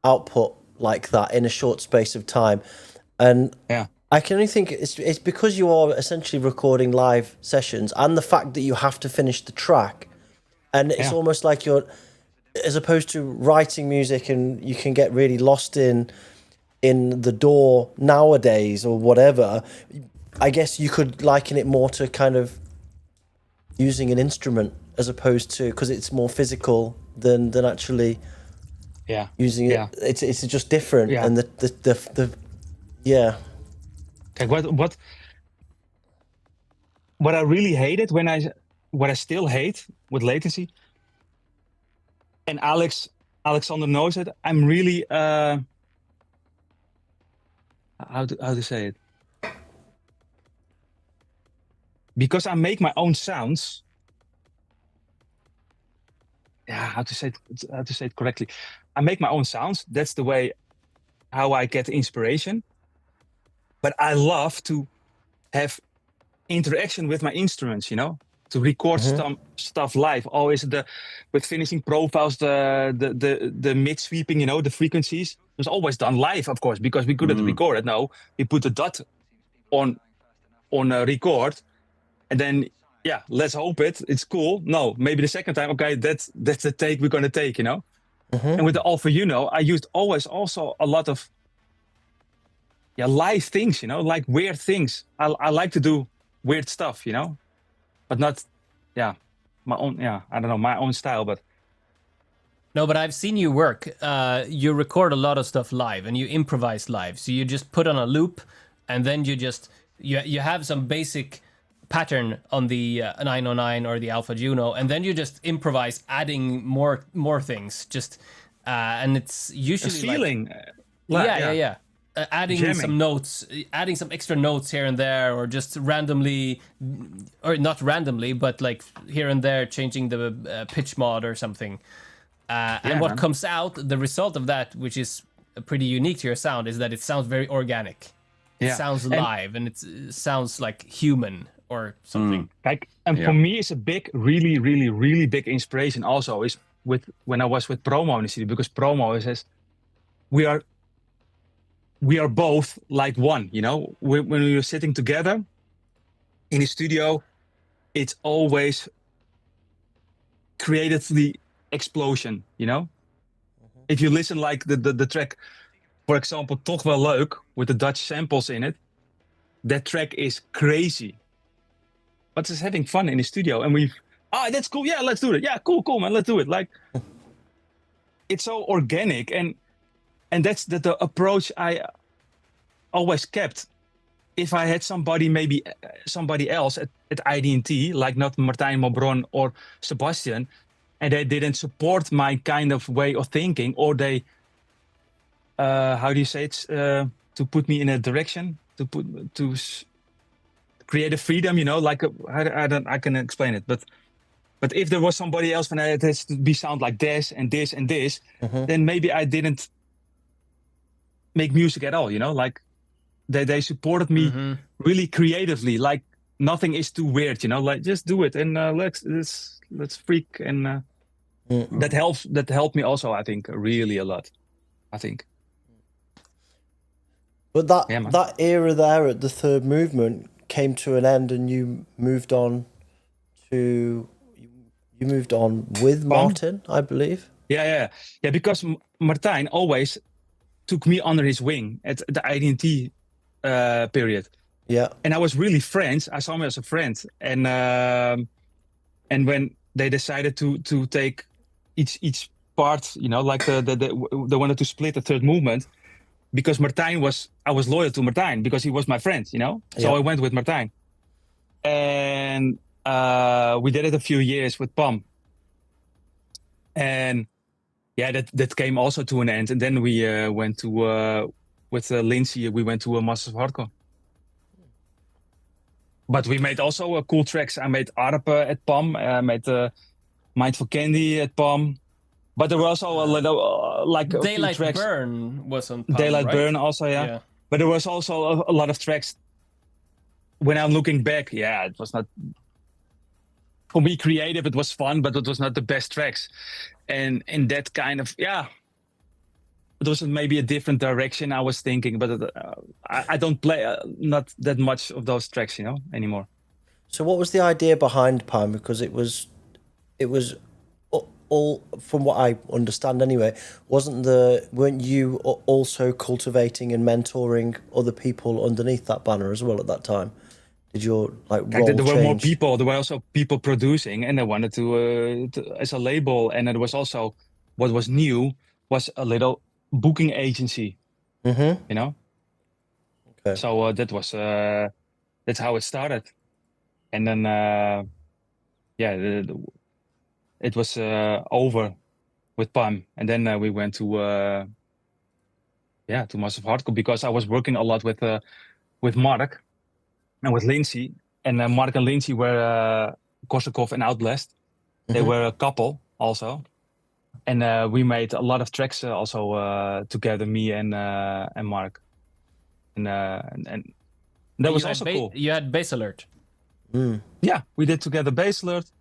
output like that in a short space of time. And yeah. I can only think it's because you are essentially recording live sessions and the fact that you have to finish the track. And it's almost like you're, as opposed to writing music and you can get really lost in the DAW nowadays or whatever, I guess you could liken it more to kind of using an instrument as opposed to, because it's more physical than actually using it. It's just different. Yeah. And the Okay, what I really hated what I still hate with latency, and Alexander knows it, I'm really how to say it, because I make my own sounds. Yeah, how to say it correctly. I make my own sounds. That's the way how I get inspiration. But I love to have interaction with my instruments, you know, to record some stuff live. Always with finishing profiles, the mid sweeping, you know, the frequencies. It was always done live, of course, because we couldn't record it. No, we put the dot on a record, and then let's hope it's cool. No, maybe the second time, okay, that's the take we're gonna take, you know. And with the Alpha Uno, I used always also a lot of live things, you know, like weird things. I like to do weird stuff, you know, but not my own. I don't know, my own style, but. No, but I've seen you work. You record a lot of stuff live, and you improvise live. So you just put on a loop, and then you just you have some basic pattern on the 909 or the Alpha Juno, and then you just improvise, adding more things. Just and it's usually a feeling. Adding Jamming. some notes, adding some extra notes here and there, or just randomly, or not randomly, but like here and there, changing the pitch mod or something. And what comes out, the result of that, which is pretty unique to your sound, is that it sounds very organic. It sounds live, and it sounds like human or something. For me, it's a big, really, really, really big inspiration. Also, is when I was with Promo in the studio, because Promo says we are both like one. You know, when we're sitting together in the studio, it's always creatively explosion, you know. If you listen like the track, for example, Toch Wel Leuk, with the Dutch samples in it, that track is crazy, but it's having fun in the studio, and that's cool, yeah, let's do it, yeah, cool man, let's do it. Like, it's so organic, and that's the approach I always kept. If I had somebody else at ID&T, like not Martijn Mobron or Sebastian, and they didn't support my kind of way of thinking, or they, how do you say it, to put me in a direction, to create a freedom, you know, like I can explain it, but if there was somebody else and it has to be sound like this and this and this, then maybe I didn't make music at all, you know, like they supported me really creatively, like nothing is too weird, you know, like just do it and let's freak, and that helped me also, I think, really a lot, I think. But that era there at the third movement came to an end, and you moved on with Martin, I believe. Yeah, because Martijn always took me under his wing at the ID&T period. Yeah, and I was really friends. I saw him as a friend, and when they decided to take each part, you know, like they wanted to split the third movement, because I was loyal to Martijn because he was my friend, you know. So I went with Martijn, and we did it a few years with Pam, and that came also to an end. And then we went to with Lindsay, we went to Masters of Hardcore. But we made also cool tracks. I made Arp at PAM. I made Mindful Candy at PAM. But there were also a little like a Daylight few tracks. Burn was on PAM, Daylight right? Burn also, yeah. But there was also a lot of tracks. When I'm looking back, it was not, for me, creative. It was fun, but it was not the best tracks. And in that kind of, it was maybe a different direction I was thinking, but I don't play not that much of those tracks, you know, anymore. So what was the idea behind PAM? Because it was all, from what I understand anyway, weren't you also cultivating and mentoring other people underneath that banner as well at that time? Did your role there were change? more people. There were also people producing, and they wanted to as a label. And it was also, what was new was a little booking agency. You know. Okay. So that was that's how it started, and then it was over with PAM, and then we went to Massive Hardcore, because I was working a lot with Marc and with Lindsay, and Marc and Lindsay were Korsakov and Outblast. They were a couple also, and we made a lot of tracks also together, me and Marc, and that was also cool. You had Bass Alert. Yeah, we did together Bass Alert.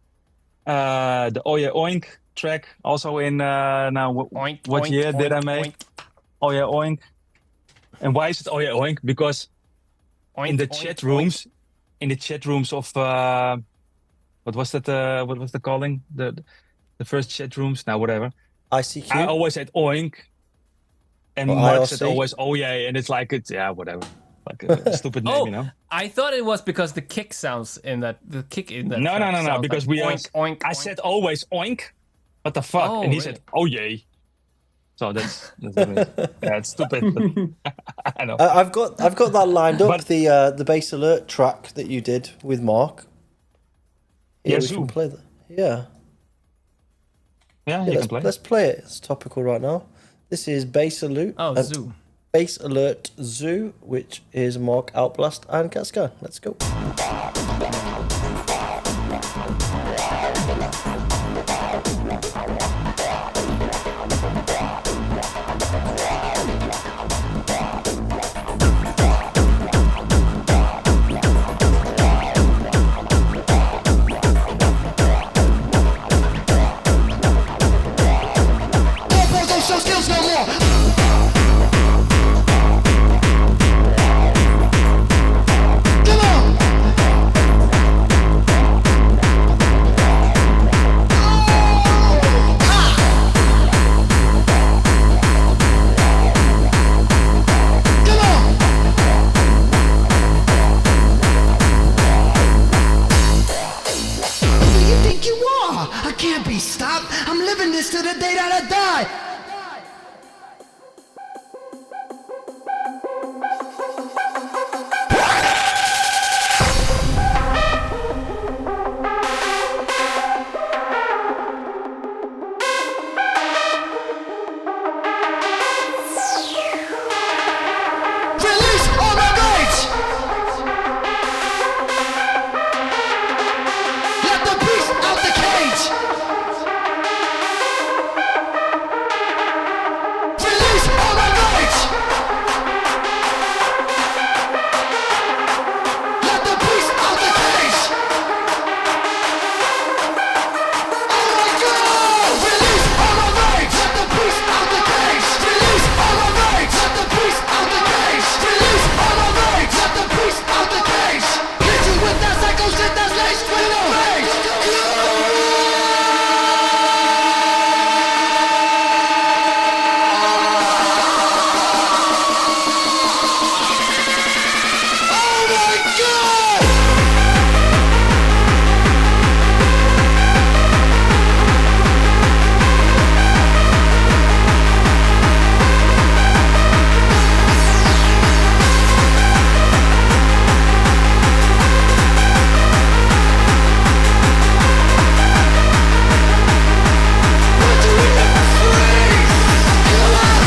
The Oh Yeah Oink track also in what year did I make? Oh Yeah Oink. And why is it Oh Yeah Oink? Because in the chat rooms of what was that? What was the calling? The first chat rooms? Now whatever. ICQ. I always said Oink, And Or Mark said IRC? always, oh yeah, and it's like, it's, yeah, whatever. Like a stupid name, Oh, you know? I thought it was because the kick sounds in that. The kick in that. No, track sounds because like we oink, oink, I oink. said always oink. What the fuck? Oh, and he really? said, oh yay. So that's yeah, it's stupid. But I know. I've got that lined up. But- the bass alert track that you did with Mark. Yeah, we Zoo. can play that. Yeah. Yeah, you can play. Let's play it. It's topical right now. This is bass alert. Oh, Zoo. Bass alert Zoo, which is Marc Outblast and CATSCAN. Let's go. To the day that I die. Release all my rage. Let the beast out the cage. Release all my rage. Let the beast out the cage. Oh my God! Release all my rage. Let the beast out the cage. Release all my rage. Let the beast out the cage. Release all my rage. Let the beast out the cage. Hit you with that psycho shit that's laced with no rage. Oh my God! Put you in the freeze. Come on.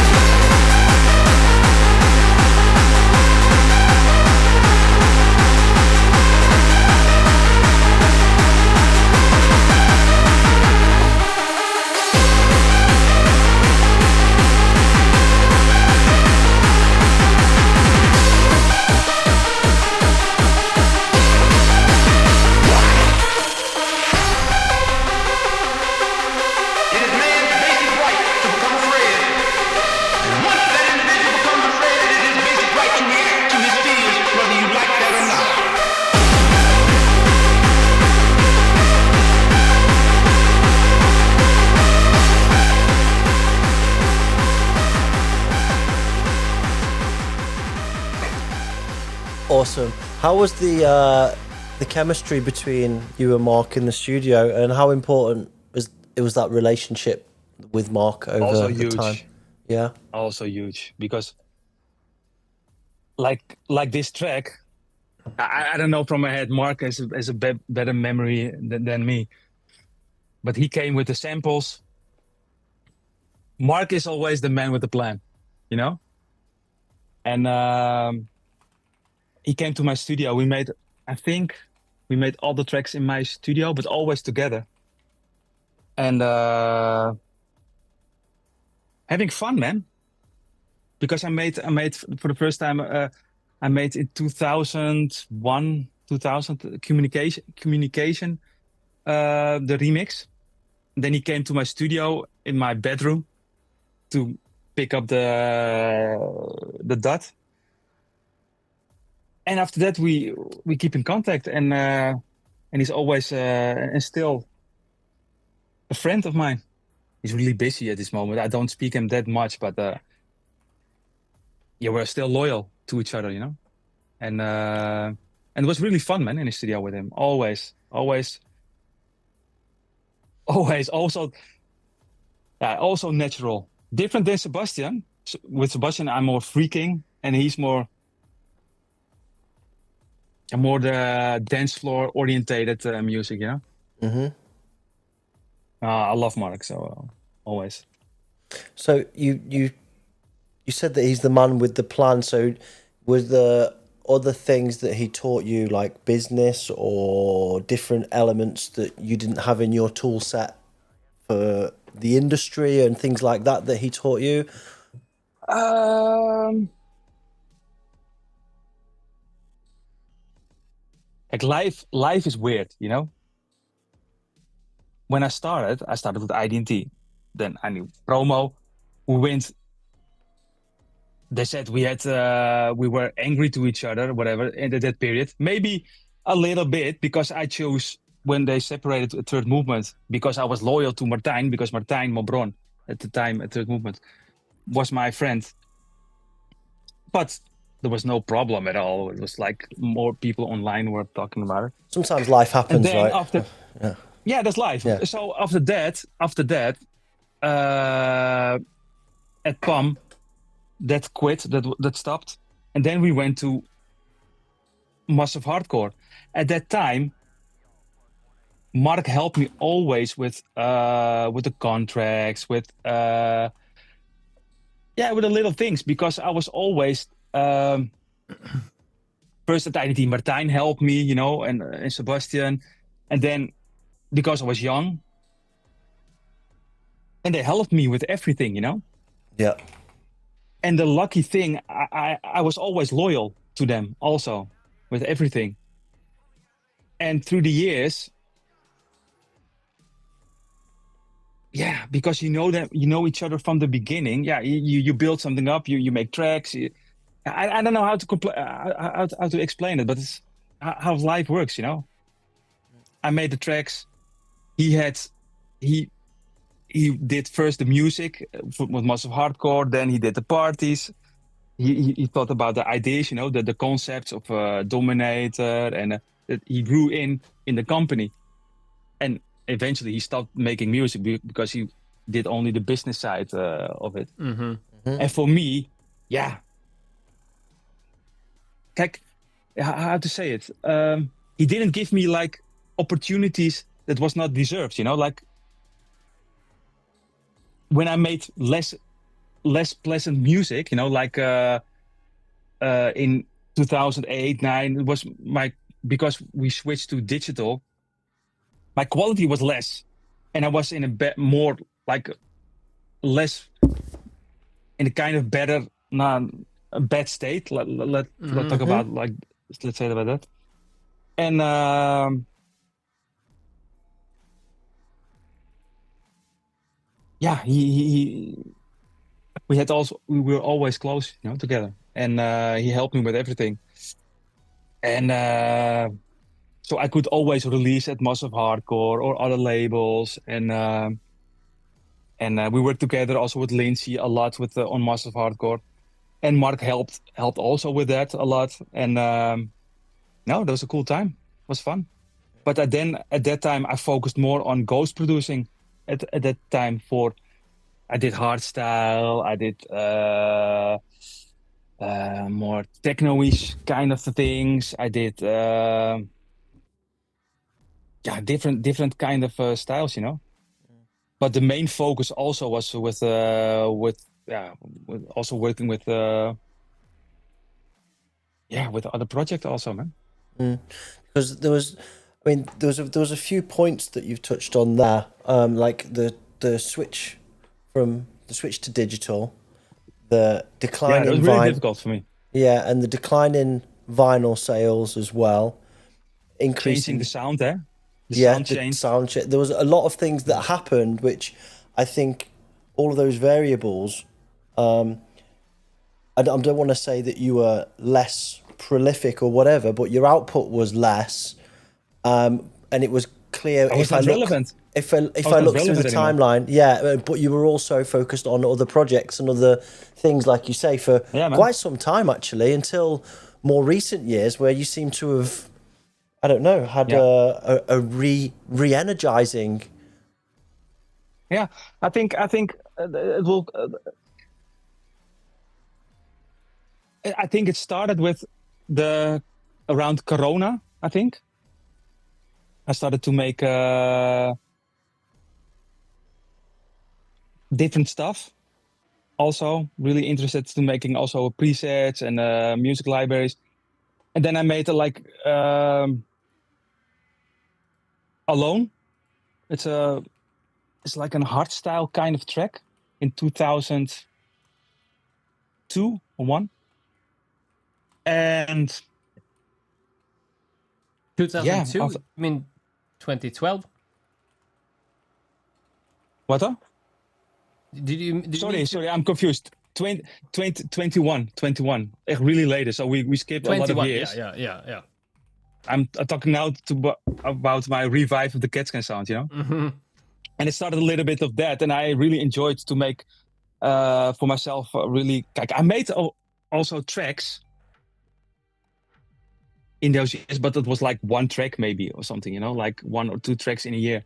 It is man's basic right to become afraid. And once that individual becomes afraid, it is his basic right to react to his fears, whether you like that or not. Awesome. How was the chemistry between you and Mark in the studio, and how important was that relationship with Mark over Also the huge. time? Yeah. Also huge because like this track, I don't know from my head. Mark has a better memory than me, but he came with the samples. Mark is always the man with the plan, you know. And he came to my studio. I think we made all the tracks in my studio, but always together. And having fun, man. Because I made for the first time. I made in 2001, 2000 communication, the remix. Then he came to my studio in my bedroom to pick up the dot. And after that, we keep in contact, and he's always and still a friend of mine. He's really busy at this moment. I don't speak him that much, but yeah, we're still loyal to each other, you know. And it was really fun, man, in the studio with him. Always. Also, also natural. Different than Sebastian. With Sebastian, I'm more freaking, and he's more the dance floor orientated music, you know. Mm-hmm. I love Mark, so always. So you said that he's the man with the plan. So was there other things that he taught you, like business or different elements that you didn't have in your tool set for the industry and things like that he taught you? Like life is weird, you know. When I started with ID&T. Then I knew promo. We went. They said we were angry to each other, whatever, in that period. Maybe a little bit because I chose when they separated a Third Movement because I was loyal to Martijn, because Martijn Mobron at the time at Third Movement was my friend. But there was no problem at all. It was like more people online were talking about it. Sometimes life happens, right? Yeah, that's life. Yeah. So after that, at PAM, that quit, that stopped, and then we went to Massive Hardcore. At that time, Mark helped me always with the contracts, with the little things, because I was always first at ID&T. Martijn helped me, you know, and Sebastian, and then because I was young, and they helped me with everything, you know. Yeah. And the lucky thing, I was always loyal to them also with everything. And through the years, yeah, because you know them, you know each other from the beginning. Yeah, you build something up, you make tracks. I don't know how to explain it, but it's how life works, you know. I made the tracks. He did first the music with Massive Hardcore, then he did the parties. He thought about the ideas, you know, the concepts of Dominator, and he grew in the company. And eventually he stopped making music because he did only the business side of it. Mm-hmm. Mm-hmm. And for me, yeah, how to say it? He didn't give me like opportunities that was not deserved, you know, like when I made less pleasant music, you know, like in 2008, 2009, it was because we switched to digital, my quality was less, and I was in a more like less in a kind of better, a bad state. Let's talk about like, let's say about that. And yeah, we were always close, you know, together, and he helped me with everything, and so I could always release at Massive Hardcore or other labels, and we worked together also with Lindsay a lot with on Massive Hardcore, and Mark helped also with that a lot, and no, that was a cool time. It was fun, but at that time I focused more on ghost producing. At that time, I did hardstyle, I did more techno-ish kind of things. I did different kind of styles, you know. But the main focus also was with also working with with other projects also, man. Because there was a few points that you've touched on there, like the switch from the switch to digital, the decline in it was really difficult for me. Yeah, and the decline in vinyl sales as well, increasing changing the sound there. Sound change. There was a lot of things that happened, which I think all of those variables. I don't want to say that you were less prolific or whatever, but your output was less, and it was clear. if I look through the timeline, but you were also focused on other projects and other things, like you say, for quite some time actually, until more recent years, where you seem to have, I don't know, had a re-energizing. Yeah, I think it will. I think it started with around Corona. I think I started to make different stuff. Also, really interested to making also presets and music libraries. And then I made Alone. It's like a hardstyle kind of track in 2002 or 1. And 2002? I mean 2012? What? Did you sorry, I'm confused. 21. Echt really later. So we skipped a lot of years. Yeah. I'm talking now about my revive of the CATSCAN sound, you know? Mm-hmm. And it started a little bit of that, and I really enjoyed to make for myself really. I made also tracks in those years, but it was like one track maybe or something, you know, like 1 or 2 tracks in a year.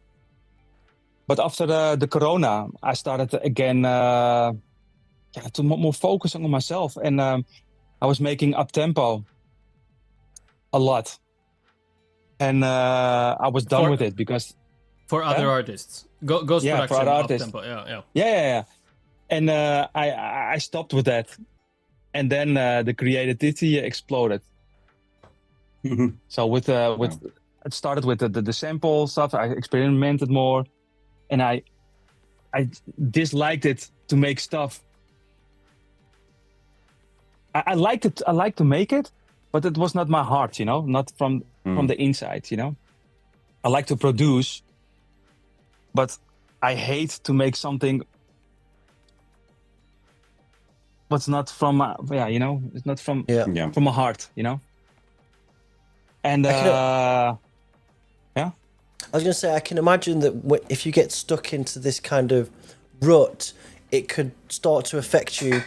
But after the Corona, I started again to more focusing on myself, and I was making up tempo a lot, and I was done with it because for other artists, Ghost production, for other artists, up-tempo. Yeah. And I stopped with that, and then the creativity exploded. So it started with the sample stuff. I experimented more, and I disliked it to make stuff. I liked it. I liked to make it, but it was not my heart, you know, not from the inside, you know. I like to produce, but I hate to make something what's not from my, you know, it's not from from my heart, you know. And I was going to say, I can imagine that if you get stuck into this kind of rut, it could start to affect you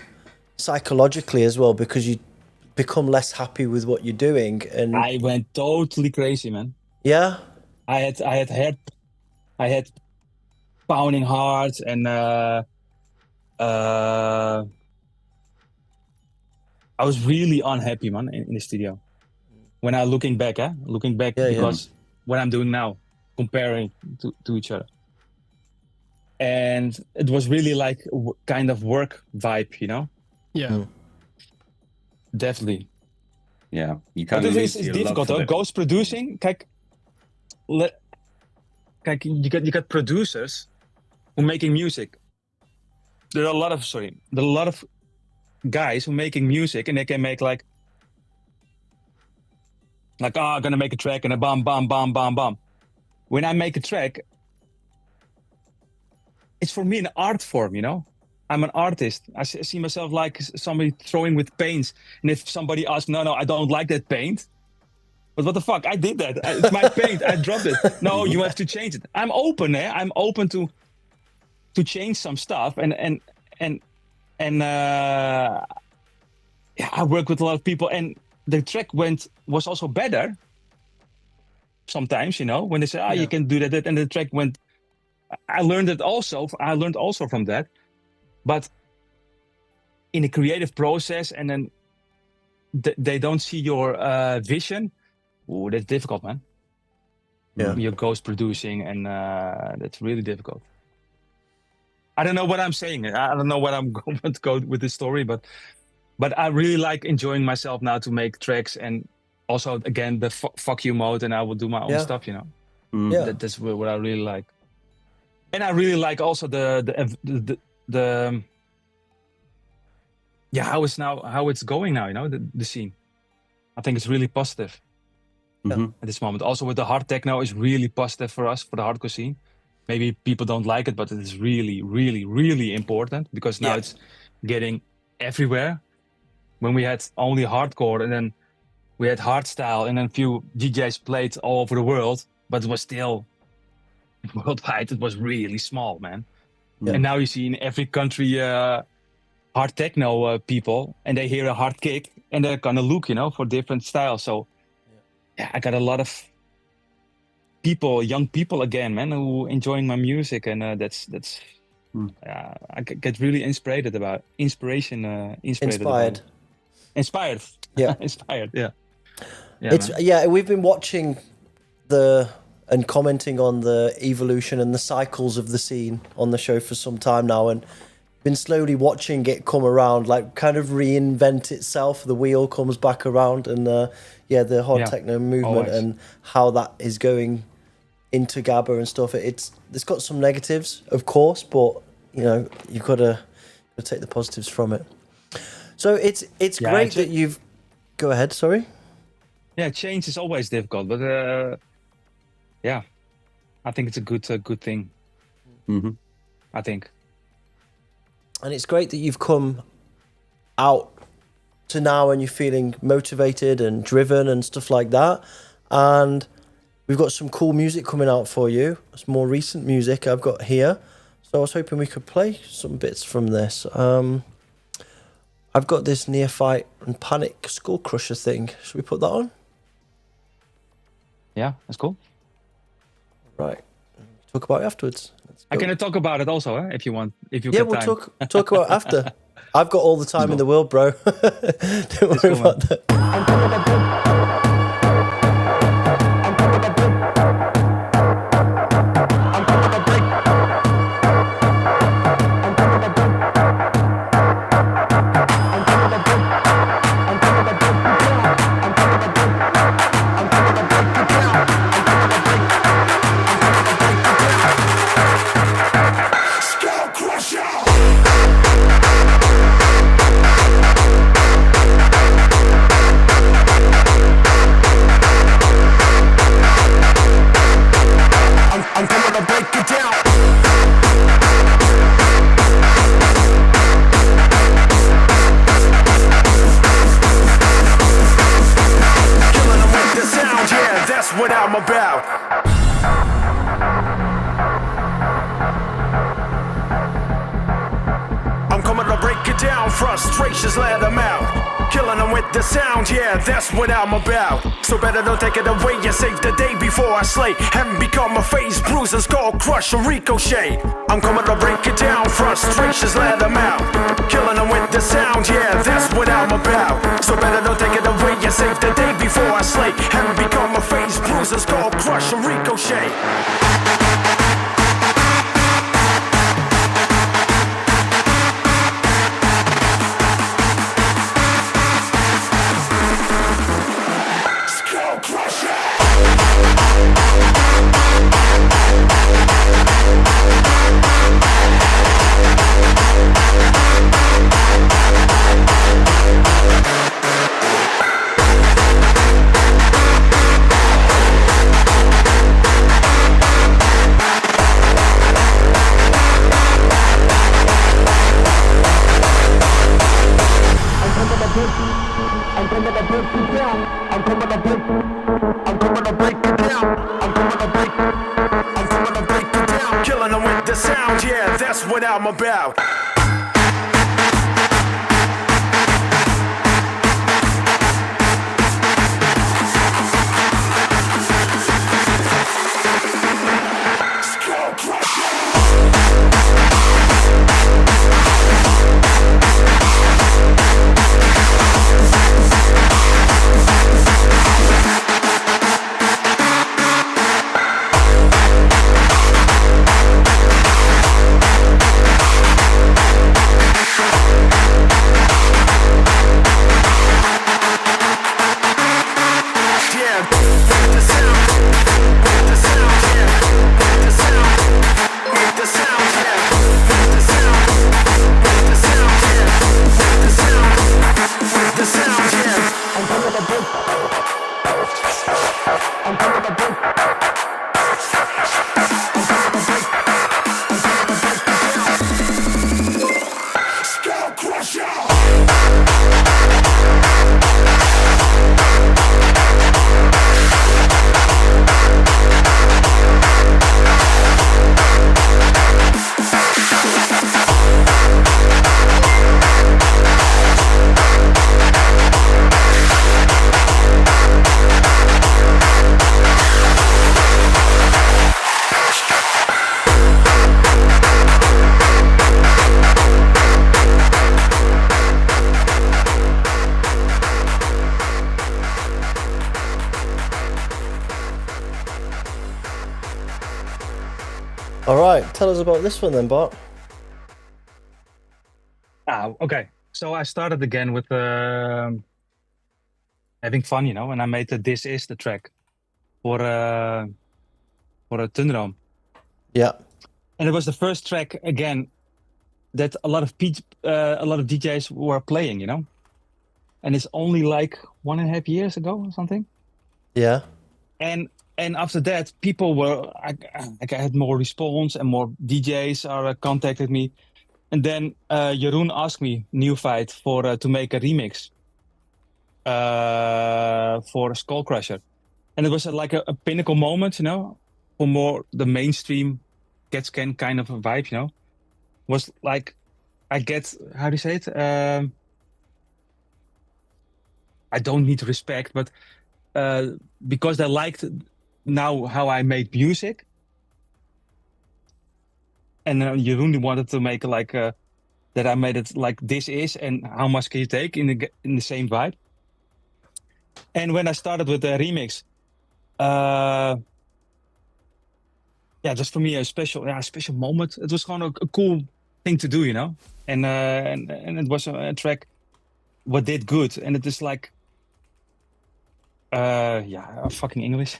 psychologically as well, because you become less happy with what you're doing. And I went totally crazy, man. Yeah, I had pounding heart, and I was really unhappy, man, in the studio. When I'm looking back, because what I'm doing now, comparing to each other. And it was really like kind of work vibe, you know? Yeah. Definitely. Yeah. You kind of it's difficult though. Ghost producing, you got producers who making music. There are a lot of guys who making music, and they can make like I'm gonna make a track and a bam, bam, bam, bam, bam. When I make a track, it's for me an art form, you know? I'm an artist. I see myself like somebody throwing with paints. And if somebody asks, no, I don't like that paint. But what the fuck? I did that. It's my paint. I dropped it. No, you have to change it. I'm open, I'm open to change some stuff. And I work with a lot of people, and the track was also better sometimes, you know, when they say, you can do that, and the track went. I learned also from that, but in a creative process, and then they don't see your vision. Oh, that's difficult, man. Yeah, you're ghost producing, and that's really difficult. I don't know what I'm saying. I don't know what I'm going to go with this story, but I really like enjoying myself now to make tracks, and also again the fuck you mode, and I will do my own stuff, you know. That's what I really like. And I really like also the how it's going now, you know, the scene. I think it's really positive at this moment. Also with the hard techno is really positive for us, for the hardcore scene. Maybe people don't like it, but it is really, really, really important, because now it's getting everywhere. When we had only hardcore, and then we had hardstyle, and then a few DJs played all over the world, but it was still worldwide, it was really small, man. Yeah. And now you see in every country hard techno people, and they hear a hard kick, and they're gonna look, for different styles. So yeah, I got a lot of people, young people again, man, who enjoying my music, and that's. I get really inspired. Inspired. Yeah. Inspired. Yeah. We've been watching and commenting on the evolution and the cycles of the scene on the show for some time now, and been slowly watching it come around, like kind of reinvent itself. The wheel comes back around, and the hard techno movement always. And how that is going into Gabba and stuff. It's got some negatives, of course, but you've got to take the positives from it. So it's great that you've. Go ahead. Sorry. Yeah, change is always difficult, but I think it's a good thing. Mm-hmm. I think. And it's great that you've come out to now and you're feeling motivated and driven and stuff like that. And we've got some cool music coming out for you. It's more recent music I've got here. So I was hoping we could play some bits from this. I've got this NEOPHYTE and Panic SKULLCRUSHER thing. Should we put that on? Yeah, that's cool. Right. Talk about it afterwards. I can talk about it also, if you want. If you yeah, get we'll time. talk about it after. I've got all the time in the world, bro. Don't worry about that. Frustrations, let them out. Killing them with the sound, yeah, that's what I'm about. So better don't take it away and save the day before I slay and become a face bruiser, skull crusher, ricochet. I'm coming to break it down. Frustrations, let them out. Killing them with the sound, yeah, that's what I'm about. So better don't take it away and save the day before I slay and become a face bruiser, skull crusher, ricochet. What I'm about. All right, tell us about this one then, Bart. Okay. So I started again with having fun, you know, and I made the This Is the track for a Tundroom. Yeah. And it was the first track again that a lot of DJs were playing, you know. And it's only like 1.5 years ago or something. Yeah. And after that, people were I had more response and more DJs are contacted me. And then Jeroen asked me, NEOPHYTE, to make a remix for SKULLCRUSHER. And it was like a pinnacle moment, you know, for more the mainstream CATSCAN kind of a vibe, you know. Was like, I get, how do you say it? I don't need respect, but because they liked now how I made music. And Jeroen wanted to make like that I made it like This Is and How Much Can You Take in the same vibe. And when I started with the remix, just for me a special moment. It was kind of a cool thing to do, you know. And it was a track what did good, and it is like fucking English.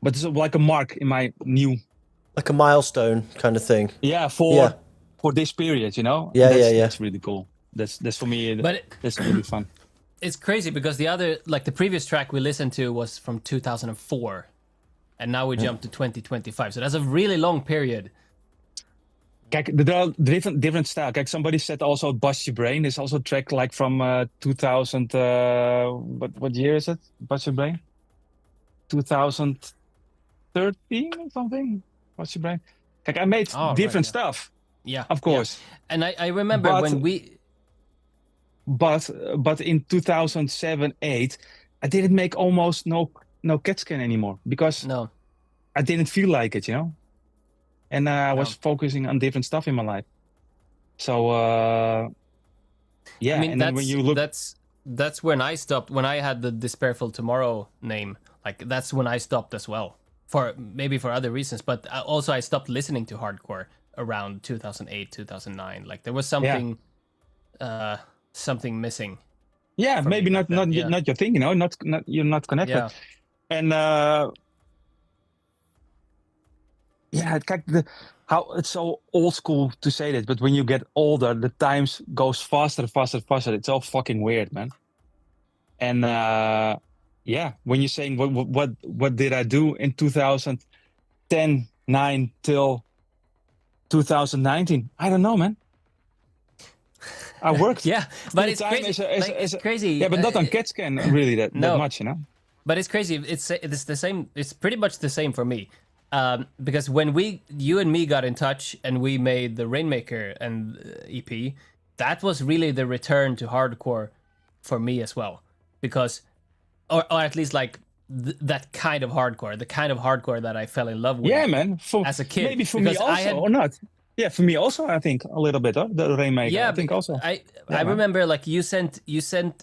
But it's like a mark in my new. Like a milestone kind of thing. Yeah, for this period, you know. Yeah, That's really cool. That's for me. That's really fun. It's crazy because the previous track we listened to was from 2004, and now we jumped to 2025. So that's a really long period. Kijk, there are different style. Kijk, somebody said also Bust Your Brain is also a track like from 2000. What year is it? Bust Your Brain. 2013 or something. What's your brain? Like I made different stuff. Yeah, of course. Yeah. And I remember when we. But in 2007-8, I didn't make almost no CATSCAN anymore because I didn't feel like it, you know. And I was focusing on different stuff in my life. So yeah, I mean, and then when you look, that's when I stopped. When I had the Despairful Tomorrow name, like that's when I stopped as well. For other reasons, but also I stopped listening to hardcore around 2008, 2009. Like there was something, something missing. Yeah, maybe not your thing, you know. Not you're not connected. Yeah. And how it's so old school to say that, but when you get older, the times goes faster. It's all fucking weird, man. And when you're saying what did I do in 2010, 9 till 2019? I don't know, man. I worked. But it's crazy. It's crazy. Yeah, but not on CATSCAN really that much, you know. But it's crazy. It's the same. It's pretty much the same for me, because when you and me got in touch and we made the Rainmaker and EP, that was really the return to hardcore for me as well, because. Or at least like that kind of hardcore, the kind of hardcore that I fell in love with. Yeah, man. As a kid, maybe for me also or not. Yeah, for me also. I think a little bit. The Rainmaker. Yeah, I think also. I remember like you sent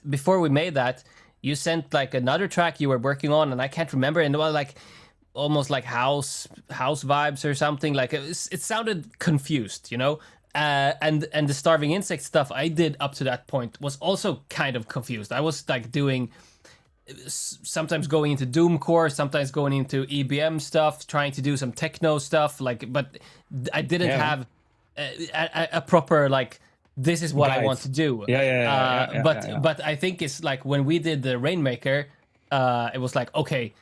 before we made that. You sent like another track you were working on, and I can't remember. And it was like almost like house vibes or something. Like it sounded confused, you know. And the Starving Insect stuff I did up to that point was also kind of confused. I was like doing. Sometimes going into doomcore, sometimes going into EBM stuff, trying to do some techno stuff, but I didn't have a proper like this is what I want to do. But I think it's like when we did the Rainmaker, it was like, okay,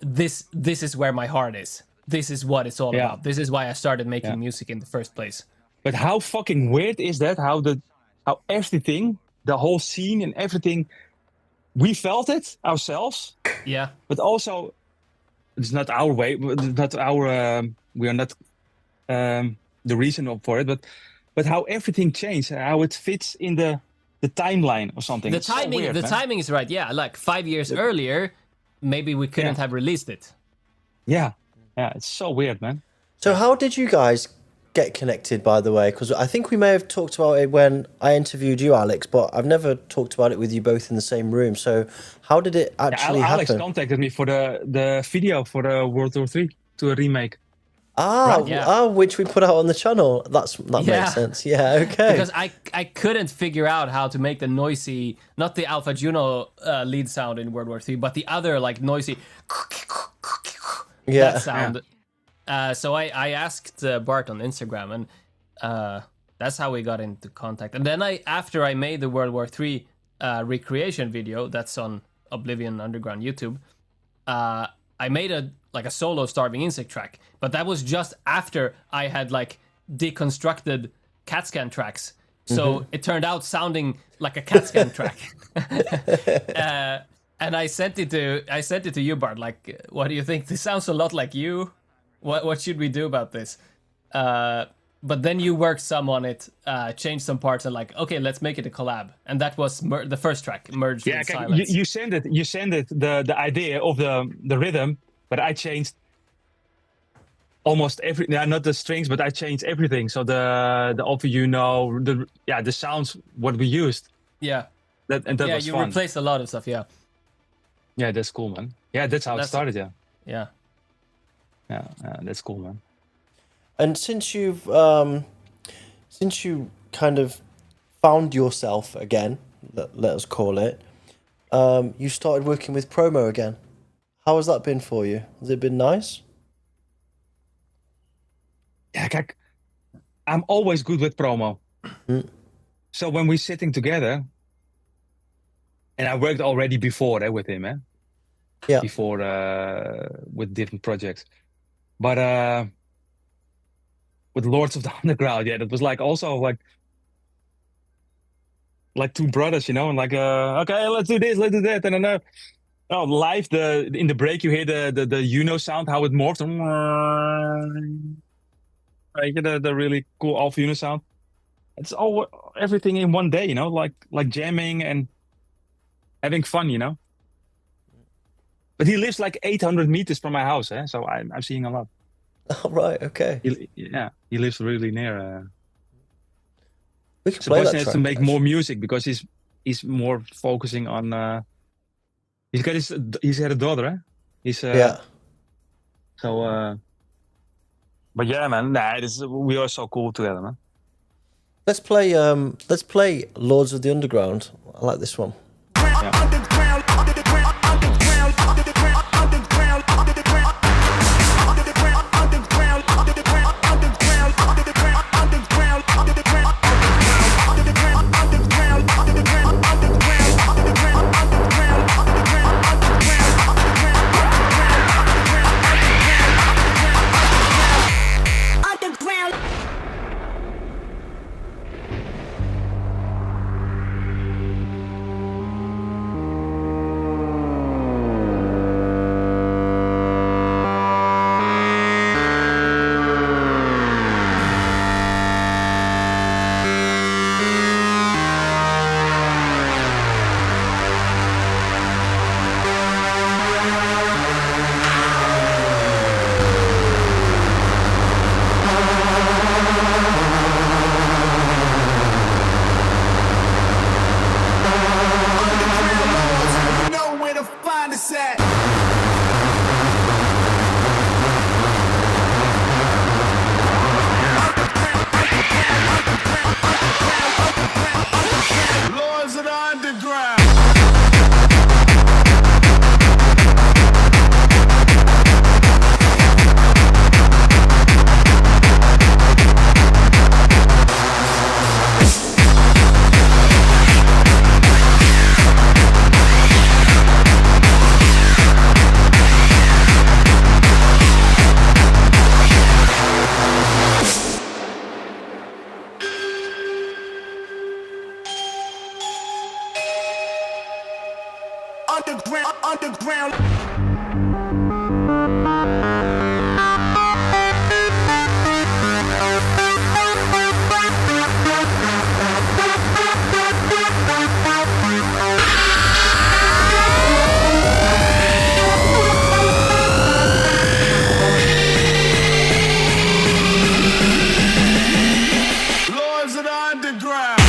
this is where my heart is. This is what it's all about. This is why I started making music in the first place. But how fucking weird is that? How everything, the whole scene and everything. We felt it ourselves. Yeah. But also, it's not our way. Not our. We are not the reason for it. But how everything changed, how it fits in the timeline or something. The timing is right. Yeah, like 5 years earlier, maybe we couldn't have released it. Yeah. It's so weird, man. So how did you guys get connected, by the way? Because I think we may have talked about it when I interviewed you, Alex, but I've never talked about it with you both in the same room. So how did it actually happen? Alex contacted me for the video for the World War III to a remake. Which we put out on the channel. That makes sense. Yeah, okay. Because I couldn't figure out how to make the noisy, not the Alpha Juno lead sound in World War III, but the other like noisy that sound. So I asked Bart on Instagram, and that's how we got into contact. And then after I made the World War III recreation video that's on Oblivion Underground YouTube, I made a solo Starving Insect track, but that was just after I had like deconstructed CATSCAN tracks, so it turned out sounding like a CATSCAN track. And I sent it to you, Bart. Like, what do you think? This sounds a lot like you. What should we do about this? But then you worked some on it, changed some parts, and like, okay, let's make it a collab. And that was the first track, Merged with Silence. You send it the idea of the rhythm, but I changed almost not the strings, but I changed everything. So the the sounds what we used. Yeah. That was you fun. replaced a lot of stuff. Yeah. Yeah, that's cool, man. Yeah, that's how it started. Yeah. Yeah, that's cool, man. And since you kind of found yourself again, let us call it, you started working with promo again. How has that been for you? Has it been nice? Yeah, I'm always good with promo. So when we're sitting together, and I worked already before with him, before with different projects, but with Lords of the Underground, that was like also like two brothers, and like okay, let's do this, let's do that, and then live in the break you hear the sound, how it morphs, the really cool Alpha sound. It's all everything in one day, like jamming and having fun, But he lives like 800 meters from my house, so I'm seeing a lot. Oh, right, okay. He lives really near. We can play that has track, to make more music because he's more focusing on. He's had a daughter, So, but yeah, man, we are so cool together, man. Let's play Lords of the Underground. I like this one. Underground. Lords of the Underground.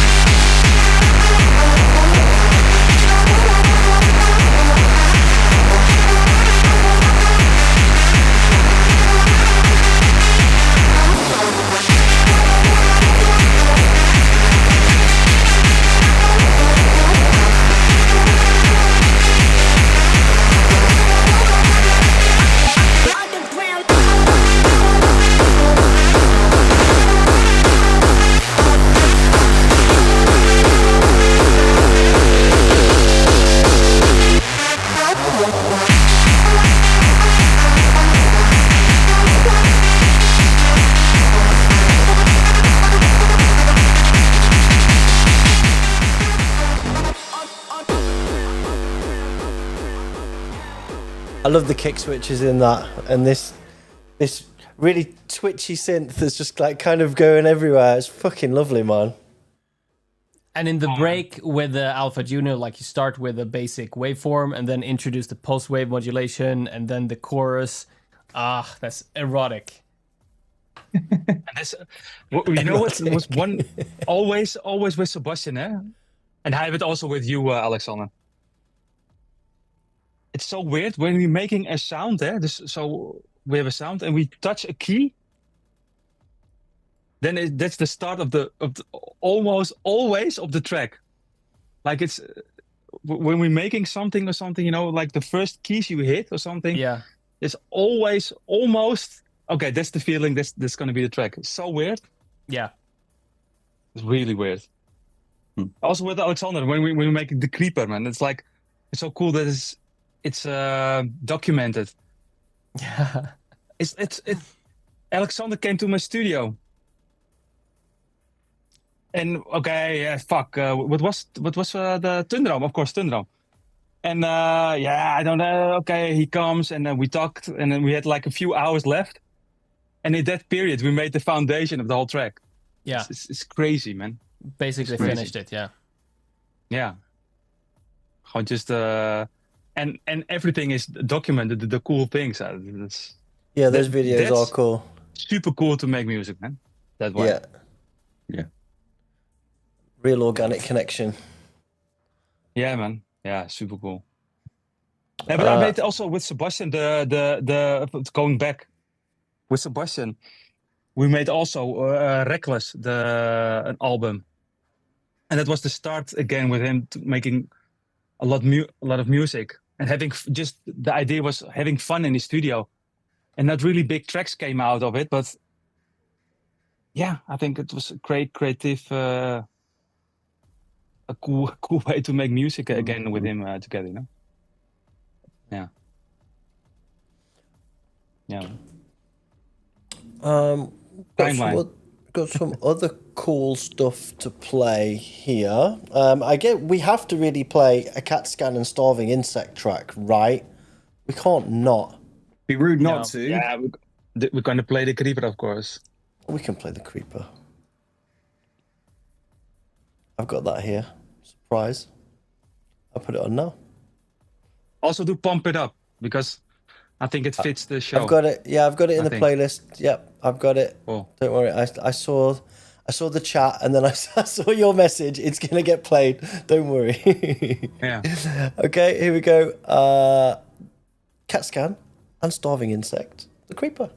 I love the kick switches in that, and this really twitchy synth that's just like kind of going everywhere. It's fucking lovely, man. And in the break with the Alpha Junior, like you start with a basic waveform and then introduce the post-wave modulation and then the chorus. Ah, that's erotic. And that's, you know what was one always with Sebastian, eh? And I have it also with you, Alexander. It's so weird when we're making a sound, eh? So we have a sound and we touch a key. Then that's the start of the almost always of the track. Like it's when we're making something or something, you know, like the first keys you hit or something. Yeah, it's always almost okay. That's the feeling. That's gonna be the track. It's so weird. Yeah, it's really weird. Also with Alexander, when we make the creeper, man, it's like it's so cool that it's documented. Yeah, it's Alexander came to my studio. And okay, yeah, fuck. What was the Tundram? Of course, Tundram. And yeah, I don't know. Okay, he comes and then we talked, and then we had like a few hours left. And in that period, we made the foundation of the whole track. Yeah, it's crazy, man. Basically finished it. Yeah. Yeah. Gewoon just and everything is documented. The cool things. Yeah, those videos are cool. Super cool to make music, man. That way. Yeah. Yeah. Real organic connection. Yeah, man. Yeah, super cool. Yeah, but I made also with Sebastian the going back with Sebastian, we made also Reckless an album, and that was the start again with him making a lot of music and having just the idea was having fun in the studio, and not really big tracks came out of it, but yeah, I think it was a great creative. A cool way to make music again with him together, you know? Yeah. Yeah. Got some other cool stuff to play here. We have to really play a CATSCAN and Starving Insect track, right? We can't not. Be rude not to. Yeah, we're going to play the Creeper, of course. We can play the Creeper. I've got that here. Surprise. I'll put it on now. Also do Pump It Up, because I think it fits the show. I've got it. Yeah, I've got it in the playlist. Yep, I've got it. Cool. Don't worry. I saw the chat and then I saw your message. It's going to get played. Don't worry. Yeah. Okay, here we go. CATSCAN and Starving Insect, the Creeper.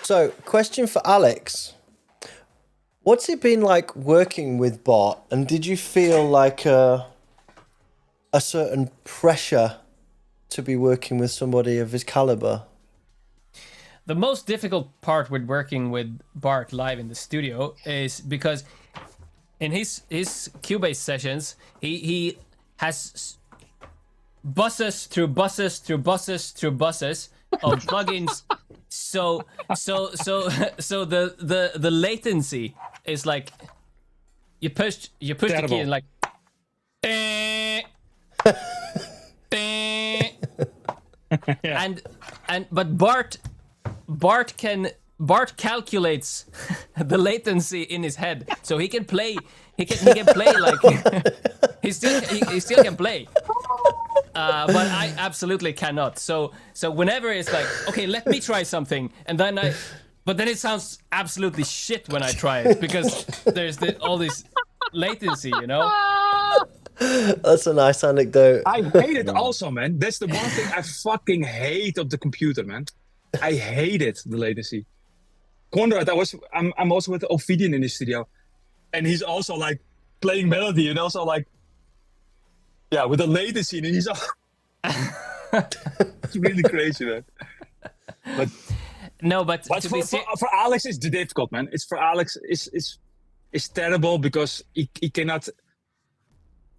So, question for Alex. What's it been like working with Bart? And did you feel like a certain pressure to be working with somebody of his caliber? The most difficult part with working with Bart live in the studio is because in his Cubase sessions, he has buses through buses through buses through buses of plugins. So the latency is like you push the key and like but Bart calculates the latency in his head, so he can play. He can play like he still can play. But I absolutely cannot. So whenever it's like, okay, let me try something, and then but then it sounds absolutely shit when I try it because there's all this latency, you know. That's a nice anecdote. I hate it also, man. That's the one thing I fucking hate of the computer, man. I hate it, the latency. Conrad, I'm also with Oblivion in the studio, and he's also like playing melody and also like, yeah, with the latency, and he's all... It's really crazy, man. But for Alex, it's difficult, man. It's for Alex, it's terrible because he cannot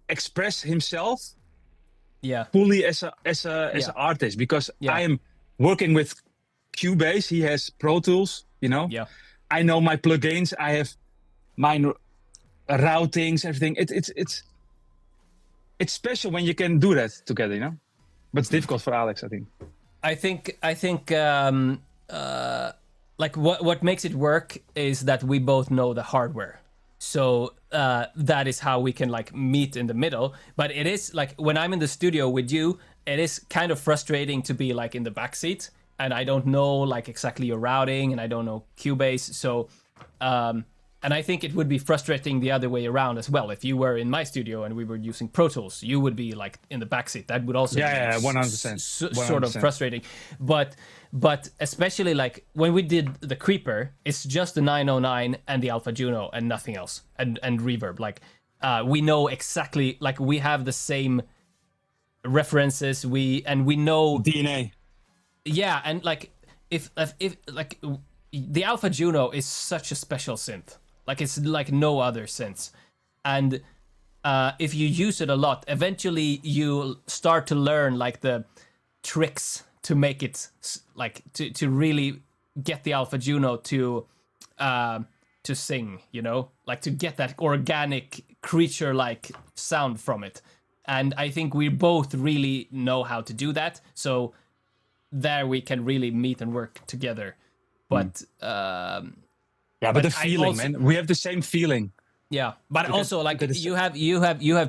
express himself fully as an artist, because I am working with Cubase. He has Pro Tools, you know. Yeah. I know my plugins. I have my routings, everything. It's special when you can do that together, you know. But it's difficult for Alex, I think. I think like what makes it work is that we both know the hardware. So that is how we can like meet in the middle. But it is like when I'm in the studio with you, it is kind of frustrating to be like in the backseat, and I don't know like exactly your routing, and I don't know Cubase. So and I think it would be frustrating the other way around as well. If you were in my studio and we were using Pro Tools, you would be like in the backseat. That would also be 100%. Sort of frustrating. But especially like when we did the Creeper, it's just the 909 and the Alpha Juno and nothing else, and reverb. Like we know exactly, like we have the same references. We know DNA. Yeah, and like if like the Alpha Juno is such a special synth. Like it's like no other synth. And if you use it a lot, eventually you start to learn like the tricks to make it like to really get the Alpha Juno to sing, you know, like to get that organic creature like sound from it. And I think we both really know how to do that. So there we can really meet and work together. But but the feeling, also, man, we have the same feeling. Yeah, but also like you have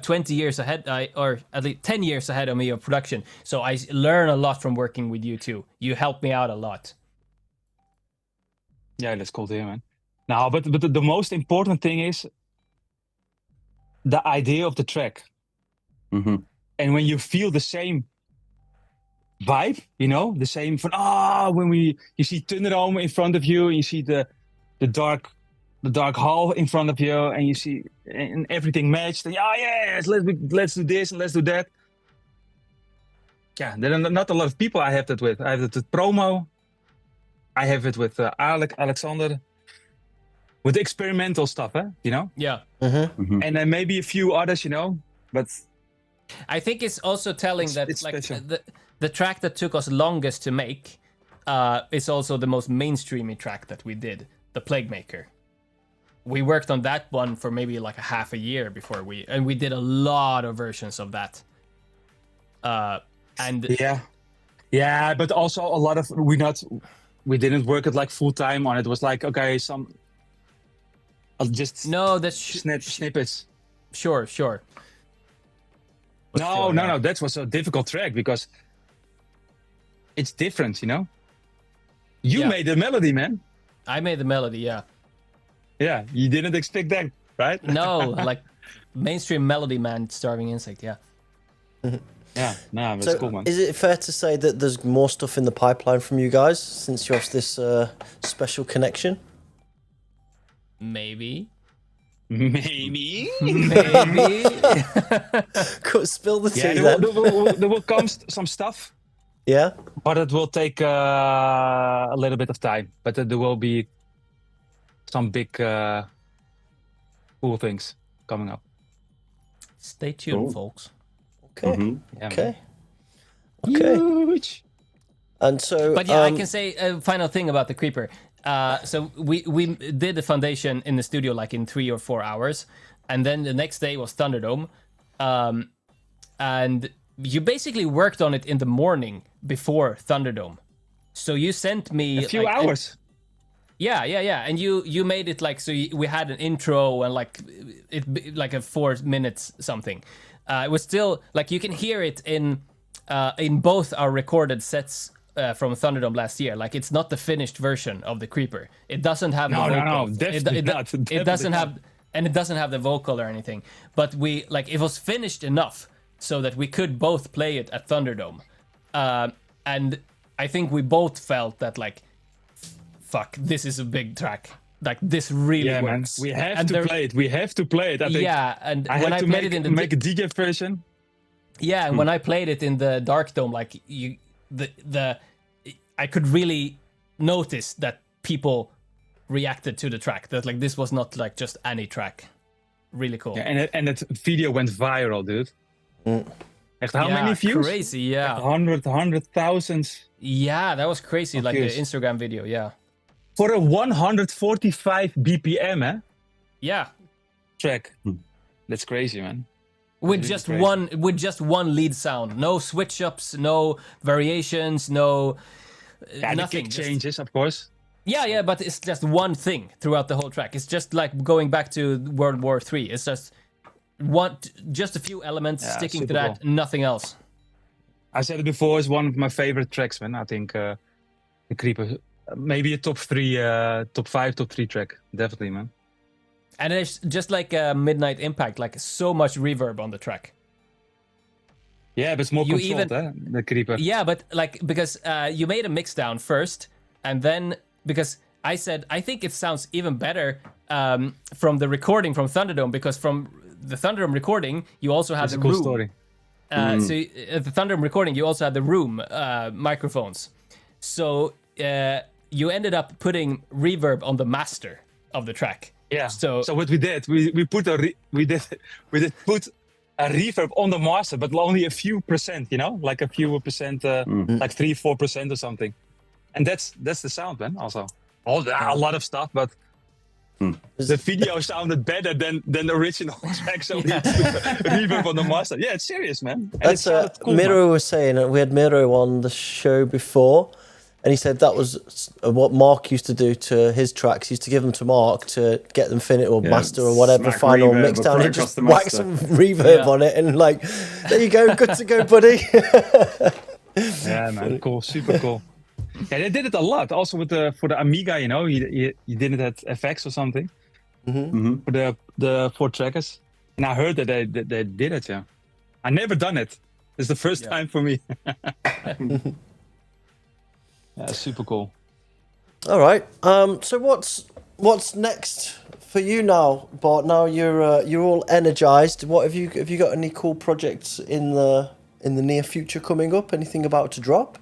20 years ahead, or at least 10 years ahead of me of production. So I learn a lot from working with you too. You help me out a lot. Yeah, that's cool to hear, man. Now, but the most important thing is the idea of the track. Mm-hmm. And when you feel the same vibe, you know, the same from when you see Thunderdome in front of you, and you see the dark hall in front of you, and you see and everything matched, and let's do this and let's do that. Yeah, there are not a lot of people I have that with. I have it with Promo, I have it with Alexander, with the experimental stuff, you know. Yeah. Mm-hmm. Mm-hmm. And then maybe a few others, you know, but I think it's also telling that it's like special. the track that took us longest to make is also the most mainstreamy track that we did, the Plague Maker. We worked on that one for maybe like a half a year before we did a lot of versions of that. And yeah, but also a lot of we didn't work it like full time on it. It was like, okay, snippets. Sure. No, that was a difficult track because it's different, you know. You made the melody, man. I made the melody, yeah. Yeah, you didn't expect that, right? No, like mainstream melody man, Starving Insect, yeah. Yeah, no, that's So, cool, man. is it fair to say that there's more stuff in the pipeline from you guys since you have this special connection? Maybe. Maybe. Spill the tea Yeah, then. there will come some stuff, Yeah? but it will take a little bit of time. But there will be some big cool things coming up. Stay tuned, Cool. folks. Okay. Yeah, Okay. man. Okay. Huge. And so, But yeah, I can say a final thing about the Creeper. So we did the foundation in the studio like in 3 or 4 hours, and then the next day was Thunderdome, and you basically worked on it in the morning before Thunderdome. So you sent me A few like, hours. Yeah, and you made it like so. We had an intro and like it like a 4 minutes something. It was still like you can hear it in both our recorded sets from Thunderdome last year. Like it's not the finished version of the Creeper. It doesn't have No, the no, vocal. no, definitely not. It Definitely doesn't not. have, and it doesn't have the vocal or anything. But we like it was finished enough so that we could both play it at Thunderdome, and I think we both felt that like, fuck, this is a big track. Like this really Yeah, man. works. We have And to there- play it. We have to play it. I think. Yeah, and I when had I to played it in the make a DJ version. yeah, and when I played it in the Dark Dome, like I could really notice that people reacted to the track. That like this was not like just any track. Really cool. Yeah, and that video went viral, dude. Echt, how many views? Crazy, yeah. 100,000 Yeah, that was crazy. Like views. the Instagram video, yeah. for a 145 BPM, eh? Yeah. Track. That's crazy, man. With Really just one lead sound. No switch ups, no variations, no Yeah, nothing. the kick just- changes, of course. Yeah, but it's just one thing throughout the whole track. It's just like going back to World War III. It's just a few elements Yeah, sticking to super that, nothing else. I said it before, it's one of my favorite tracks, man. I think The Creeper, maybe a top 5, top 3 track. Definitely, man. And there's just like a Midnight Impact, like so much reverb on the track. Yeah, but it's more You controlled, The Creeper. Yeah, but like because you made a mix down first, and then because I said I think it sounds even better from the recording from Thunderdome, because from the Thunderdome recording you also had That's the a cool room. story. So at the Thunderdome recording you also had the room microphones. So you ended up putting reverb on the master of the track. Yeah. So what we did, we put we did put a reverb on the master, but only a few percent, you know, like a few percent, like 3-4% or something. And that's the sound, man. Also, a lot of stuff, but the video sounded better than the original track. So we put reverb on the master. Yeah, it's serious, man. And That's it sounded cool, Miro man. was saying. We had Miro on the show before, and he said that was what Mark used to do to his tracks. He used to give them to Mark to get them finished or master or whatever smack final reverb mix down. He across just the whack master. some reverb on it and like, there you go, good to go, buddy. Yeah, man, cool, super cool. Yeah, they did it a lot. Also for the Amiga, you know, you didn't have effects or something for the 4 trackers. And I heard that they did it. Yeah, I never done it. It's the first time for me. Yeah, super cool. All right. So what's next for you now, Bart? Now you're all energized. What have you got any cool projects in the near future coming up? Anything about to drop?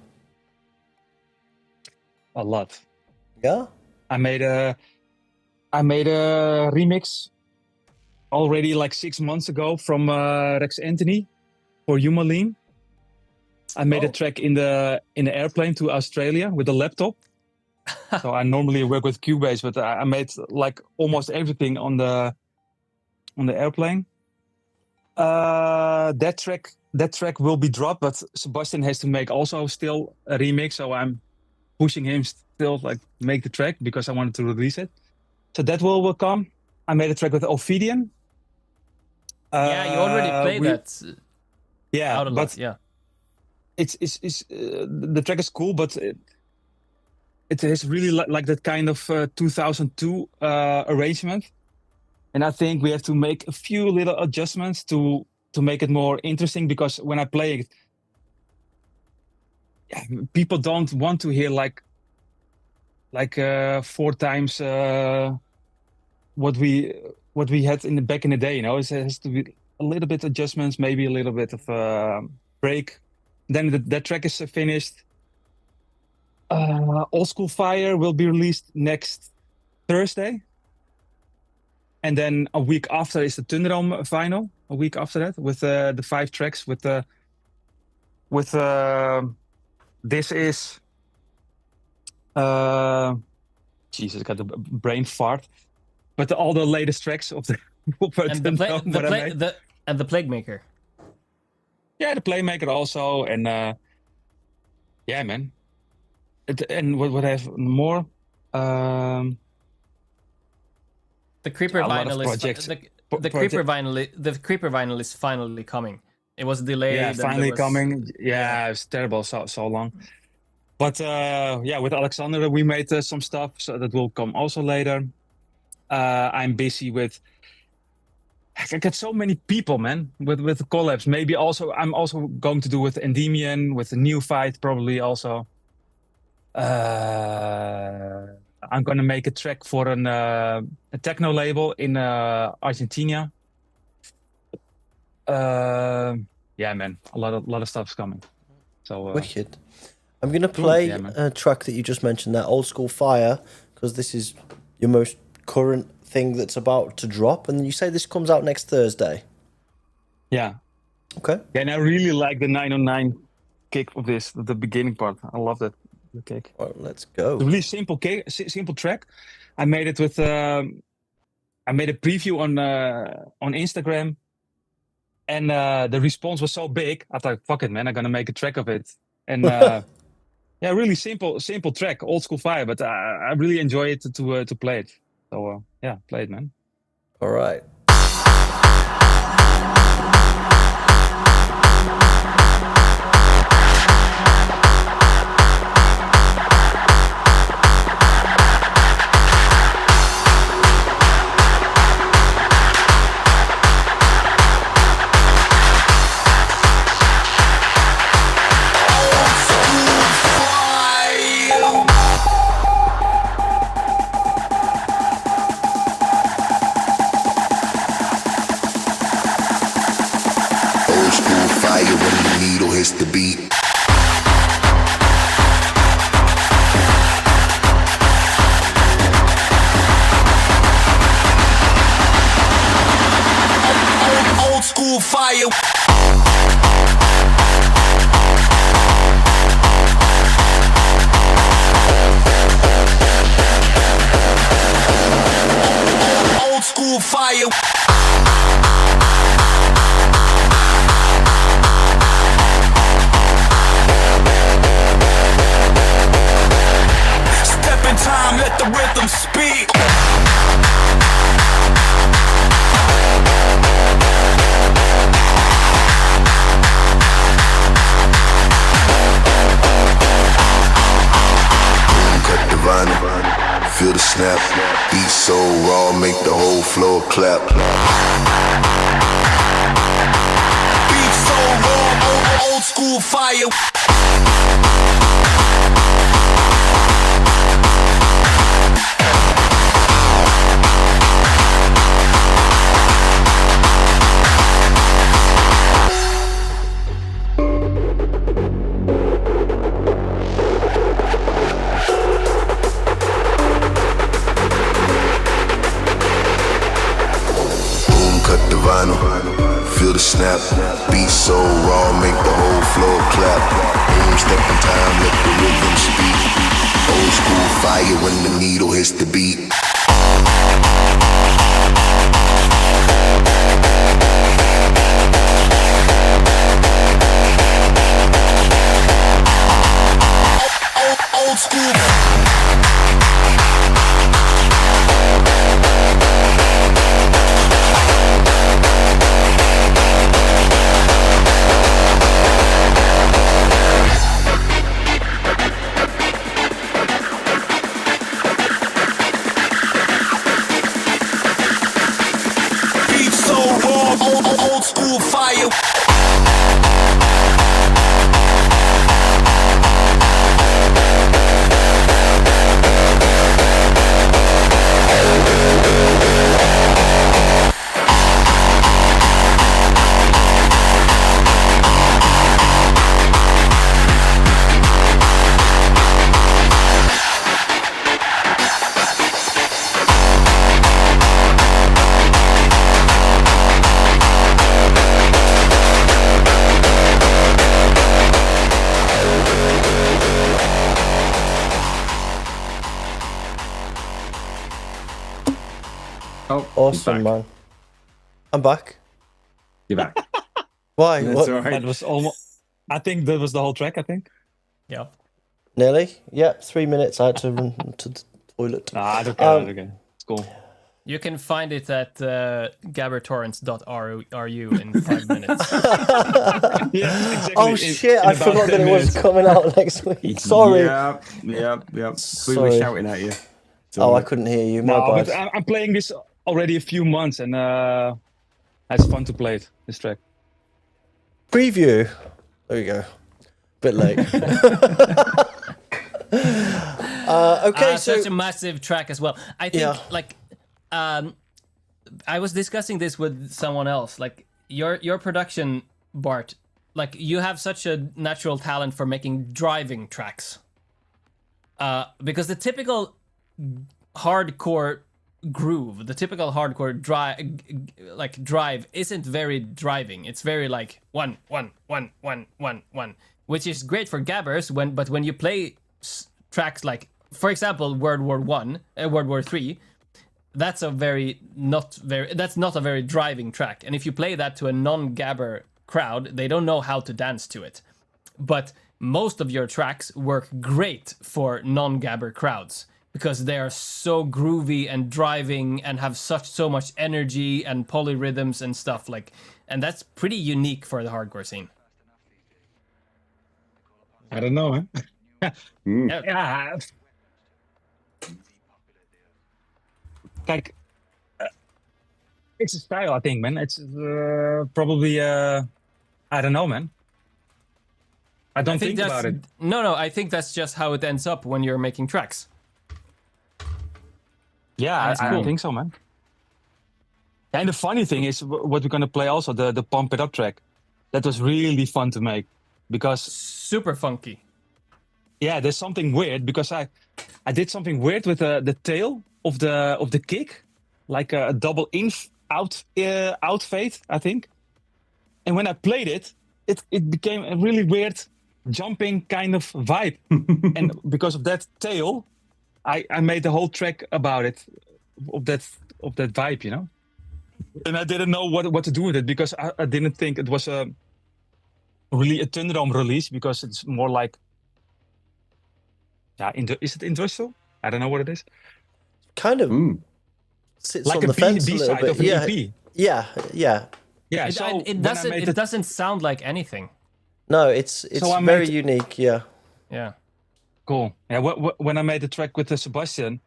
A lot. Yeah. I made a remix already like 6 months ago from Rex Anthony for Humaline. I made a track in the airplane to Australia with a laptop. So I normally work with Cubase, but I made like almost everything on the airplane. That track will be dropped, but Sebastian has to make also still a remix. So I'm pushing him still like make the track because I wanted to release it. So that will come. I made a track with Oblivion. Yeah, you already played that. Yeah, out a but lot, yeah. it's the track is cool, but it is really like that kind of 2002 arrangement, and I think we have to make a few little adjustments to to make it more interesting, because when I play it, people don't want to hear like 4 times what we had back in the day. You know, it has to be a little bit adjustments, maybe a little bit of break. Then that track is finished. Oldskool Fire will be released next Thursday. And then a week after is the Thunderdome vinyl. A week after that, with the 5 tracks. With this is Jesus, I got a brain fart. But all the latest tracks of the and the Plague Maker. Yeah, the Playmaker also, and yeah, man. And what I have more? The Creeper vinyl is the Creeper vinyl is finally coming. It was delayed. Yeah, finally coming. Yeah, it's terrible, so long. But yeah, with Alexander we made some stuff, so that will come also later. I'm busy with. I got so many people, man, with the collabs. Maybe also I'm also going to do with Endymion, with the NEOPHYTE probably also. I'm gonna make a track for a techno label in Argentina. Yeah, man, a lot of stuff's coming. So wicked. I'm gonna play a track that you just mentioned, that Oldskool Fire, because this is your most current thing that's about to drop, and you say this comes out next Thursday. Yeah. Okay. Yeah, and I really like the 909 kick of this, the beginning part. I love that. The kick. Well, let's go. The really simple kick, simple track. I made it with. I made a preview on Instagram, and the response was so big. I thought, "Fuck it, man! I'm gonna make a track of it." And yeah, really simple track, Oldskool Fire. But I really enjoy it to play it. So yeah, play it, man. All right. Hits the beat. Oldskool Fire. Oldskool Fire. Time, let the rhythm speak. Cut the vinyl, feel the snap. Beat so raw, make the whole floor clap. Beat so raw, Oldskool Fire. Feel the snap, beat so raw, make the whole floor clap. Boom, step in time, let the rhythm speak. Oldskool Fire when the needle hits the beat. Oldskool. old school fire. Oh, Awesome, man. I'm back. You're back. Why? That's What? all right. That was almost. I think that was the whole track. I think. Yeah. Nearly? Yep, 3 minutes. I had to run to the toilet. Ah, okay. It's cool. You can find it at gabbertorrents.ru in 5 minutes. Yeah, exactly. Oh shit! I forgot that it was coming out next week. Sorry. Yeah. We were Sorry. shouting at you. Oh, I couldn't hear you. My No, bad. but I'm playing this already a few months, and it's fun to play it. This track. Preview. There you go. Bit late. Okay, so such a massive track as well. I think I was discussing this with someone else. Like your production, Bart. Like you have such a natural talent for making driving tracks. Because the typical hardcore groove, the typical hardcore drive isn't very driving. It's very like 1 1 1 1 1 1, which is great for gabbers but when you play tracks like, for example, World War III, that's not a very driving track. And if you play that to a non-gabber crowd, they don't know how to dance to it. But most of your tracks work great for non-gabber crowds because they are so groovy and driving and have so much energy and polyrhythms and stuff and that's pretty unique for the hardcore scene. I don't know, man. Yeah. Like, it's a style, I think, man. It's probably, I don't know, man. I don't think about it. No, I think that's just how it ends up when you're making tracks. Yeah, I don't think so, man. And the funny thing is, what we're gonna play also, the Pump It Up track. That was really fun to make because super funky. Yeah, there's something weird because I did something weird with the tail of the kick, like a double out fade, I think. And when I played it, it became a really weird jumping kind of vibe. And because of that tail, I made the whole track about it, of that vibe, you know. And I didn't know what to do with it because I didn't think it was really a Thunderdome release because it's more like, yeah, is it industrial? I don't know what it is. Kind of sits like on the fence a little bit. Of an EP. Yeah. So it doesn't sound like anything. No, it's very unique. Yeah. Cool. Yeah. When I made the track with Sebastian,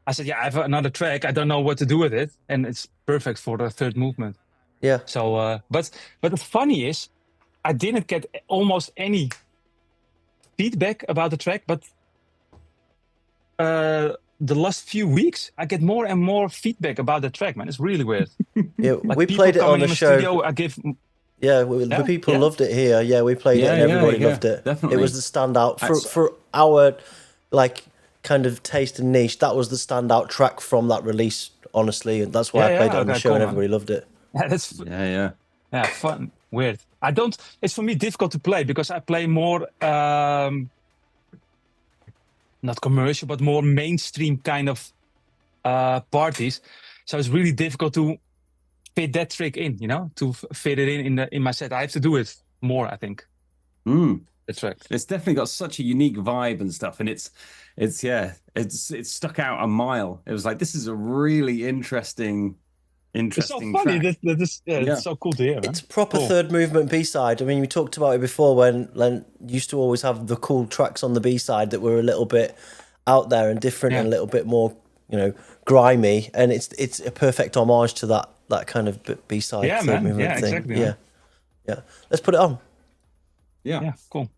I said, I have another track. I don't know what to do with it, and it's perfect for the third movement. Yeah. So, but the funny is, I didn't get almost any feedback about the track, but the last few weeks, I get more and more feedback about the track, man. It's really weird. Yeah, like we played it on the show. Studio, I give. The people loved it here. Yeah, we played it and everybody loved it. Definitely. It was the standout for our kind of taste and niche. That was the standout track from that release, honestly, and that's why I played it on the show and everybody loved it. Yeah, fun, weird. It's for me difficult to play because I play more not commercial, but more mainstream kind of parties. So it's really difficult to fit that trick in, you know, to fit it in my set. I have to do it more, I think. The track. It's definitely got such a unique vibe and stuff, and it's stuck out a mile. It was like, this is a really interesting it's so funny. track. It's so cool to hear, man. It's proper third movement B-side. I mean, we talked about it before when Len used to always have the cool tracks on the B-side that were a little bit out there and different and a little bit more, you know, grimy. And it's a perfect homage to that that kind of B-side Yeah, third man. movement Yeah, thing. exactly, Yeah, man. yeah. Let's put it on. Yeah, cool.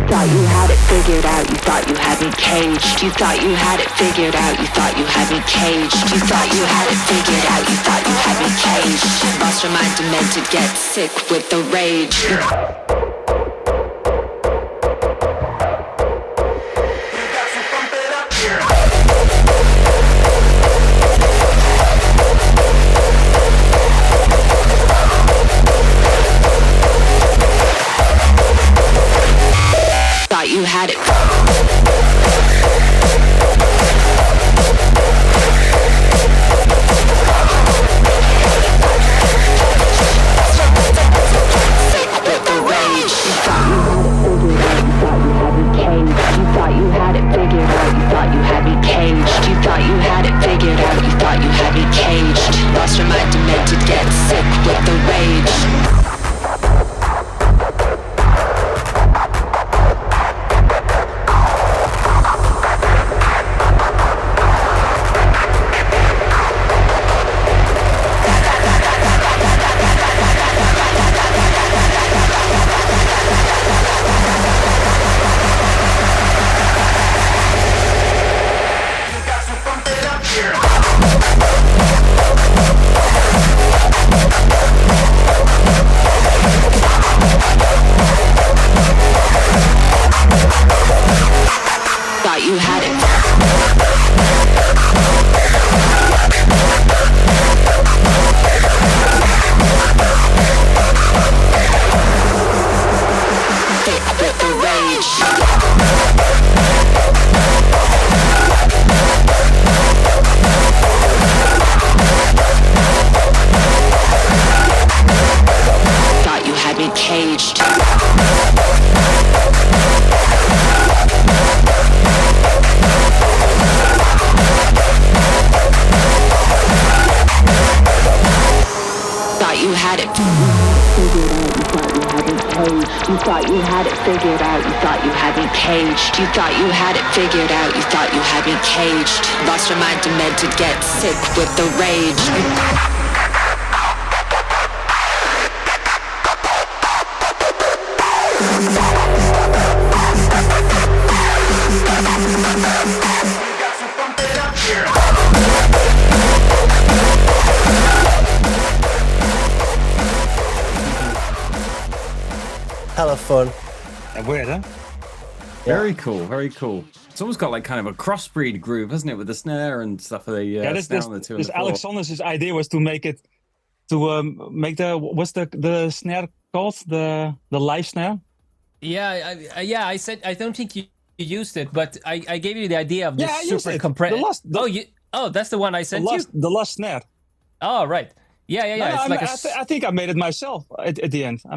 thought you had it figured out, you thought you had me caged. You thought you had it figured out, you thought you had me caged. You thought you had it figured out, you thought you had me caged. Lost your mind, demented, get sick with the rage. Thought you had it. With the rage. You thought you had it figured out, you thought you had me caged. You thought you had it figured out, you thought you had me caged. Lost your mind, demented, get sick with the rage. Thought you had it. Thick with the rage. Thought you had me caged. Thought you had it. You thought you had it figured out, you thought you had me caged. You thought you had it figured out, you thought you had me caged. Lost your mind, demented, get sick with the rage. Hella fun. Weird, huh? Very cool, very cool. It's almost got like kind of a crossbreed groove, hasn't it, with the snare and stuff. The snare on the two and this the four. Alexander's idea was to make it make the what's the snare called, the live snare. Yeah, I said I don't think you used it, but I gave you the idea of this Yeah, I used super it. compressed. That's the one I sent you. The last snare. Oh, right. Yeah. No, It's like I think I made it myself at the end. I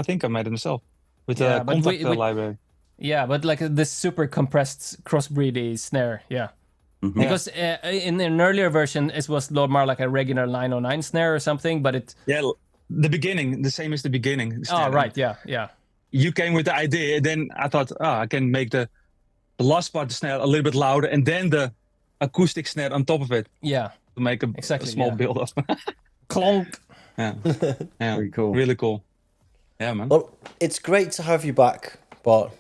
think I made it myself with the contact library. Yeah, but like this super compressed crossbreedy snare. Yeah. Mm-hmm. Because in an earlier version, it was more like a regular 909 snare or something, but it. Yeah, the beginning, the same as the beginning. Oh, right. Yeah. You came with the idea, then I thought, I can make the last part of the snare a little bit louder, and then the acoustic snare on top of it. Yeah. To make a small build up. Clonk. Yeah. Very cool. Really cool. Yeah, man. Well, it's great to have you back, but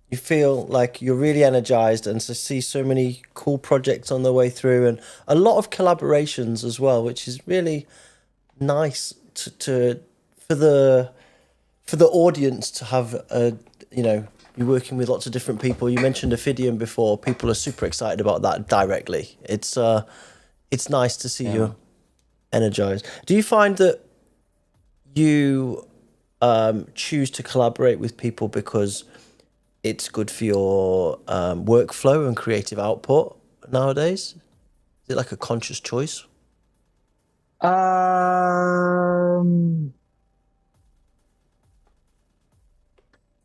you feel like you're really energized, and to see so many cool projects on the way through, and a lot of collaborations as well, which is really nice for the audience to have you're working with lots of different people. You mentioned ARTHEIST before. People are super excited about that directly. It's nice to see you energized. Do you find that you choose to collaborate with people because it's good for your workflow and creative output nowadays? Is it like a conscious choice? I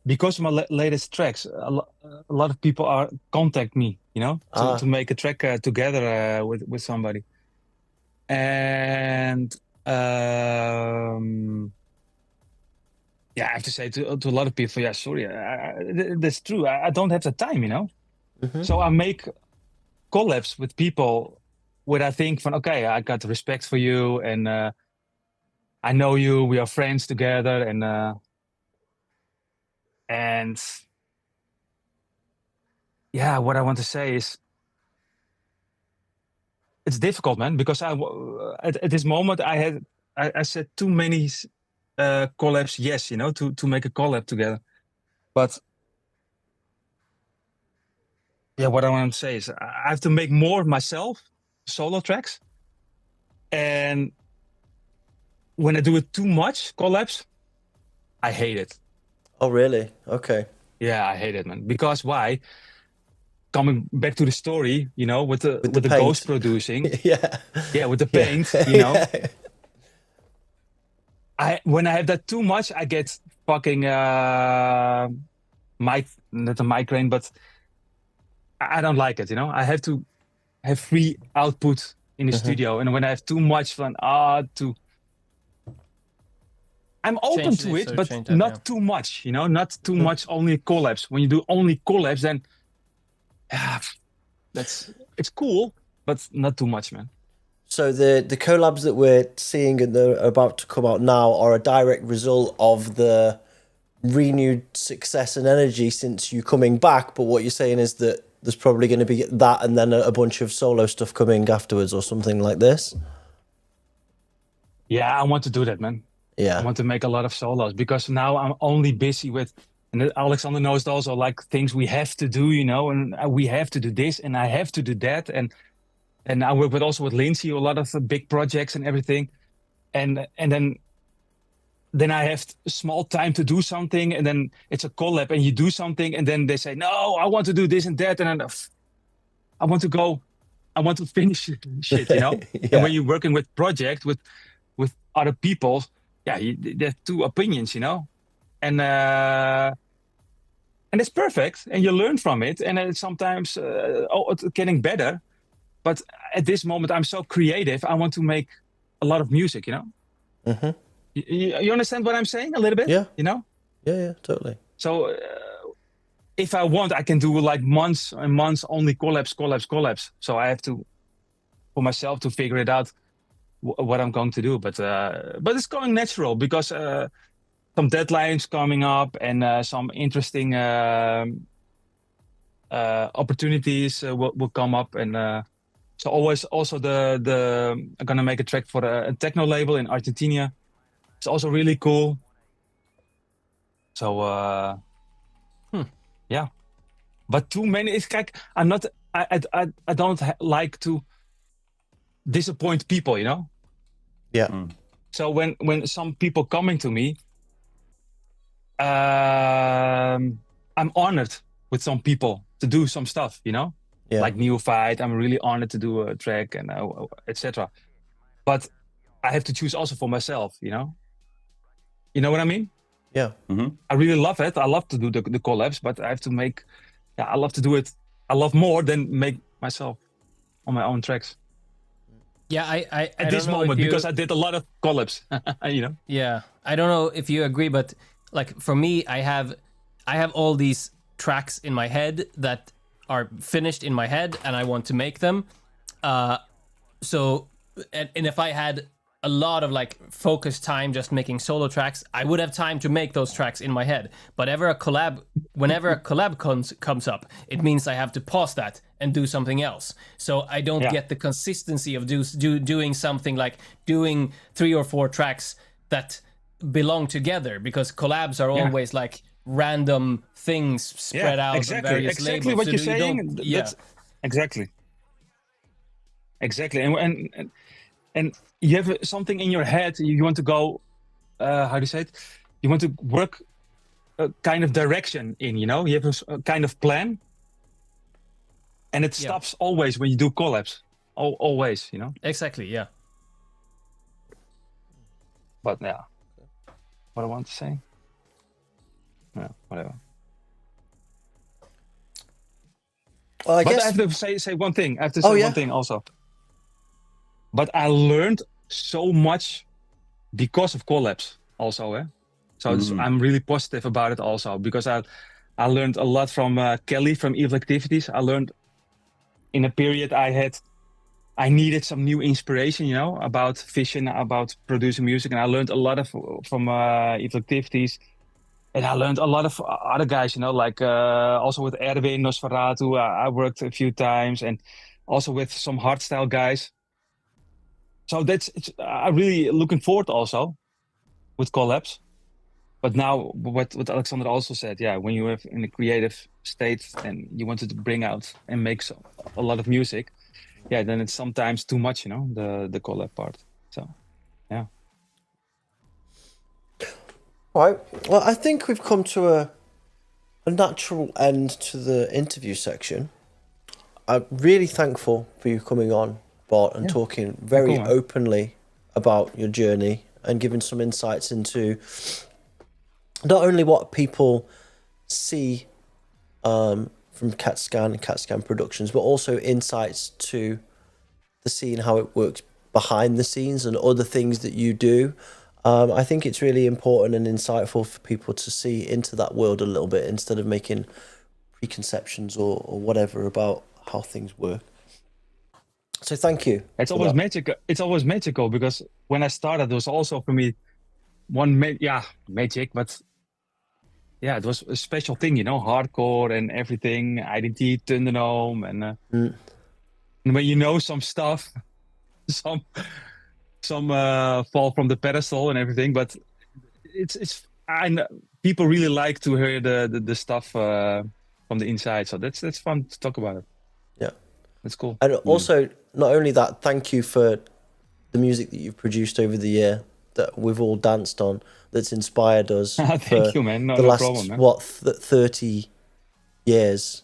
because of my latest tracks, a lot of people contact me, you know, to make a track together with somebody. And yeah, I have to say to a lot of people, yeah, sorry, that's true. I don't have the time, you know. So I make collabs with people where I think from, okay, I got respect for you, and I know you, we are friends together, and yeah, what I want to say is, it's difficult, man, because at this moment I said too many collabs, yes, you know, to make a collab together, but yeah, what I want to say is I have to make more myself, solo tracks, and when I do it too much collabs, I hate it. Oh, really? Okay. Yeah, I hate it, man. Because why? Coming back to the story, you know, with the paint. ghost producing, yeah, with the paint, you know. When I have that too much, I get fucking not a migraine, but I don't like it, you know. I have to have free output in the studio, and when I have too much fun, I'm open to it, but not too much, you know, not too much only collabs. When you do only collabs, then it's cool, but not too much, man. So the collabs that we're seeing and they're about to come out now are a direct result of the renewed success and energy since you coming back. But what you're saying is that there's probably going to be that and then a bunch of solo stuff coming afterwards or something like this. Yeah, I want to do that, man. Yeah, I want to make a lot of solos because now I'm only busy with, and Alexander knows also, like, things we have to do, you know, and we have to do this and I have to do that, and I work also with Lindsay, a lot of big projects and everything, and then I have small time to do something, and then it's a collab and you do something, and then they say, no, I want to do this and that, and I want to finish shit, you know. And when you're working with project with other people, yeah, there's two opinions, you know, and it's perfect, and you learn from it, and it's sometimes it's getting better. But at this moment, I'm so creative. I want to make a lot of music, you know. You understand what I'm saying a little bit? Yeah. You know? Yeah, totally. So if I want, I can do like months and months only collabs. So I have to, for myself, to figure it out what I'm going to do. But it's going natural because some deadlines coming up and some interesting opportunities will come up, and so always also I'm gonna make a track for a techno label in Argentina. It's also really cool. So yeah, but too many. It's like I don't like to disappoint people, you know. Yeah. So when some people coming to me, I'm honored with some people to do some stuff, you know. Yeah. Like NEOPHYTE, I'm really honored to do a track and etc. But I have to choose also for myself, you know. You know what I mean? Yeah. I really love it. I love to do the collabs, but I have to make. Yeah, I love to do it. I love more than make myself on my own tracks. Yeah, I at this moment because I did a lot of collabs, you know. Yeah, I don't know if you agree, but like for me, I have all these tracks in my head that are finished in my head, and I want to make them. So, and if I had a lot of like focused time just making solo tracks, I would have time to make those tracks in my head. But whenever a collab comes up, it means I have to pause that and do something else. So I don't get the consistency of doing something like doing 3 or 4 tracks that belong together, because collabs are always like random things spread out on various labels. Exactly what you're saying. That's exactly. And you have something in your head, you want to go, how do you say it? You want to work a kind of direction in, you know? You have a kind of plan. And it stops always when you do collabs. Always, you know? Exactly, yeah. But yeah, what I want to say? whatever. Well, I but guess... I have to say one thing. I have to say one thing also. But I learned so much because of collabs also. So I'm really positive about it also because I learned a lot from Kelly from Evil Activities. I learned in a period I needed some new inspiration, you know, about vision, about producing music. And I learned a lot from Evil Activities. And I learned a lot of other guys, you know, like also with Erwin, Nosferatu, I worked a few times. And also with some hardstyle guys. So I'm really looking forward also with collabs. But now, what Alexander also said, when you have in a creative state and you wanted to bring out and make a lot of music, then it's sometimes too much, you know, the collab part. So, yeah. All right. Well, I think we've come to a natural end to the interview section. I'm really thankful for you coming on, Bart, and talking very openly about your journey and giving some insights into not only what people see from CATSCAN and CATSCAN Productions, but also insights to the scene, how it works behind the scenes and other things that you do. I think it's really important and insightful for people to see into that world a little bit instead of making preconceptions or whatever about how things work. So thank you. It's always magical. It's always magical because when I started, there was also for me magic, but it was a special thing, you know, hardcore and everything, ID&T, Thunderdome, and when you know some stuff, some fall from the pedestal and everything, but I know people really like to hear the stuff from the inside, so that's fun to talk about it. Yeah, that's cool. And also, not only that, thank you for the music that you've produced over the year that we've all danced on, that's inspired us. Thank you, man. The last problem, man. 30 years.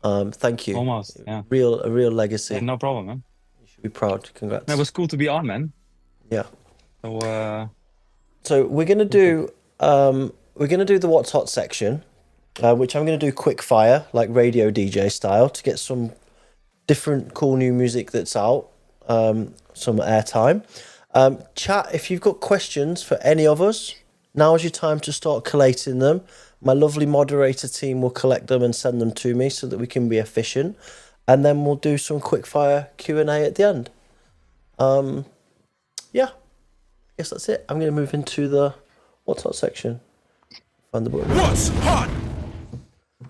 Thank you. Almost, yeah. A real legacy. Yeah, no problem, man. You should be proud. Congrats. It was cool to be on, man. Yeah. So we're gonna do the What's Hot section, which I'm gonna do quick fire, like radio DJ style, to get some different cool new music that's out, some airtime. Chat, if you've got questions for any of us, now's your time to start collating them. My lovely moderator team will collect them and send them to me so that we can be efficient, and then we'll do some quick fire Q&A at the end. I guess that's it. I'm going to move into the What's Hot section. Find the button. What's hot?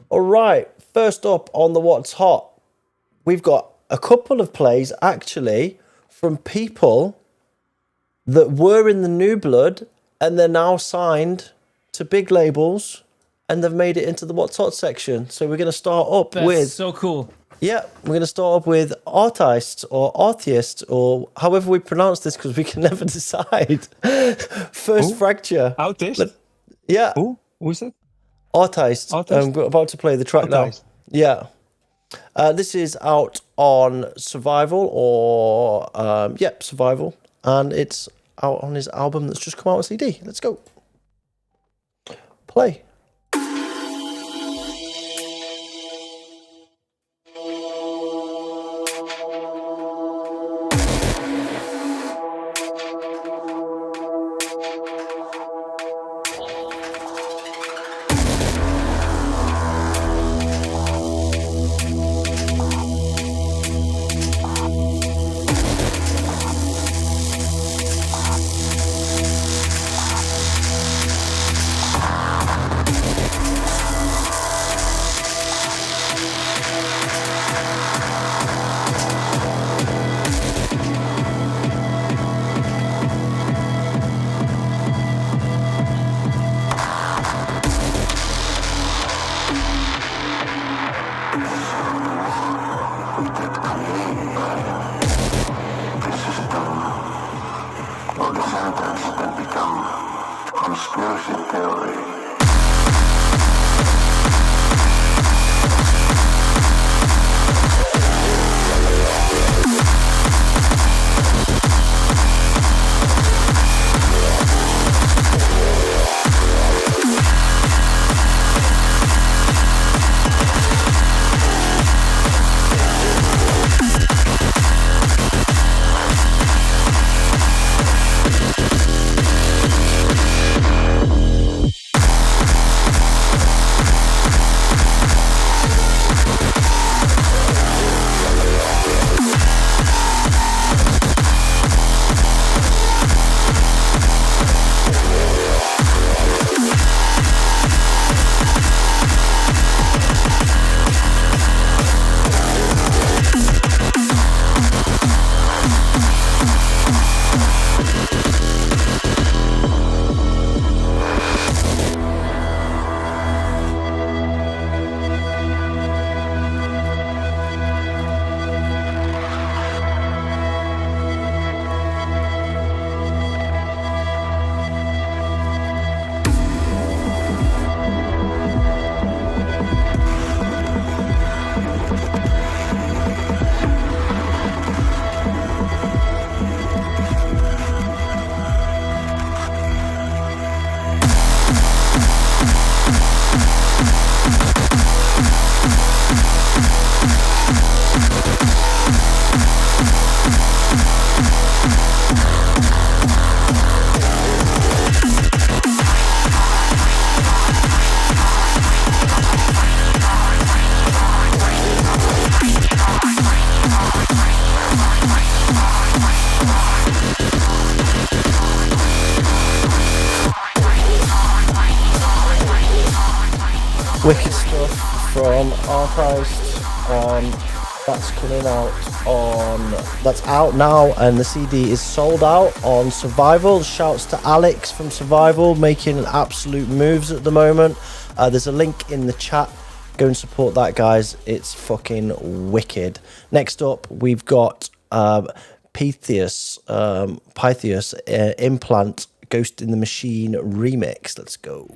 All right, first up on the What's Hot, we've got a couple of plays actually from people that were in the New Blood and they're now signed to big labels and they've made it into the What's Hot section. So we're going to start up with... That's so cool. Yeah, we're going to start up with ARTHEIST or ARTHEIST or however we pronounce this because we can never decide. First Fracture. ARTHEIST? Yeah. Who is it? ARTHEIST. I'm about to play the track now. Yeah. This is out on Survival or... Survival. And it's out on his album that's just come out on CD. Let's go. Play. Wicked stuff from ARTHEIST. That's coming out on. That's out now, and the CD is sold out on Survival. Shouts to Alex from Survival, making absolute moves at the moment. There's a link in the chat. Go and support that, guys. It's fucking wicked. Next up, we've got PYTHIUS, Implant, Ghost in the Machine remix. Let's go.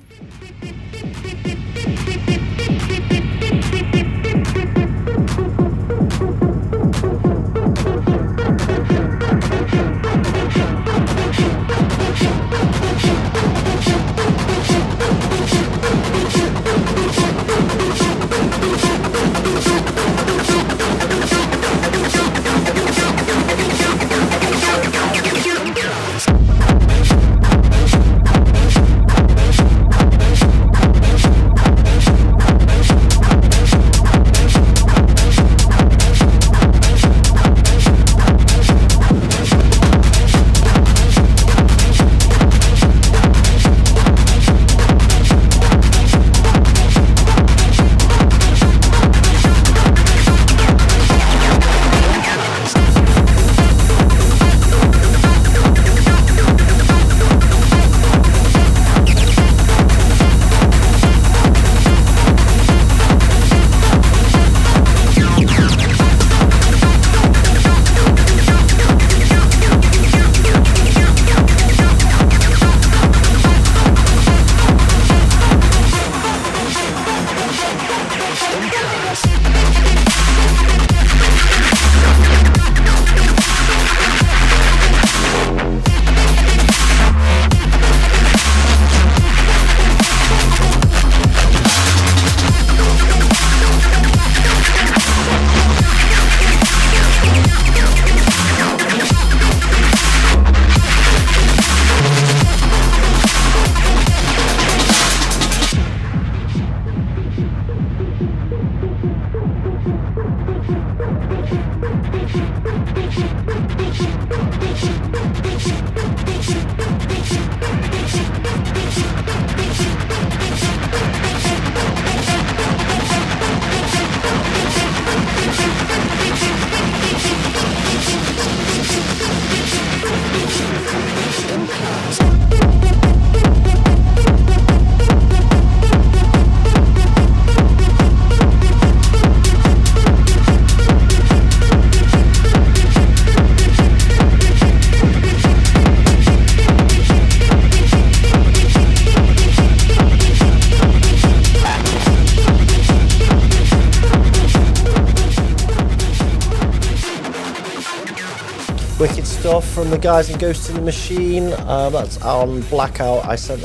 Wicked stuff from the guys in Ghost in the Machine. That's on Blackout. I sent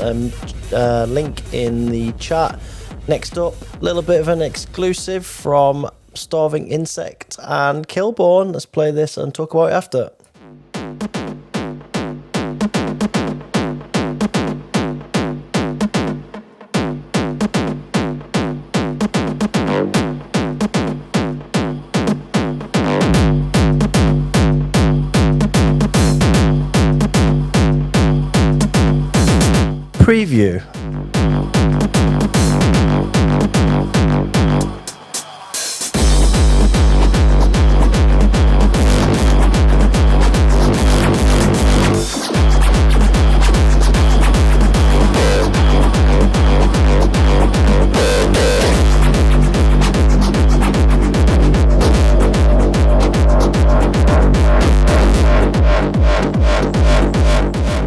a link in the chat. Next up, a little bit of an exclusive from Starving Insect and KILBOURNE. Let's play this and talk about it after. Preview.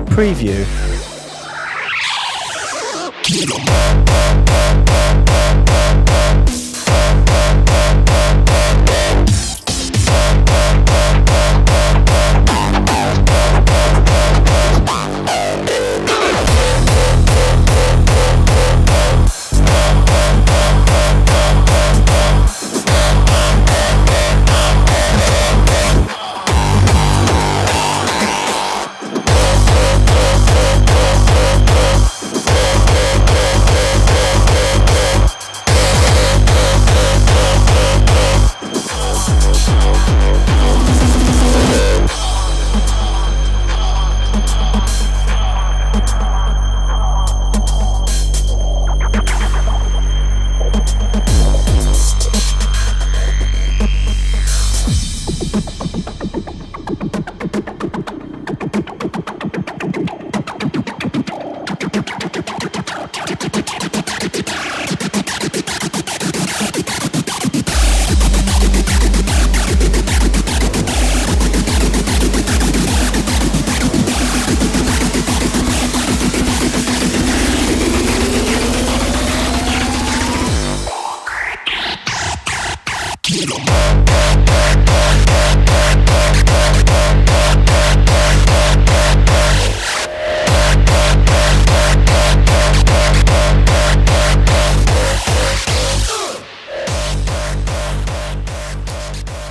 Preview.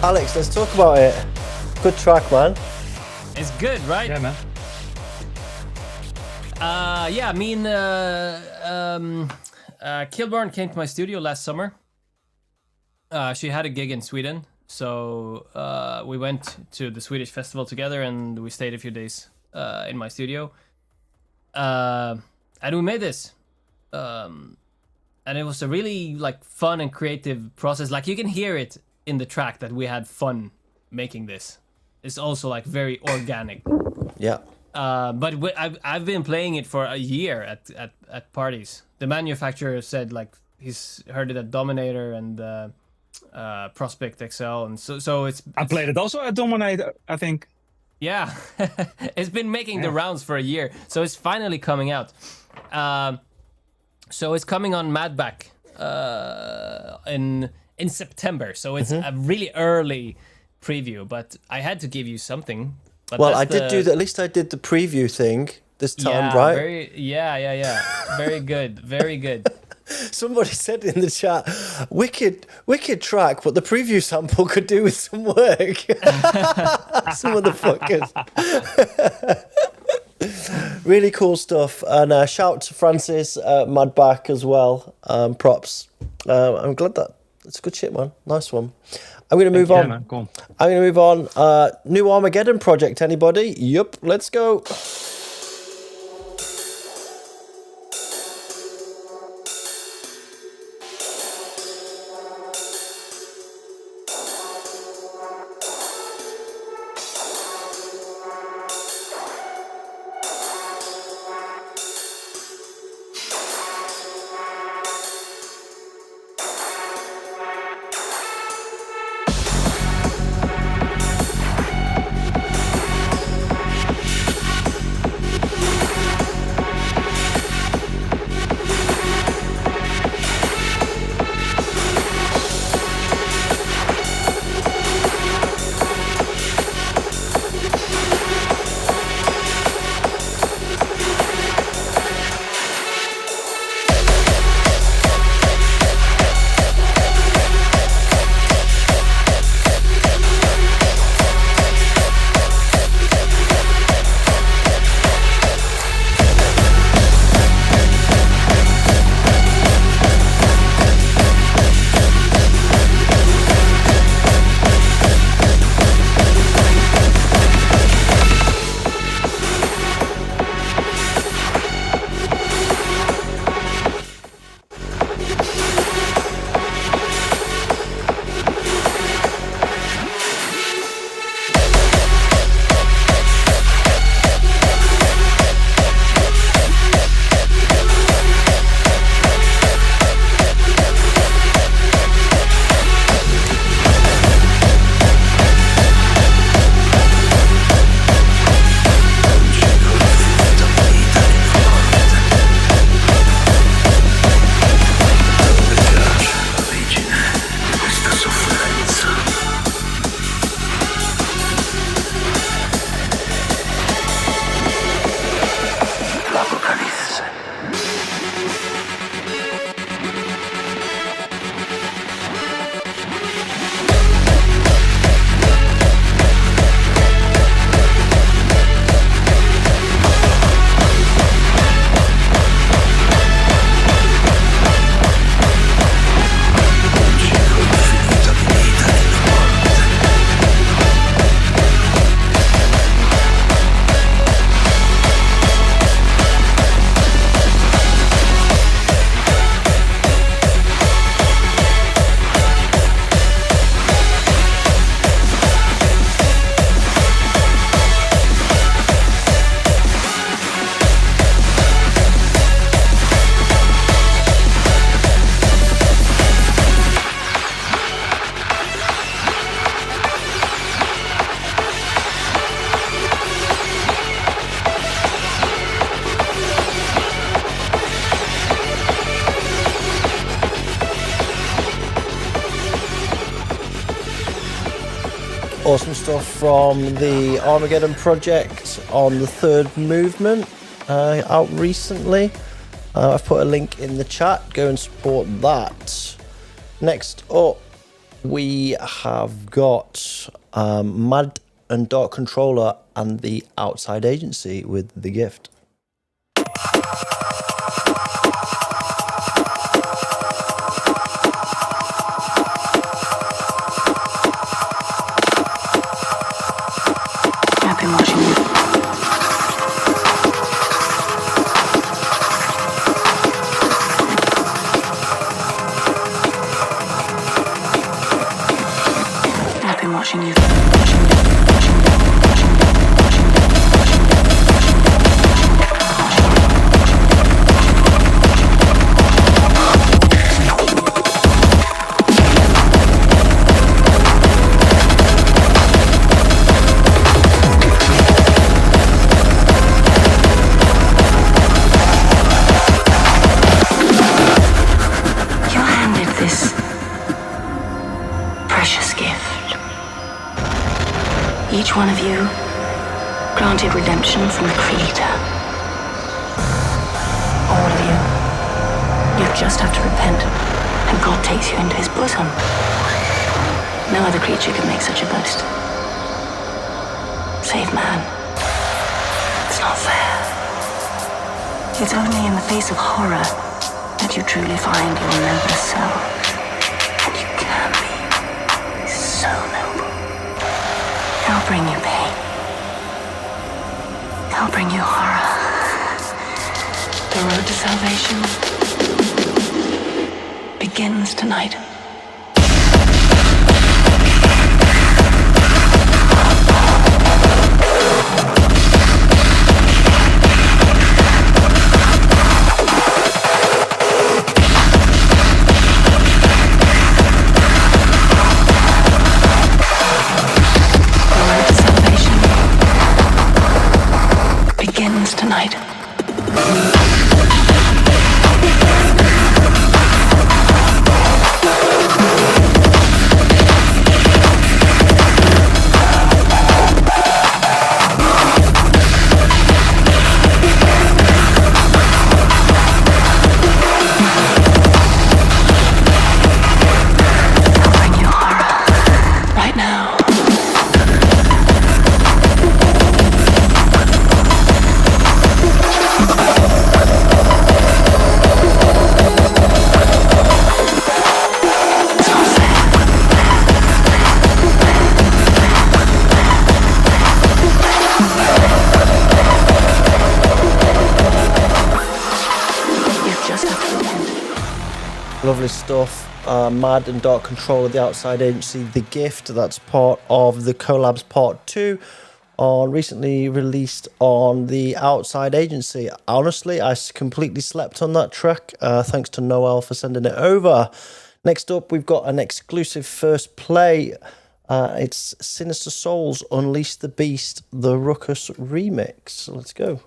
Alex, let's talk about it. Good track, man. It's good, right? Yeah, man. Yeah, I mean, KILBOURNE came to my studio last summer. She had a gig in Sweden, so we went to the Swedish festival together, and we stayed a few days in my studio. And we made this. And it was a really like fun and creative process. Like you can hear it in the track that we had fun making this. It's also like very organic. Yeah. But I've been playing it for a year at parties. The manufacturer said like he's heard it at Dominator and Prospect XL, and so it's. I played it also at Dominator, I think. Yeah, it's been making the rounds for a year, so it's finally coming out. So it's coming on Madback in September. So it's a really early preview, but I had to give you something. But well, I did do that. At least I did the preview thing this time, right? Very good, very good. Somebody said in the chat, wicked track, but the preview sample could do with some work. Some of the fuckers. Really cool stuff. And shout to Francis Madback as well. Props. I'm glad that it's good shit, man. Nice one. I'm going to move on. Man. Cool. I'm going to move on. New Armageddon project, anybody? Yup, let's go. Awesome stuff from the Armageddon project on the third movement, out recently. I've put a link in the chat. Go and support that. Next up, we have got Mad and Dark Controller and the Outside Agency with The Gift. I've been watching you. I've been watching you. Each one of you granted redemption from the Creator. All of you. You just have to repent, and God takes you into his bosom. No other creature can make such a boast. Save man. It's not fair. It's only in the face of horror that you truly find your noblest self. And you can be so noble. I'll bring you pain. I'll bring you horror. The road to salvation begins tonight. Tonight. Lovely stuff. Mad and Dark Controller, the Outside Agency, The Gift. That's part of the collabs part 2 on recently released on the Outside Agency. Honestly, I completely slept on that track. Thanks to Noel for sending it over. Next up, we've got an exclusive first play. It's Sinister Souls, Unleash the Beast, the RUKKUS remix. Let's go.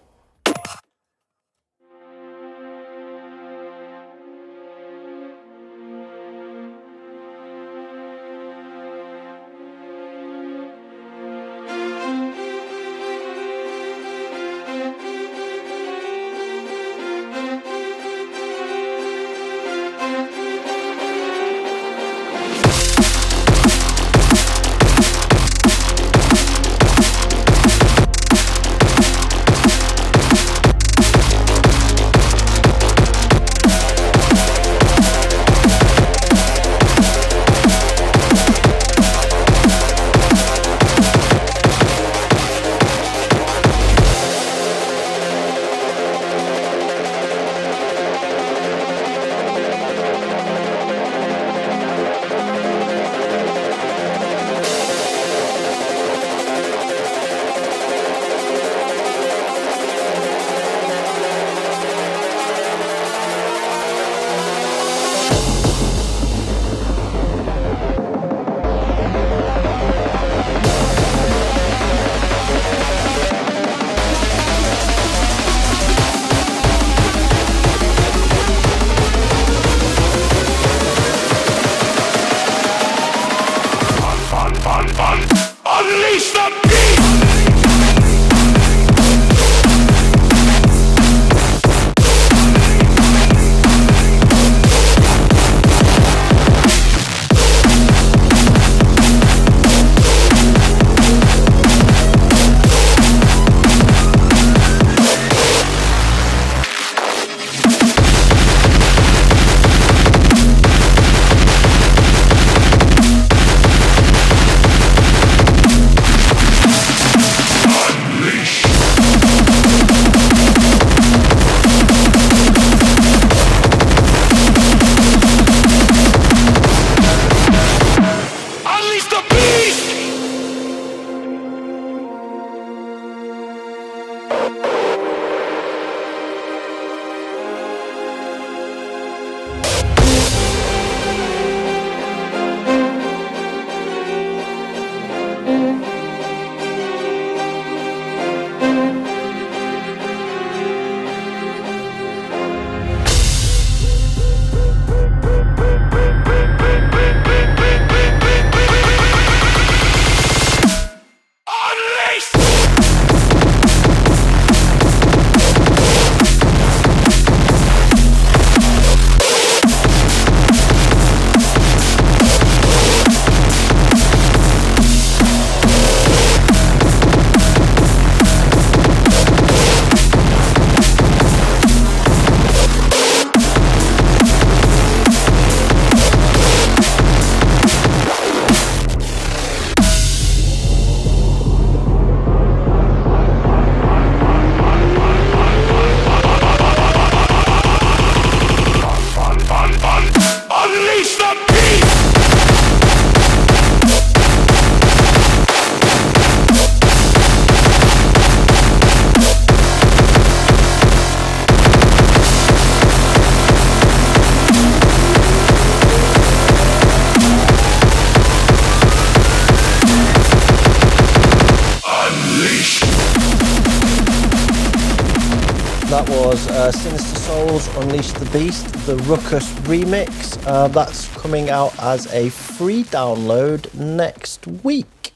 That was Sinister Souls Unleash the Beast, the RUKKUS remix. That's coming out as a free download next week.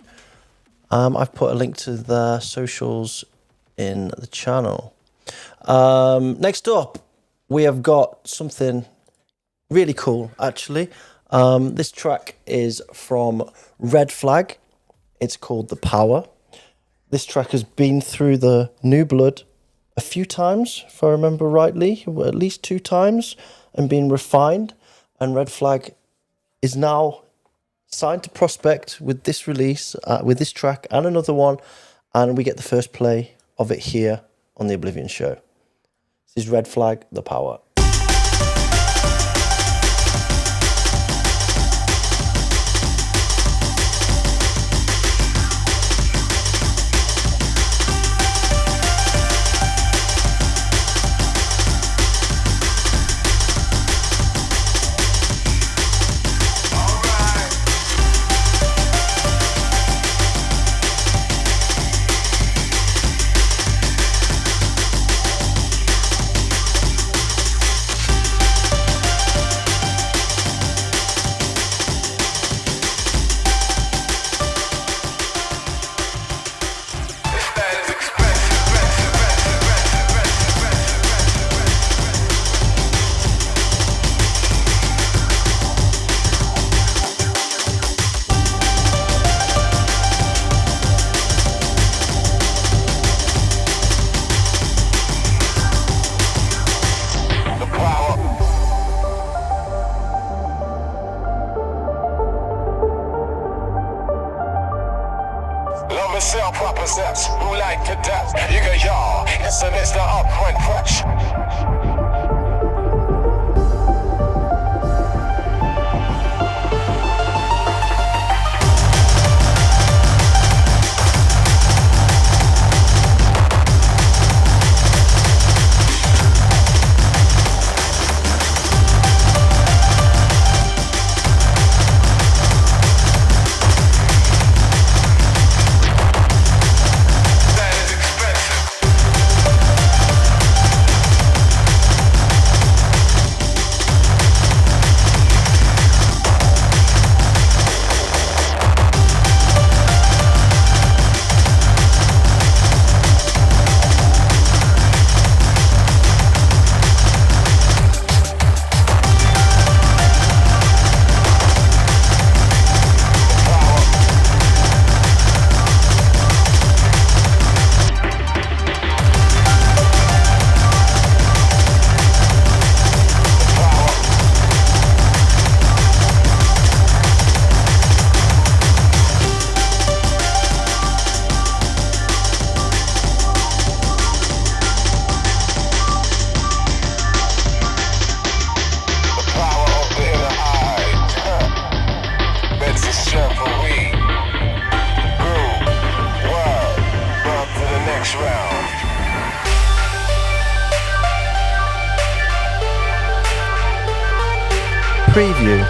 I've put a link to their socials in the channel. Next up, we have got something really cool, actually. This track is from Red Flag. It's called The Power. This track has been through the New Blood a few times, if I remember rightly, at least 2 times, and been refined. And Red Flag is now signed to Prospect with this release, with this track and another one, and we get the first play of it here on the Oblivion show. This is Red Flag, The Power. Preview.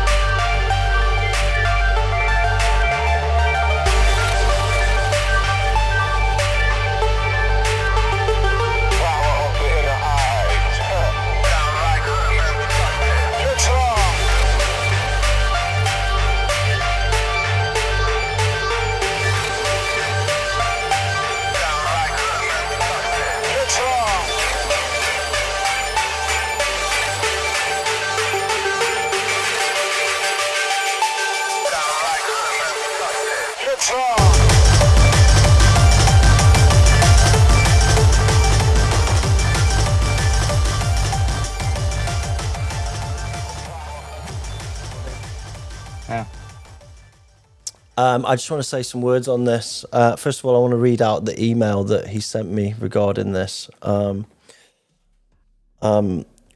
I just want to say some words on this. First of all, I want to read out the email that he sent me regarding this.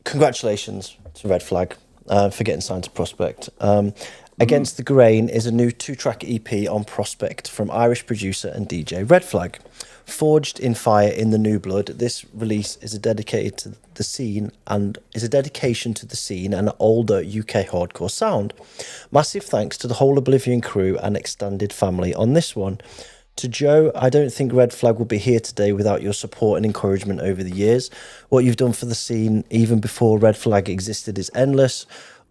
Congratulations to Red Flag for getting signed to Prospect. Against the Grain is a new 2-track EP on Prospect from Irish producer and DJ Red Flag. Forged in fire in the new blood, this release is dedicated to the scene and is a dedication to the scene and older UK hardcore sound. Massive thanks to the whole Oblivion crew and extended family on this one. To Joe, I don't think Red Flag will be here today without your support and encouragement over the years. What you've done for the scene, even before Red Flag existed, is endless.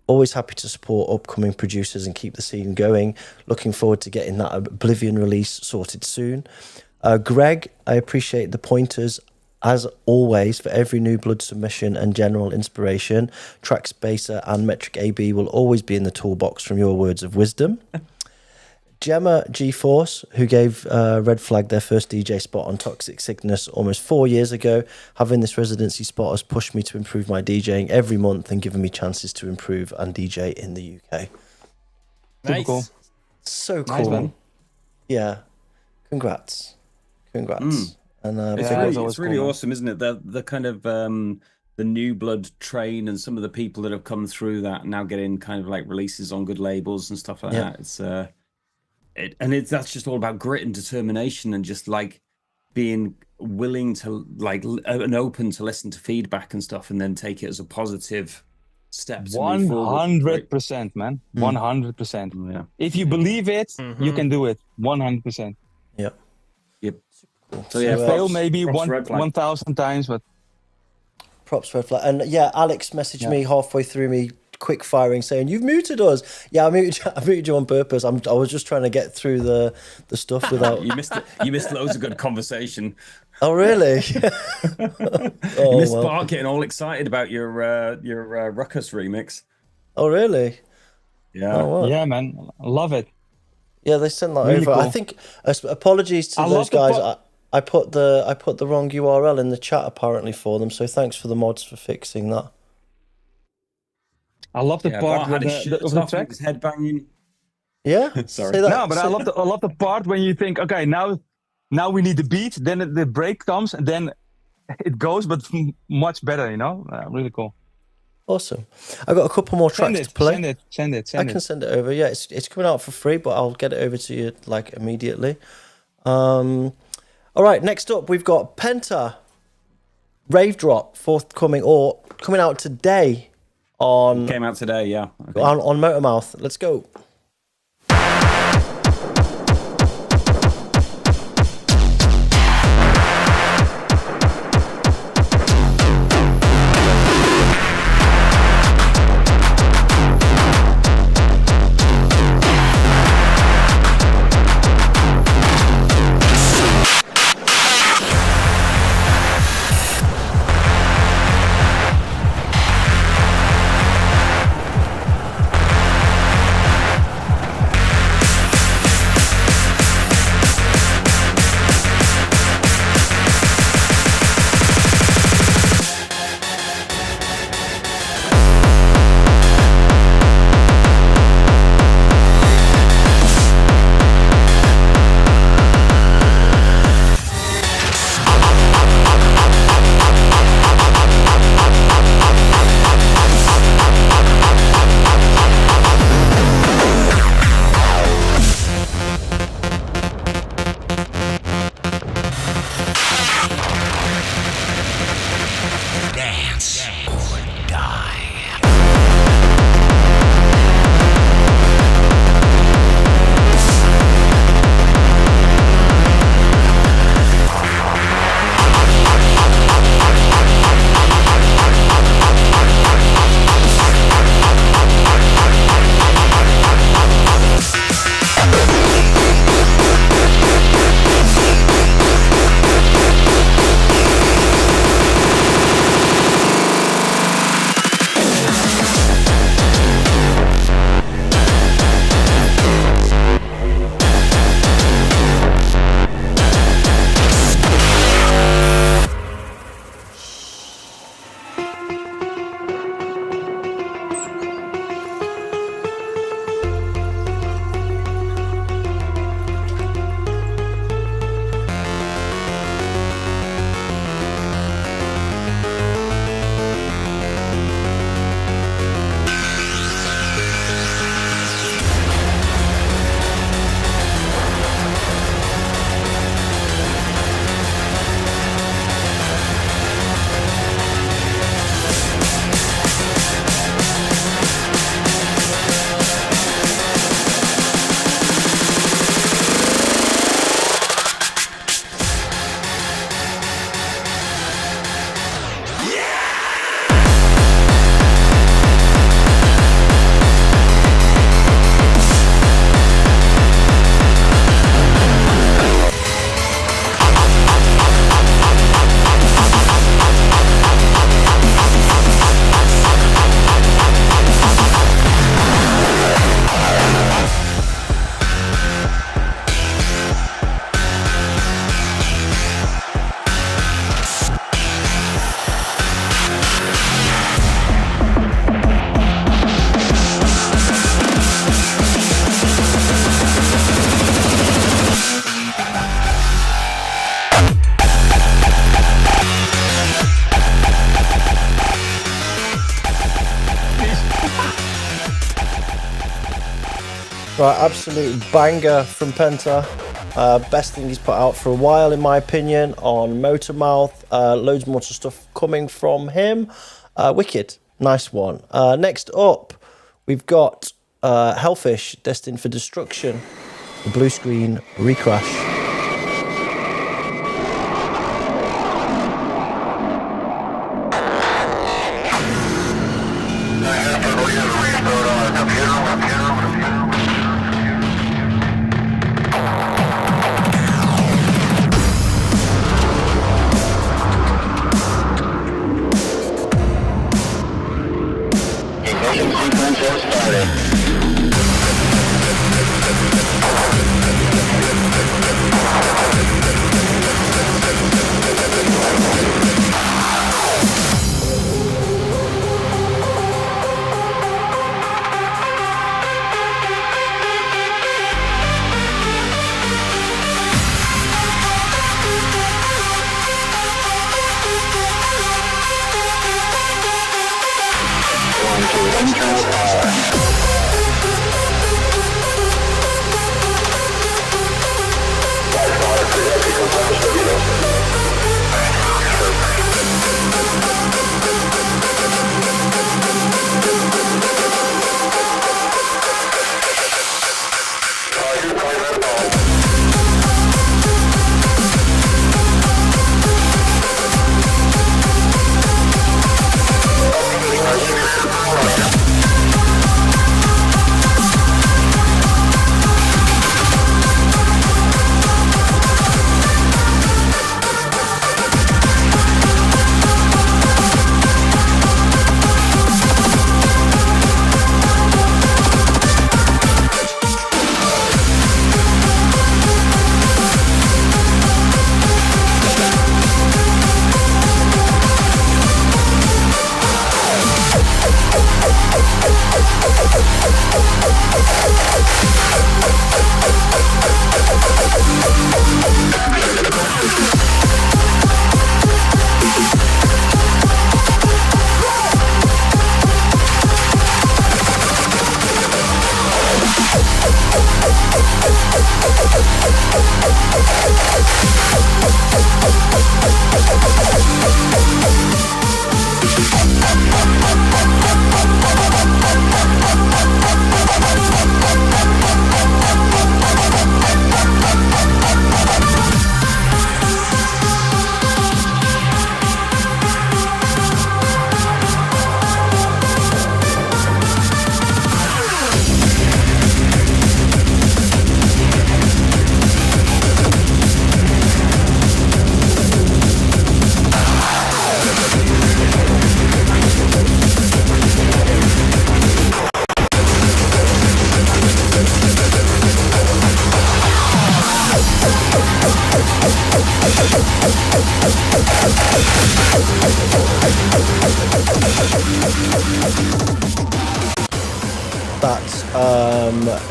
Always happy to support upcoming producers and keep the scene going. Looking forward to getting that Oblivion release sorted soon. Greg, I appreciate the pointers, as always, for every new blood submission and general inspiration. Track Spacer and Metric AB will always be in the toolbox from your words of wisdom. Gemma G-Force, who gave Red Flag their first DJ spot on Toxic Sickness almost 4 years ago. Having this residency spot has pushed me to improve my DJing every month and given me chances to improve and DJ in the UK. Nice. Cool. So cool. Nice, man. Yeah. Congrats. And It's really awesome, isn't it? The kind of the new blood train and some of the people that have come through that now getting kind of like releases on good labels and stuff like that. It's that's just all about grit and determination and just like being willing to like and open to listen to feedback and stuff and then take it as a positive step to move forward. 100%, man. 100%. Yeah. If you believe it, you can do it. 100%. Yep. So yeah, fail maybe props 1,000 times, but props Red Flag. And yeah, Alex messaged me halfway through me quick firing saying, "You've muted us." Yeah, I muted you on purpose. I was just trying to get through the stuff without. You missed loads of good conversation. Oh really? You missed Bart getting all excited about your RUKKUS remix. Oh really? Yeah. Oh, wow. yeah, man, I love it. Yeah, they sent that Really over. cool. I think apologies to those guys. I put the wrong URL in the chat apparently for them. So thanks for the mods for fixing that. I love the part Bart with had his the shirt off, track. his head banging. Yeah. Sorry. Say that. No, but I love the part when you think, okay, now we need the beat, then the break comes, and then it goes, but much better, you know. Really cool. Awesome. I've got a couple more tracks to play. Send it. I can send it over. Yeah, it's coming out for free, but I'll get it over to you like immediately. All right, next up we've got Penta, Rave Drop, forthcoming or coming out today on. Came out today, yeah. Okay. On Motormouth. Let's go. right, absolute banger from Penta. Best thing he's put out for a while, in my opinion, on Motormouth. Loads more stuff coming from him. Wicked, nice one. Next up, we've got HELLFISH, Destined for Destruction, the blue screen recrash.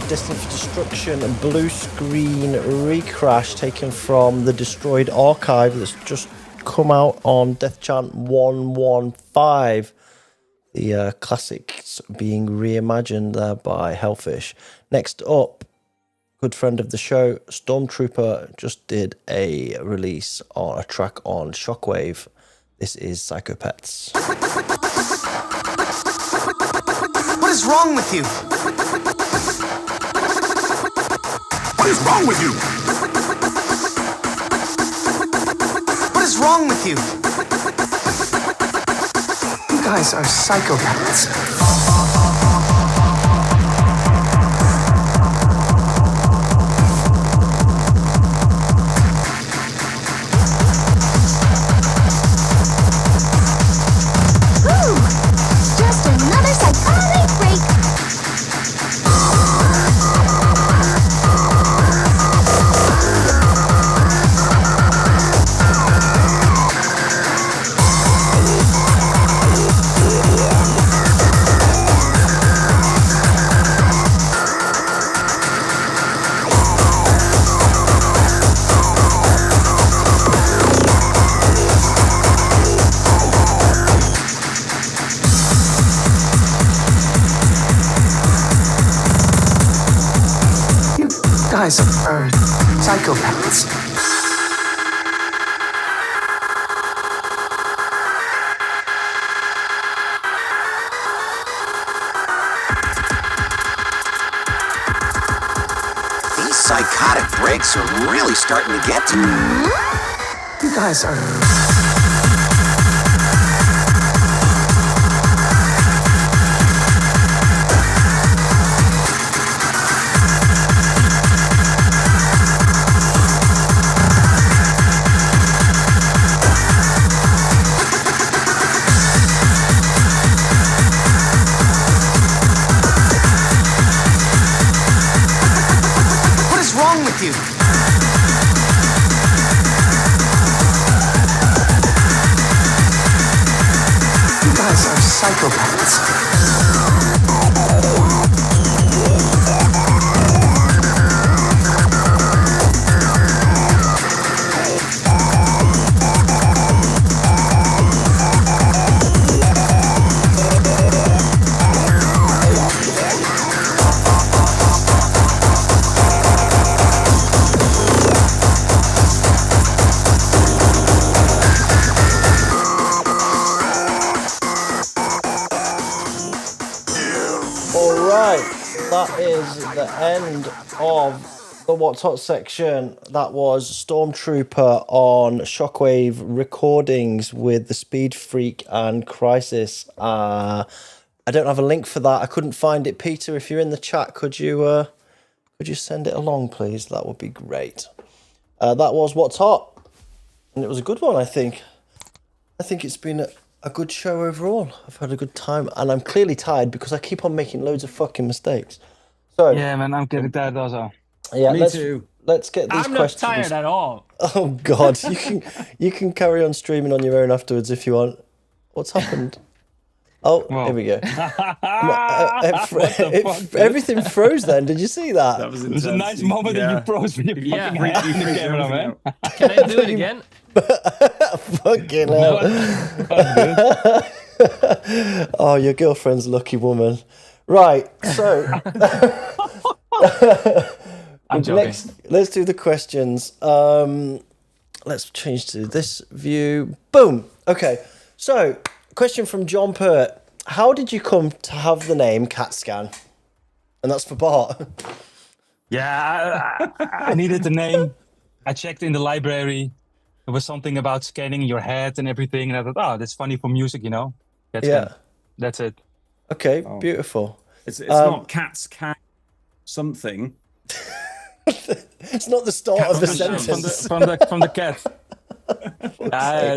Destined for Destruction and blue screen recrash taken from the Destroyed archive that's just come out on Death Chant 115. The classics being reimagined there by HELLFISH. Next up, good friend of the show, STORMTROOPER, just did a release on a track on Shockwave. This is Psychopets. What is wrong with you? What is wrong with you? What is wrong with you? You guys are psychopaths. guys are psychopaths. These psychotic breaks are really starting to get to me. You guys are... You. You guys are psychopaths. That is the end of the What's Hot section. That was Stormtrooper on Shockwave Recordings with the Speed Freak and Crisis. I don't have a link for that. I couldn't find it. Peter, if you're in the chat, could you send it along, please? That would be great. That was What's Hot, and it was a good one, I think. I think it's been a good show overall. I've had a good time, and I'm clearly tired because I keep on making loads of fucking mistakes. So yeah, man, I'm getting tired also. Yeah, me too. Let's get these I'm questions. not tired at all. Oh God, you can carry on streaming on your own afterwards if you want. What's happened? Oh, here we go. Everything froze then. Did you see that? That was It was a nice moment that you froze when you fucking had in the camera, man. Can I do it again? Fucking hell. Oh, your girlfriend's a lucky woman. Right, so I'm joking. Let's do the questions. Let's change to this view. Boom. Okay, so question from John Pert. How did you come to have the name CATSCAN? And that's for Bart. Yeah, I needed the name. I checked in the library. There was something about scanning your head and everything. And I thought, oh, that's funny for music, you know? Yeah. That's it. Okay, beautiful. It's not CATSCAN something. It's not the start of the sentence. From the cat.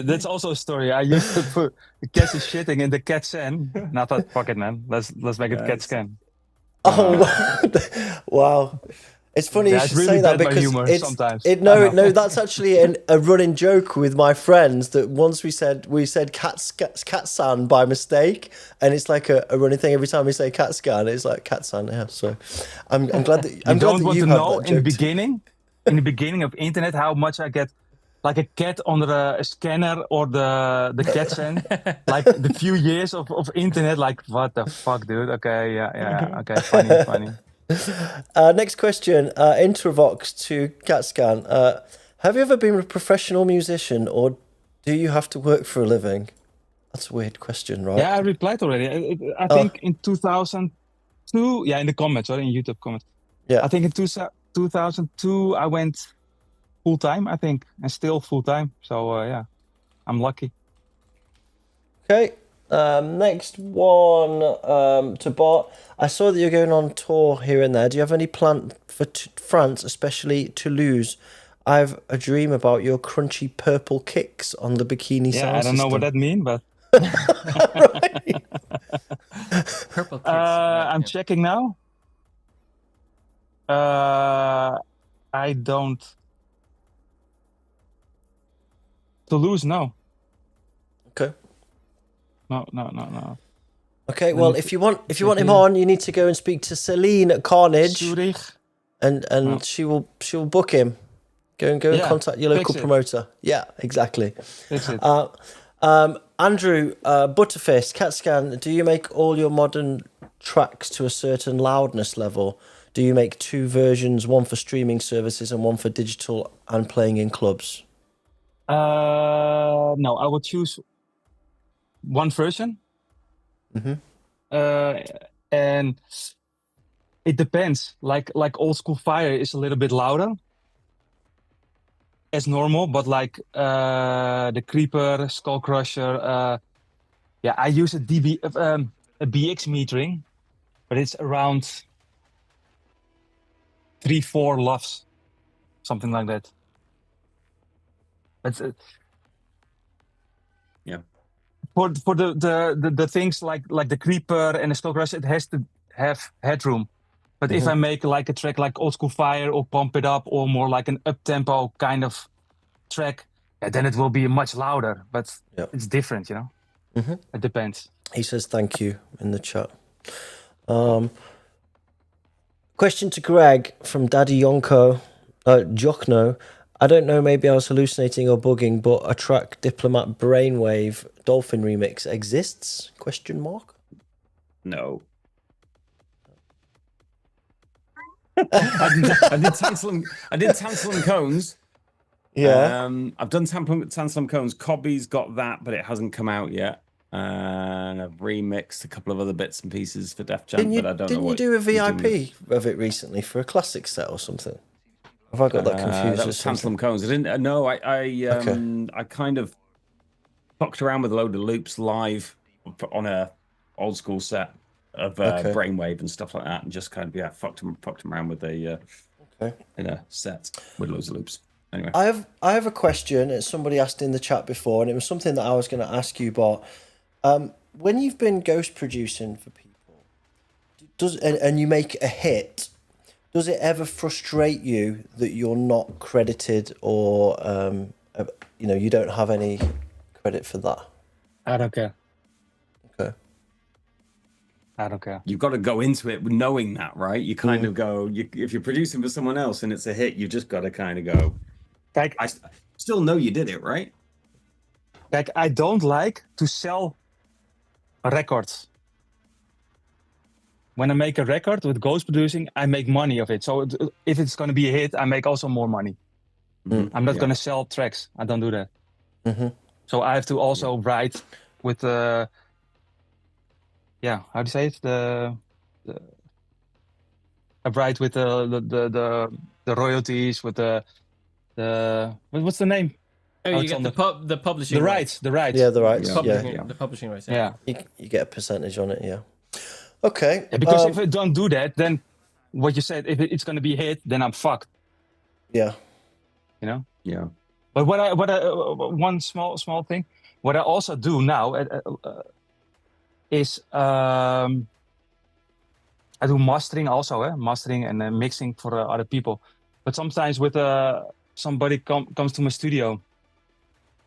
That's also a story. I used to put the cat is shitting in the CATSCAN. And I thought, fuck it, man. Let's make it CATSCAN. Oh, wow. It's funny you should say that because it's that's actually a running joke with my friends that once we said CATSCAN by mistake, and it's like a running thing every time we say CATSCAN. It's like CATSCAN. Yeah, so I'm glad that I'm glad that you have know that in the joke. beginning, of internet, how much I get like a cat under a scanner or the CATSCAN. Like the few years of internet, like what the fuck, dude? Okay, yeah, okay, funny. Next question, Introvox to CATSCAN. Have you ever been a professional musician, or do you have to work for a living? That's a weird question, right? Yeah, I replied already. I think in 2002, in the comments, or in YouTube comments. Yeah. I think in 2002, I went full-time, I think, and still full-time. So, I'm lucky. Okay. Next one to Bart. I saw that you're going on tour here and there. Do you have any plan for France, especially Toulouse? I have a dream about your crunchy purple kicks on the bikini sound I don't know what that means, but... Purple kicks. I'm checking now. I don't... Toulouse, no. Okay. No. Okay, well, if you want him on, you need to go and speak to Celine at Carnage, Zurich. and she will book him. Go and contact your local promoter. Yeah, exactly. Fix it. Andrew Butterfist, CATSCAN. Do you make all your modern tracks to a certain loudness level? Do you make 2 versions, one for streaming services and one for digital and playing in clubs? No, I will choose one version. And it depends. Like Oldskool Fire is a little bit louder as normal, but like the Creeper, SKULLCRUSHER, I use a BX metering, but it's around 3-4 LUFS, something like that. But for the things like the Creeper and the SKULLCRUSHER, it has to have headroom. But if I make like a track like Oldskool Fire or Pump It Up or more like an up-tempo kind of track, then it will be much louder. But it's different, you know? It depends. He says thank you in the chat. Question to Greg from Daddy Yonko, Jokno. I don't know, maybe I was hallucinating or bugging, but a track Diplomat Brainwave Dolphin remix exists? Question mark? No. I did Tansel and Cones. Yeah. I've done Tansel and Cones. Cobby's got that, but it hasn't come out yet. And I've remixed a couple of other bits and pieces for Def Jam, but I don't know Didn't you what do a VIP of it recently for a classic set or something? Have I got that confused? That was Tansel and Cones. I didn't. No, I kind of fucked around with a load of loops live on a old school set of Brainwave and stuff like that, and just kind of fucked them around with a in a set with loads of loops. Anyway, I have a question. It's somebody asked in the chat before, and it was something that I was going to ask you, Bart. When you've been ghost producing for people, and you make a hit, does it ever frustrate you that you're not credited, or you don't have any credit for that? I don't care. Okay. I don't care. You've got to go into it knowing that, right? You kind of go, if you're producing for someone else and it's a hit, you just got to kind of go, I still know you did it, right? Like, I don't like to sell records. When I make a record with ghost producing, I make money of it. So if it's going to be a hit, I make also more money. I'm not going to sell tracks. I don't do that. So I have to also write with the... how do you say it? I write with the royalties, with the what's the name? Oh, you get the publishing the rights. Yeah, the rights. The publishing rights. Yeah. You get a percentage on it. Yeah. Okay. Yeah, because if I don't do that, then what you said, if it's going to be a hit, then I'm fucked. Yeah. You know. Yeah. But what I one small thing, what I also do now is I do mastering also, mastering and mixing for other people. But sometimes with somebody comes to my studio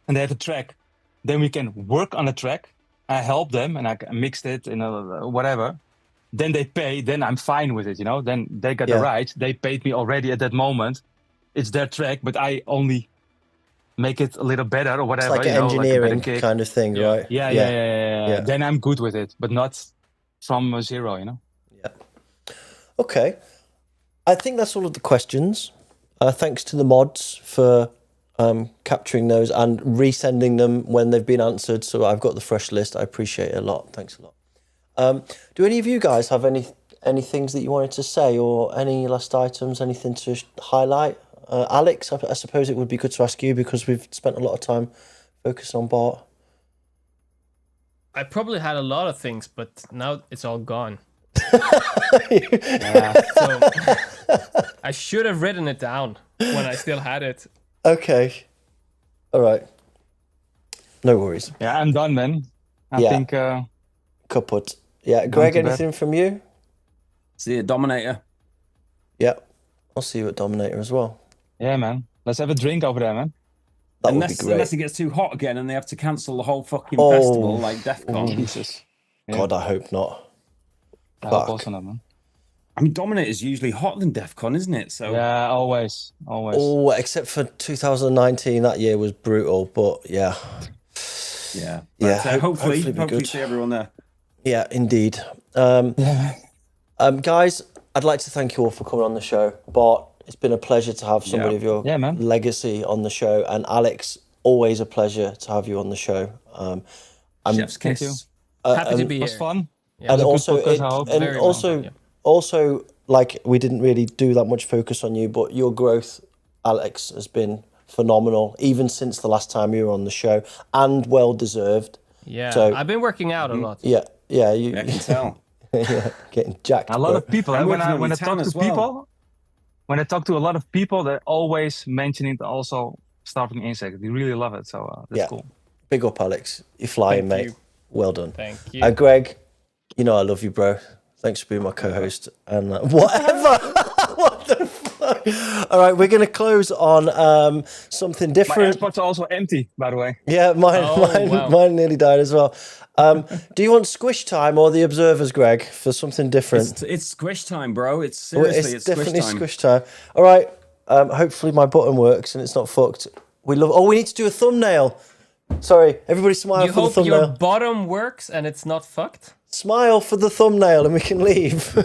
and they have a track, then we can work on a track. I help them and I mixed it in whatever. Then they pay. Then I'm fine with it, you know. Then they got the rights. They paid me already at that moment. It's their track, but I only make it a little better or whatever. It's like an engineering kind of thing, right? Yeah. Then I'm good with it, but not from zero, you know. Yeah. Okay. I think that's all of the questions. Thanks to the mods for capturing those and resending them when they've been answered. So I've got the fresh list. I appreciate it a lot. Thanks a lot. Do any of you guys have any things that you wanted to say, or any last items, anything to highlight? Alex, I suppose it would be good to ask you because we've spent a lot of time focused on Bart. I probably had a lot of things, but now it's all gone. So I should have written it down when I still had it. Okay. All right. No worries. Yeah, I'm done, man. I think... Kaput. Yeah, Greg, anything from you? See you at Dominator. Yeah, I'll see you at Dominator as well. Yeah, man. Let's have a drink over there, man. That would be great. Unless it gets too hot again and they have to cancel the whole fucking festival like DEF CON. Jesus. Yeah. God, I hope not. I hope also not, man. I mean, Dominator is usually hotter than DEF CON, isn't it? So yeah, always. Oh, except for 2019, that year was brutal. But yeah. But, hopefully see everyone there. Yeah, indeed. Guys, I'd like to thank you all for coming on the show. Bart, it's been a pleasure to have somebody of your legacy on the show. And Alex, always a pleasure to have you on the show. Chef's kiss. Happy to be here. It was fun. Yeah. And also, Very also, like, we didn't really do that much focus on you, but your growth, Alex, has been phenomenal, even since the last time you were on the show, and well deserved. Yeah, so, I've been working out a lot. Yeah, you I can tell. yeah, getting jacked. A lot of people. When I talk to well. people, when I talk to a lot of people, they're always mentioning also starving insect. They really love it. So that's cool. Big up, Alex. You're flying, mate. Well done. Thank you. And Greg, you know I love you, bro. Thanks for being my co-host. And whatever. What the fuck? All right, we're going to close on something different. My AirPods are also empty, by the way. Yeah, mine nearly died as well. Do you want Squish Time or the Observers, Greg, for something different? It's Squish time, bro. It's seriously, it's definitely Squish time. All right. Hopefully my button works and it's not fucked. We need to do a thumbnail. Sorry, everybody smile You for the hope thumbnail. your bottom works and it's not fucked? Smile for the thumbnail and we can leave.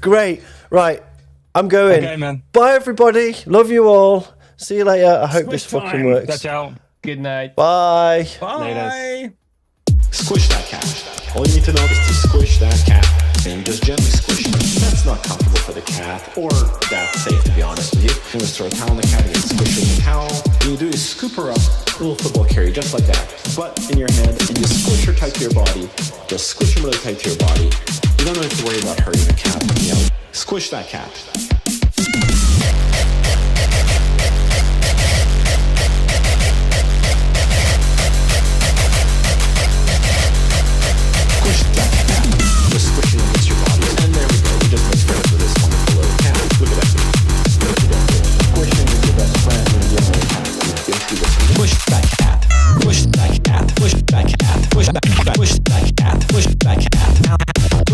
Great. Right. I'm going. Okay, man. Bye, everybody. Love you all. See you later. I hope this fucking works. Ciao. Good night. Bye. Bye. Squish that cat. All you need to know is to squish that cat. And just gently squish it. That's not comfortable for the cat, or that safe, to be honest with you. You just throw a towel on the cat and squish it with a towel. What you do is scoop her up, a little football carry, just like that. Butt in your hand, and you squish her tight to your body. Just squish her really tight to your body. You don't have to worry about hurting the cat. You know, squish that cat. Squish that cat. Just squishing against your body. And there we go. We just made friends with this wonderful little cat. Look at that. Squishing with your best friend and your other cat. Push that cat. Push that cat. Push that cat. Push that cat. Push that cat. Push that cat.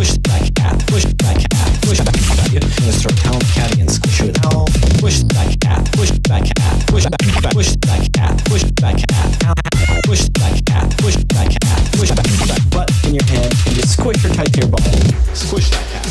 Push that cat. Push that cat. Push that cat. Let's throw a towel on the cat and squish it with a towel. Push that cat. Push that cat. Push that cat. Push that cat. Push that cat. Push that cat. Push that cat. Push that butt in your hand and you squish her tight to your body. Squish that cat.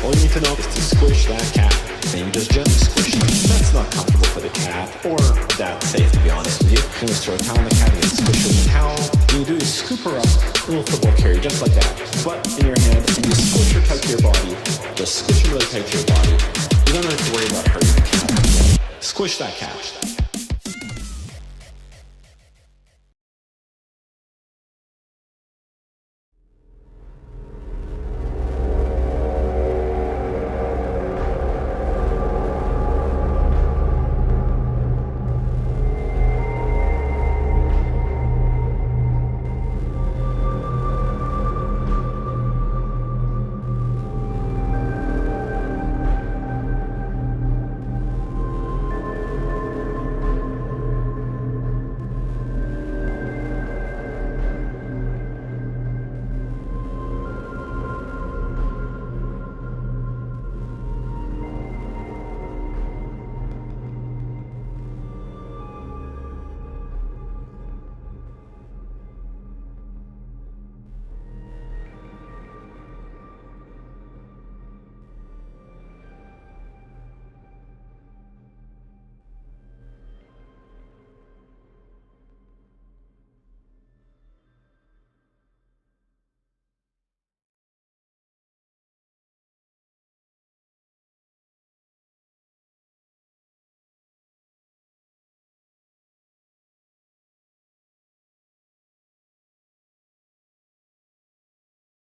All you need to know is to squish that cat. And you just gently squish it. That's not comfortable for the cat, or that safe, to be honest with you. You just throw a towel on the cat and squish her with a towel. What you do is scoop her up, a little football carry, just like that. Butt in your hand, and you squish her tight to your body. Just squish her really tight to your body. You don't have to worry about hurting the cat. Squish that cat.